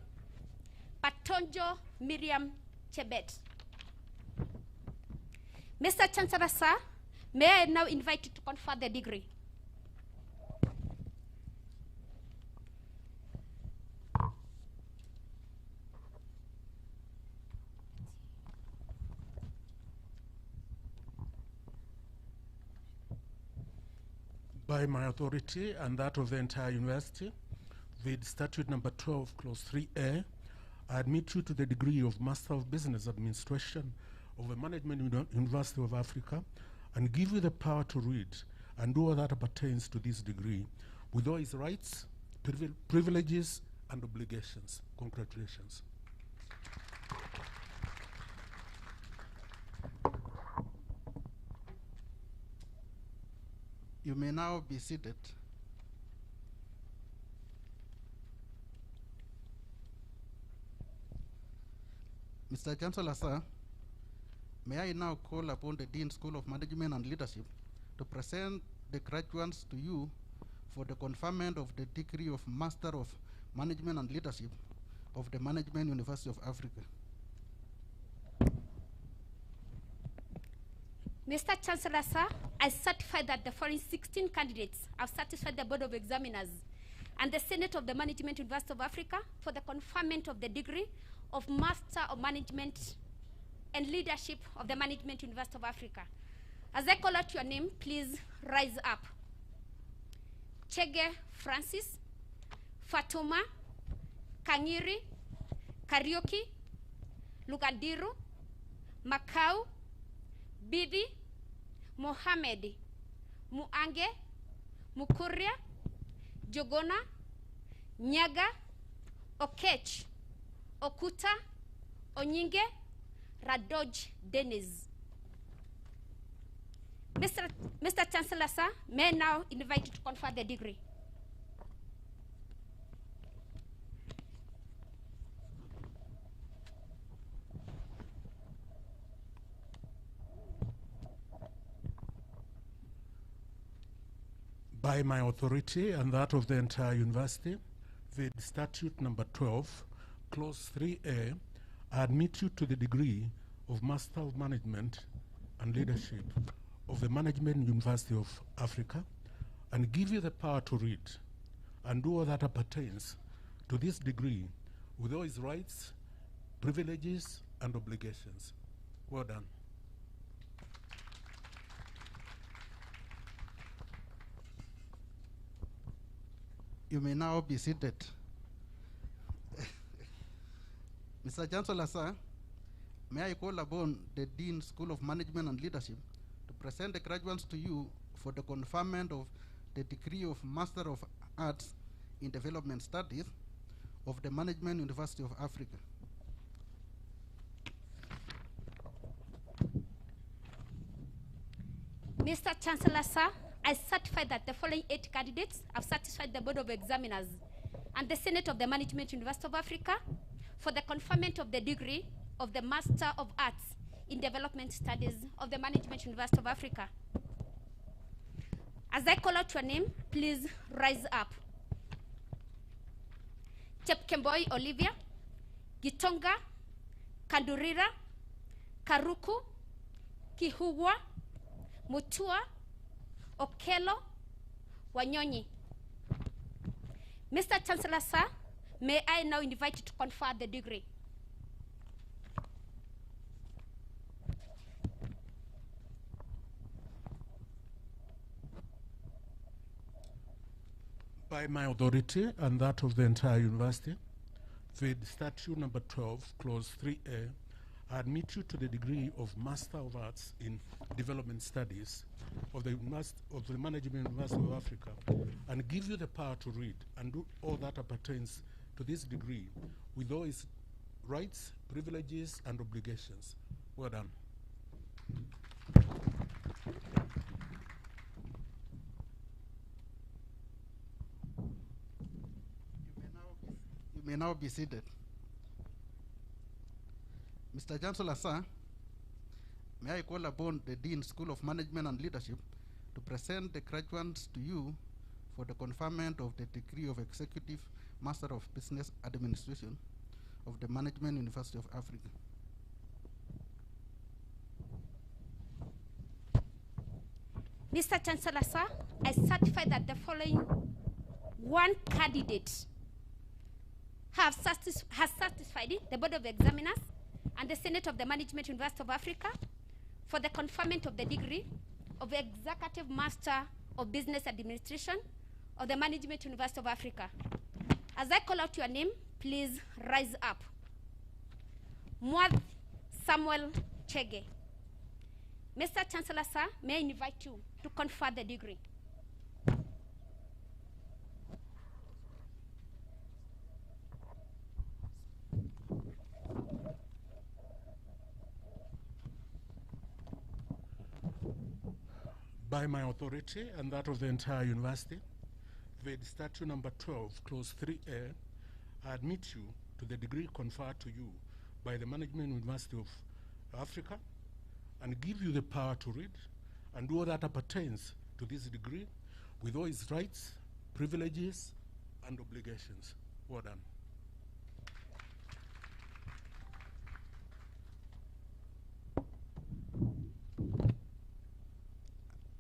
Patonjo Miriam Chebet. Mr. Chancellor, sir, may I now invite you to confer the degree. By my authority and that of the entire university, with statute number 12, clause 3A, I admit you to the degree of Master of Business Administration of the Management University of Africa and give you the power to read and do all that appertains to this degree with all its rights, privileges, and obligations. Congratulations. You may now be seated. Mr. Chancellor, sir, may I now call upon the Dean School of Management and Leadership to present the graduates to you for the conferment of the degree of Master of Management and Leadership of the Management University of Africa. Mr. Chancellor, sir, I certify that the following 16 candidates have satisfied the Board of Examiners and the Senate of the Management University of Africa for the conferment of the degree of Master of Management and Leadership of the Management University of Africa. As I call out your name, please rise up. Chege Francis, Fatuma, Kangiri, Karioki, Lugandiru, Makau, Bibi, Mohamed, Muange, Mukuria, Jogona, Nyaga, Okech, Okuta, Onyinge, Radoj Dennis. Mr. Chancellor, sir, may I now invite you to confer the degree. By my authority and that of the entire university, with statute number 12, clause 3A, I admit you to the degree of Master of Management and Leadership of the Management University of Africa and give you the power to read and do all that appertains to this degree with all its rights, privileges, and obligations. Well done. You may now be seated. Mr. Chancellor, sir, may I call upon the Dean School of Management and Leadership to present the graduates to you for the conferment of the degree of Master of Arts in Development Studies of the Management University of Africa. Mr. Chancellor, sir, I certify that the following 8 candidates have satisfied the Board of Examiners and the Senate of the Management University of Africa for the conferment of the degree of the Master of Arts in Development Studies of the Management University of Africa. As I call out your name, please rise up. Chepkemboi Olivia, Gitonga, Kandurira, Karuku, Kihugwa, Mutua, Okelo, Wanyonyi. Mr. Chancellor, sir, may I now invite you to confer the degree. By my authority and that of the entire university, with statute number 12, clause 3A, I admit you to the degree of Master of Arts in Development Studies of the Management University of Africa, and give you the power to read and do all that appertains to this degree with all its rights, privileges, and obligations. Well done. You may now be seated. Mr. Chancellor, sir, may I call upon the Dean, School of Management and Leadership, to present the graduates to you for the conferment of the degree of Executive Master of Business Administration of the Management University of Africa. Mr. Chancellor, sir, I certify that the following 1 candidate has satisfied the Board of Examiners and the Senate of the Management University of Africa for the conferment of the degree of Executive Master of Business Administration of the Management University of Africa. As I call out your name, please rise up. Mwad Samuel Chege. Mr. Chancellor, sir, may I invite you to confer the degree. By my authority and that of the entire university, with statute number 12, clause 3A, I admit you to the degree conferred to you by the Management University of Africa, and give you the power to read and do all that appertains to this degree with all its rights, privileges, and obligations. Well done.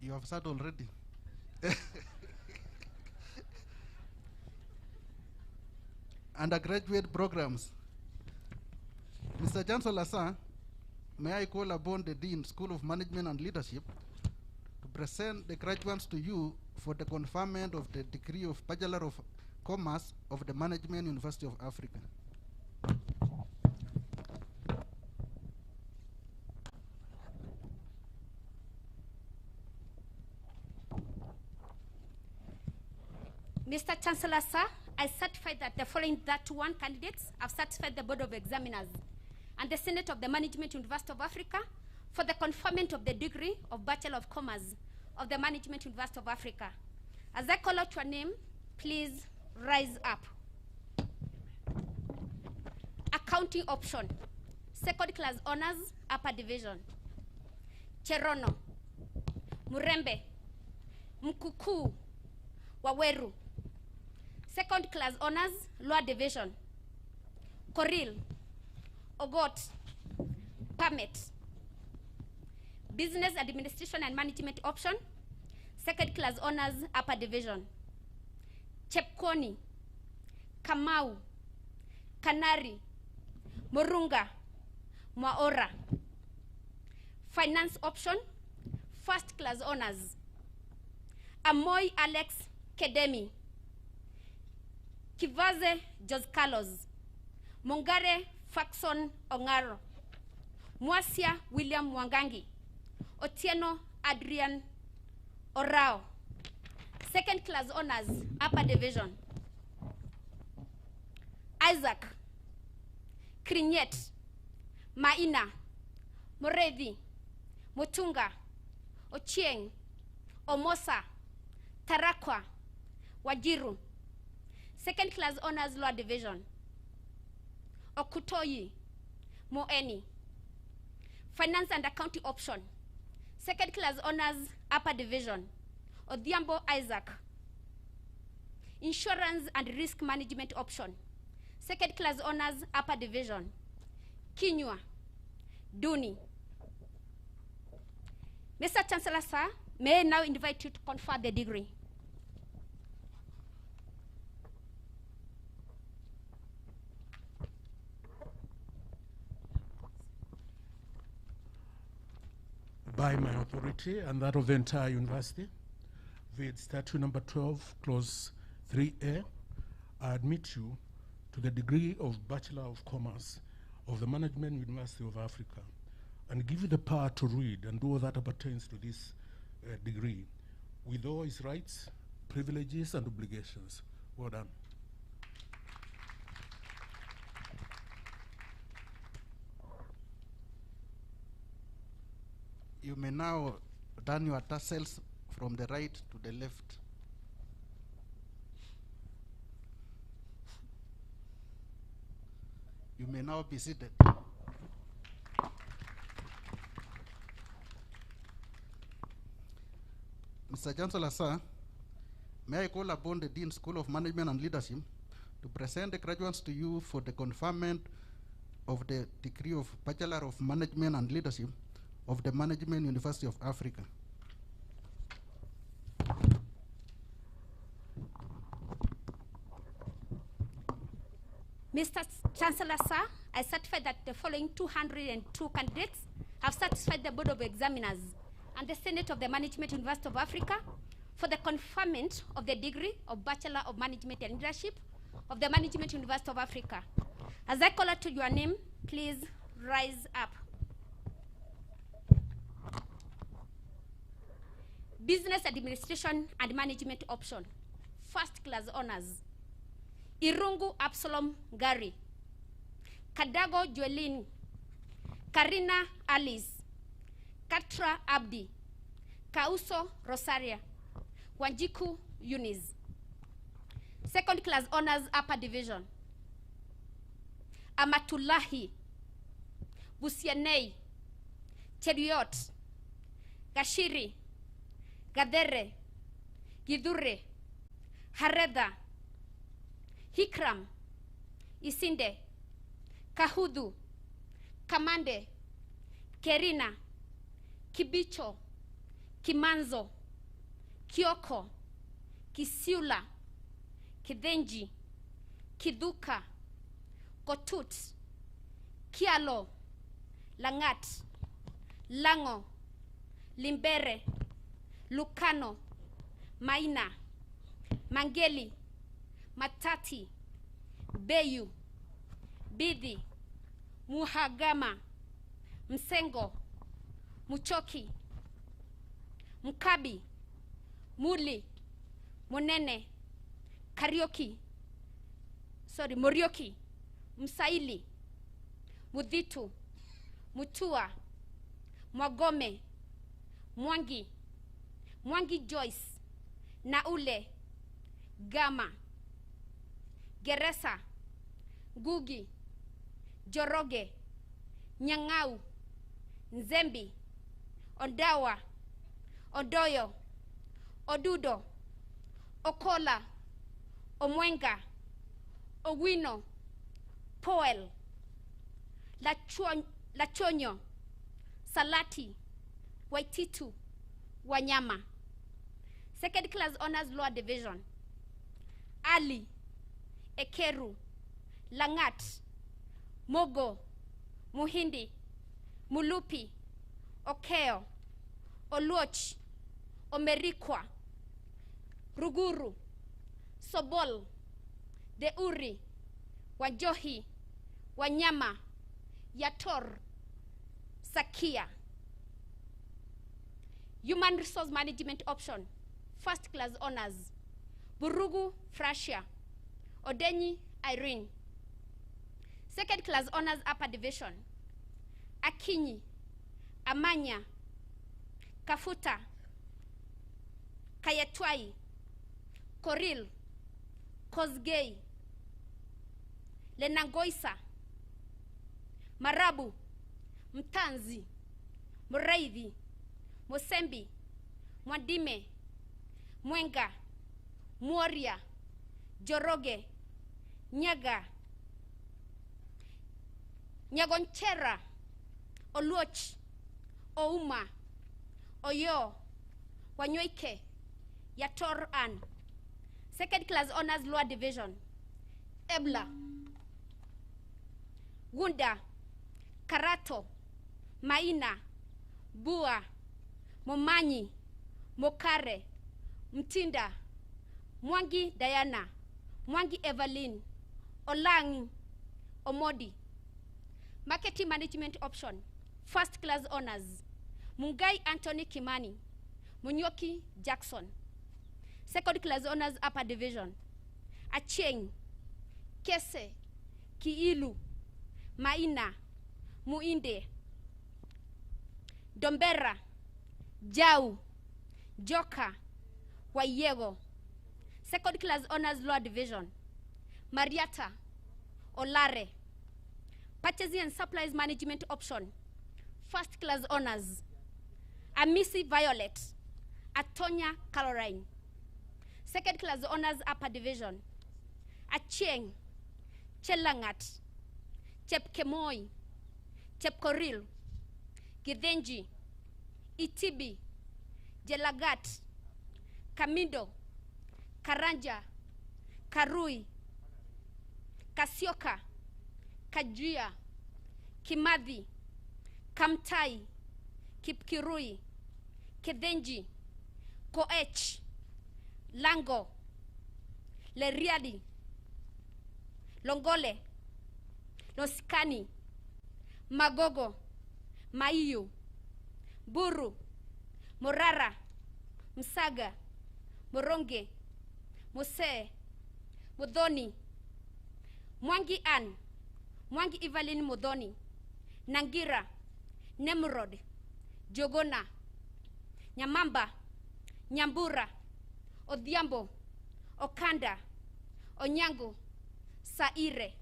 You have said already. Undergraduate programs. Mr. Chancellor, sir, may I call upon the Dean, School of Management and Leadership, to present the graduates to you for the conferment of the degree of Bachelor of Commerce of the Management University of Africa. Mr. Chancellor, sir, I certify that the following 31 candidates have satisfied the Board of Examiners and the Senate of the Management University of Africa for the conferment of the degree of Bachelor of Commerce of the Management University of Africa. As I call out your name, please rise up. Accounting option, 2nd class honors, upper division. Cherono, Murembe, Mkuku, Waweru. 2nd class honors, lower division. Koril, Ogot, Permit. Business Administration and Management option, 2nd class honors, upper division. Chepkoni, Kamau, Kanari, Morunga, Mwaora. Finance option, 1st class honors. Amoy Alex Kedemi, Kivaze Jos Carlos, Mongare Faxon Ongaro, Mwasia William Wangangi, Otieno Adrian Orao. 2nd class honors, upper division. Isaac, Krinyet, Maina, Morevi, Motunga, Ochieng, Omosa, Tarakwa, Wajiru. Second class honors lower division, Okutoyi, Moeni. Finance and accounting option, second class honors upper division, Odhiambo Isaac. Insurance and risk management option, second class honors upper division, Kinyua, Duni. Mr. Chancellor, sir, may I now invite you to confer the degree. By my authority and that of the entire university, with statute number 12, clause 3A, I admit you to the degree of Bachelor of Commerce of the Management University of Africa, and give you the power to read and do all that appertains to this degree, with all its rights, privileges, and obligations. Well done. You may now turn your tassels from the right to the left. You may now be seated. Mr. Chancellor, sir, may I call upon the Dean School of Management and Leadership to present the graduates to you for the conferment of the degree of Bachelor of Management and Leadership of the Management University of Africa. Mr. Chancellor, sir, I certify that the following 202 candidates have satisfied the Board of Examiners and the Senate of the Management University of Africa for the conferment of the degree of Bachelor of Management and Leadership of the Management University of Africa. As I call out to your name, please rise up. Business Administration and Management option, first class honors, Irungu Absalom Gary, Kadago Joelin, Karina Alice, Katra Abdi, Kauso Rosaria, Wanjiku Eunice. Second class honors upper division, Amatulahi, Busianei, Cheriot, Gashiri, Gadere, Gidure, Hareda, Hikram, Isinde, Kahudu, Kamande, Kerina, Kibicho, Kimanzo, Kioko, Kisiula, Kidenji, Kiduka, Kotut, Kialo, Langat, Lango, Limbere, Lucano, Maina, Mangeli, Matati, Beyu, Bidi, Muhagama, Msengo, Muchoki, Mkabi, Muli, Monene, Morioki, Msaili, Muditu, Mutua, Mwagome, Mwangi, Mwangi Joyce, Naule, Gama, Geresa, Gugi, Joroge, Nyangau, Nzembi, Ondawa, Odoyo, Odudo, Okola, Omwenga, Owino, Poel, Lachonyo, Salati, Waititu, Wanyama. Second class honors lower division, Ali, Ekeru, Langat, Mogo, Muhindi, Mulupi, Okeo, Oluoch, Omerikwa, Ruguru, Sobol, Deuri, Wajohi, Wanyama, Yator, Sakia. Human Resource Management option, first class honors, Burugu Frashia, Odenyi Irene, Second class honors upper division, Akinyi, Amanya, Kafuta, Kayetwai, Koril, Kosgei, Lenangoisa, Marabu, Mtanzi, Muraithi, Mosembi, Mwandime, Mwenga, Mworia, Joroge, Nyaga, Nyagonchera, Oluoch, Ouma, Oyo, Wanyoike, Yator An. Second class honors lower division, Ebla, Gunda, Karato, Maina, Bua, Momanyi, Mokare, Mtinda, Mwangi Diana, Mwangi Evelyn, Olang, Omodi. Marketing management option, first class honors, Mungai Anthony Kimani, Munyoki Jackson. Second class honors upper division, Acheng, Kese, Kiilu, Maina, Muinde, Dombera, Jau, Joka, Wayego. Second class honors lower division, Mariata, Olare. Purchasing and supplies management option, first class honors, Amisi Violet, Atonya Caroline. Second class honors upper division, Achieng, Chelangat, Chepkemoi, Chepkoril, Githenji, Itibi, Jelagat, Kamindo, Karanja, Karui, Kasioka, Kajia, Kimathi, Kamtai, Kipkirui, Kedenji, Koech, Lango, Leriadi, Longole, Losikani, Magogo, Maiyu, Buru, Morara, Msaga, Moronge, Mose, Modoni, Mwangi An, Mwangi Evelyn Modoni, Nangira, Nemrod, Jogona, Nyamamba, Nyambura, Odhiambo, Okanda, Onyango, Saire,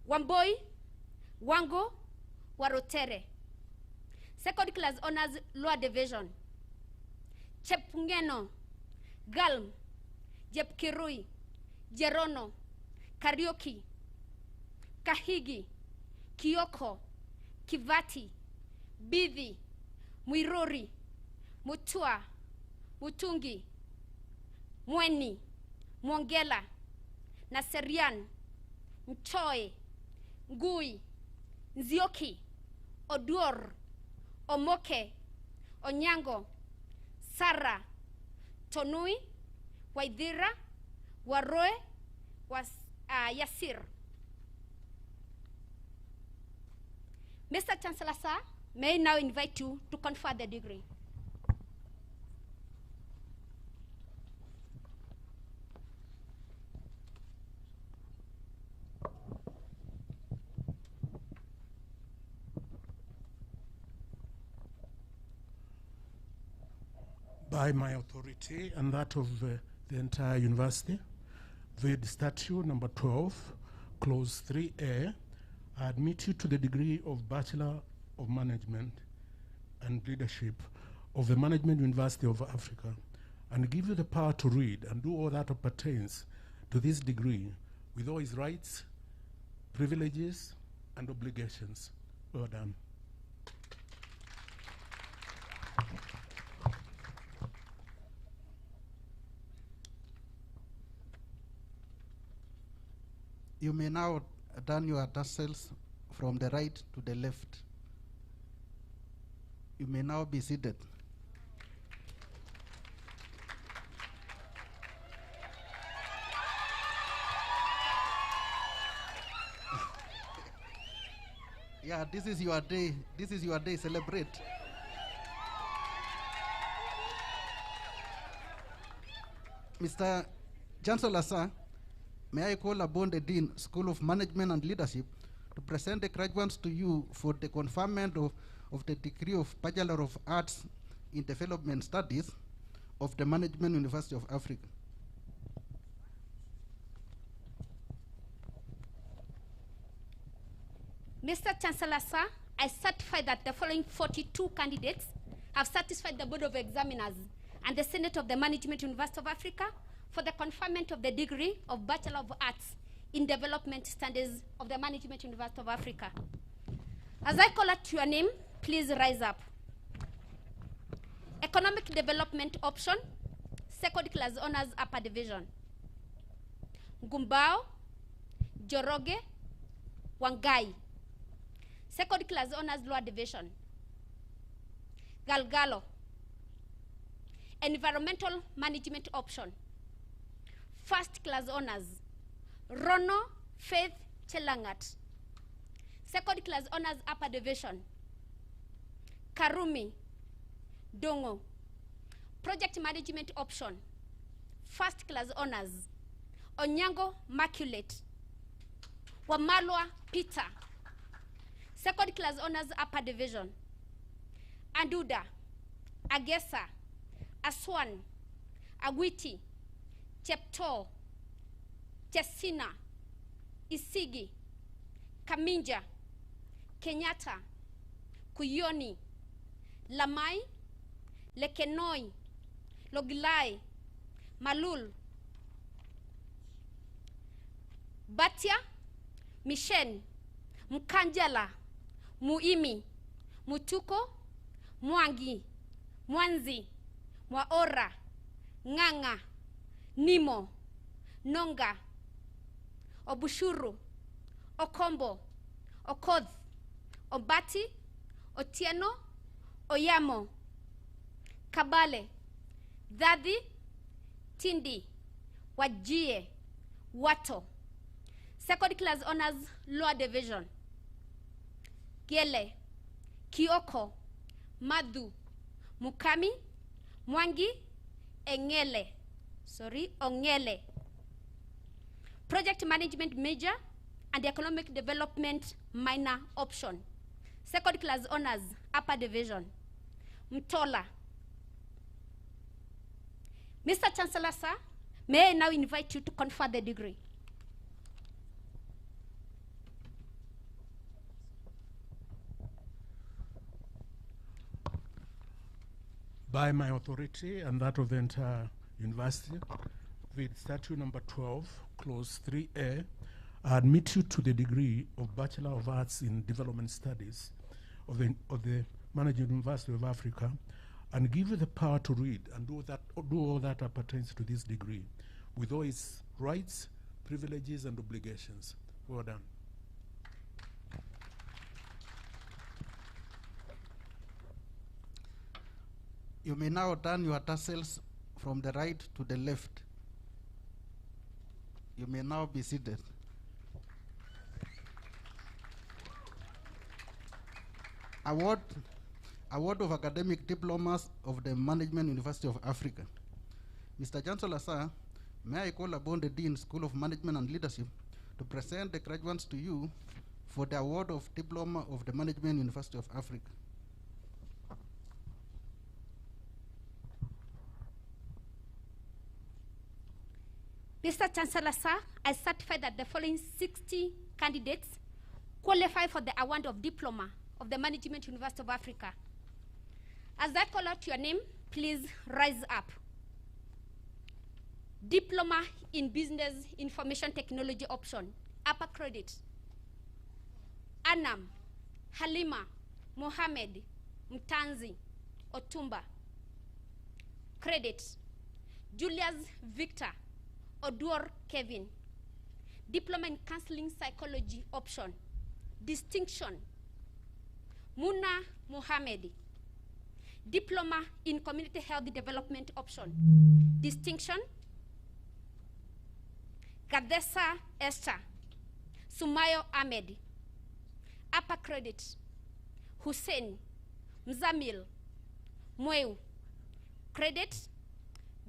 Wamboi, Wango, Warotere. Second class honors lower division, Chepngeno, Galm, Jepkirui, Jerono, Karioki, Kahigi, Kioko, Kivati, Bithi, Mwirori, Mutua, Mutungi, Mweni, Mwongela, Naserian, Mchoe, Ngui, Nzioki, Oduor, Omoke, Onyango, Sara, Tonui, Waidhira, Waroe, Yasir. Mr. Chancellor, sir, may I now invite you to confer the degree. By my authority and that of the entire university, with statute number 12, clause 3A, I admit you to the degree of Bachelor of Management and Leadership of the Management University of Africa, and give you the power to read and do all that pertains to this degree with all its rights, privileges, and obligations. Well done. You may now turn your tassels from the right to the left. You may now be seated. Yeah, this is your day. This is your day. Celebrate. Mr. Chancellor, sir, may I call upon the Dean, School of Management and Leadership, to present the graduates to you for the conferment of the degree of Bachelor of Arts in Development Studies of the Management University of Africa. Mr. Chancellor, sir, I certify that the following 42 candidates have satisfied the Board of Examiners and the Senate of the Management University of Africa for the conferment of the degree of Bachelor of Arts in Development Studies of the Management University of Africa. As I call out your name, please rise up. Economic Development Option, Second Class Honors Upper Division. Gumbao, Joroge, Wangai. Second Class Honors Lower Division. Galgalo. Environmental Management Option. First Class Honors. Rono Faith Chelangat. Second Class Honors Upper Division. Karumi Dongo. Project Management Option. First Class Honors. Onyango Maculate. Wamalwa Peter. Second Class Honors Upper Division. Anduda, Agesa, Aswan, Agwiti, Chepto, Chesina, Isigi, Kaminja, Kenyatta, Kuyoni, Lamai, Lekenoi, Logilai, Malul, Batia, Mishen, Mkanjala, Muimi, Mutuko, Mwangi, Mwanzi, Mwaora, Nganga, Nimo, Nonga, Obushuru, Okombo, Okoth, Obati, Otieno, Oyamo, Kabale, Dadi, Tindi, Wajie, Wato. Second Class Honors Lower Division. Gele, Kioko, Madu, Mukami, Mwangi, Ongele. Project Management Major and Economic Development Minor Option. Second Class Honors Upper Division. Mtola. Mr. Chancellor, sir, may I now invite you to confer the degree. By my authority and that of the entire university, with statute number 12, clause 3A, I admit you to the degree of Bachelor of Arts in Development Studies of the Management University of Africa, and give you the power to read and do all that pertains to this degree, with all its rights, privileges, and obligations. Well done. You may now turn your tassels from the right to the left. You may now be seated. Award of Academic Diplomas of the Management University of Africa. Mr. Chancellor, sir, may I call upon the Dean, School of Management and Leadership, to present the graduates to you for the award of Diploma of the Management University of Africa. Mr. Chancellor, sir, I certify that the following 60 candidates qualify for the award of Diploma of the Management University of Africa. As I call out your name, please rise up. Diploma in Business Information Technology Option, upper credit. Anam, Halima, Mohammed, Mtanzi, Otumba. Credit. Julius Victor, Oduor Kevin. Diploma in Counseling Psychology Option. Distinction. Muna Mohammed. Diploma in Community Health Development Option. Distinction. Gadesa Esther. Sumayo Ahmed. Upper credit. Hussein. Mzamil. Mweu. Credit.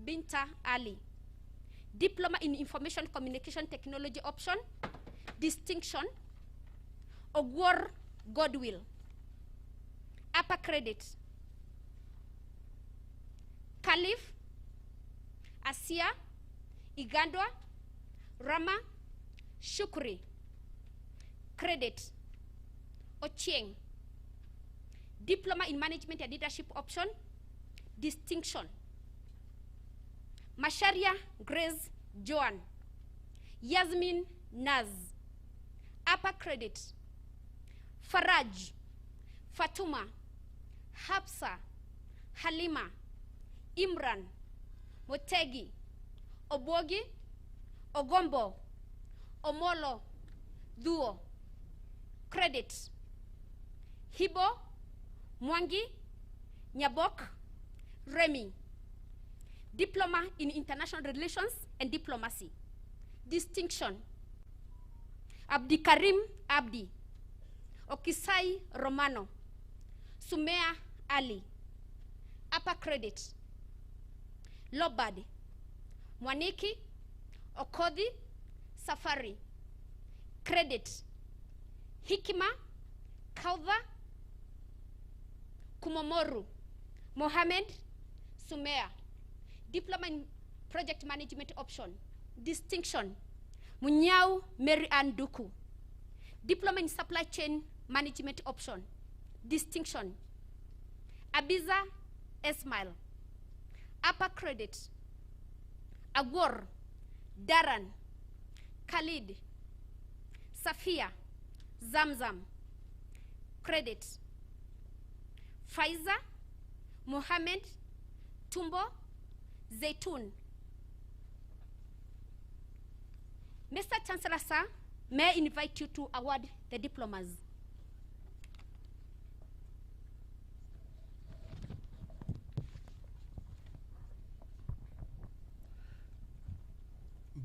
Binta Ali. Diploma in Information Communication Technology option, distinction, Ogwor Godwill. Upper credit, Khalif, Asia, Igandwa, Rama, Shukri. Credit, Ochieng. Diploma in Management and Leadership option, distinction, Masharia Grace Joan, Yasmin Naz. Upper credit, Faraj, Fatuma, Hafsa, Halima, Imran, Motegi, Obogi, Ogombo, Omolo, Duo. Credit, Hibo, Mwangi, Nyabok, Remy. Diploma in International Relations and Diplomacy. Distinction, Abdikarim Abdi, Okisai Romano, Sumea Ali. Upper credit, Lobad, Mwaniki, Okodi, Safari. Credit, Hikima, Kaudha, Kumomoru, Mohammed, Sumea. Diploma in Project Management option, distinction, Munyao Mary Ann Duku. Diploma in Supply Chain Management option, distinction, Abiza Esmail. Upper credit, Agwor, Daran, Khalid, Safia, Zamzam. Credit, Faiza, Mohammed, Tumbo, Zaytun. Mr. Chancellor, sir, may I invite you to award the diplomas.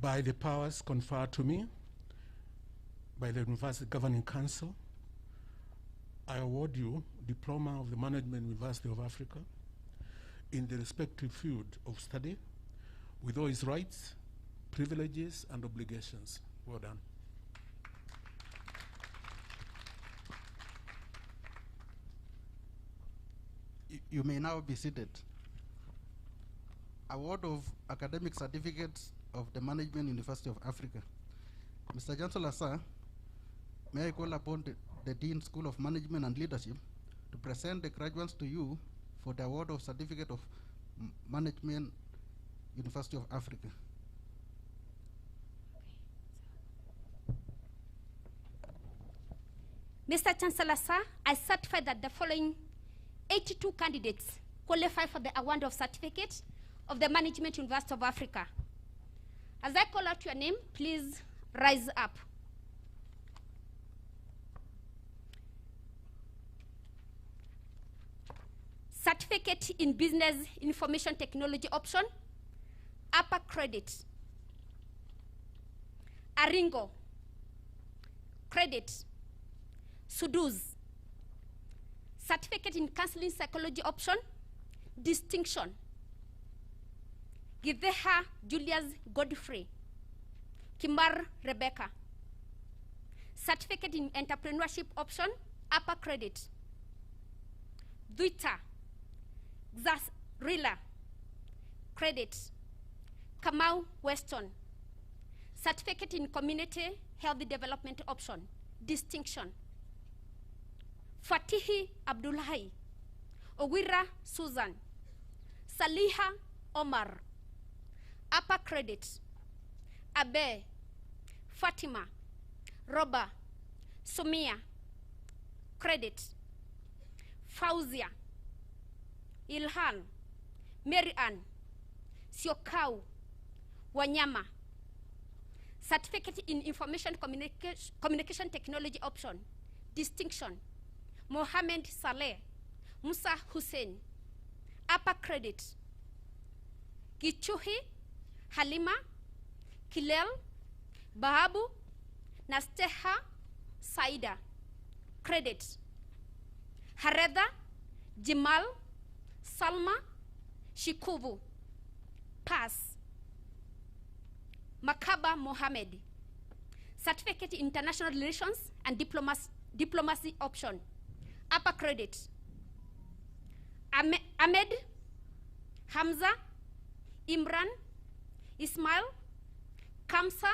By the powers conferred to me by the University Governing Council, I award you Diploma of the Management University of Africa in the respective field of study with all its rights, privileges, and obligations. Well done. You may now be seated. Award of academic certificates of the Management University of Africa. Mr. Chancellor, sir, may I call upon the Dean School of Management and Leadership to present the graduates to you for the award of Certificate of Management University of Africa. Mr. Chancellor, sir, I certify that the following 82 candidates qualify for the award of Certificate of the Management University of Africa. As I call out your name, please rise up. Certificate in Business Information Technology option, upper credit. Aringo, credit. Suduz, certificate in Counseling Psychology option, distinction. Giveha Julius Godfrey, Kimar Rebecca. Certificate in Entrepreneurship option, upper credit. Duita, Rila, credit. Kamau Weston, certificate in Community Health Development option, distinction. Fatihi Abdullahi, Owira Susan, Saliha Omar, upper credit. Abe, Fatima, Roba, Sumia, credit. Fauzia, Ilhan, Mary Ann, Siokau, Wanyama. Certificate in Information Communication Technology option, distinction. Mohammed Saleh, Musa Hussein, upper credit. Gichuhi, Halima, Kilel, Bahabu, Nasteha, Saida, credit. Hareda, Jimal, Salma, Shikubu, pass. Makaba Mohammed. Certificate in International Relations and Diplomacy option. Upper credit. Ahmed, Hamza, Imran, Ismail, Kamsa,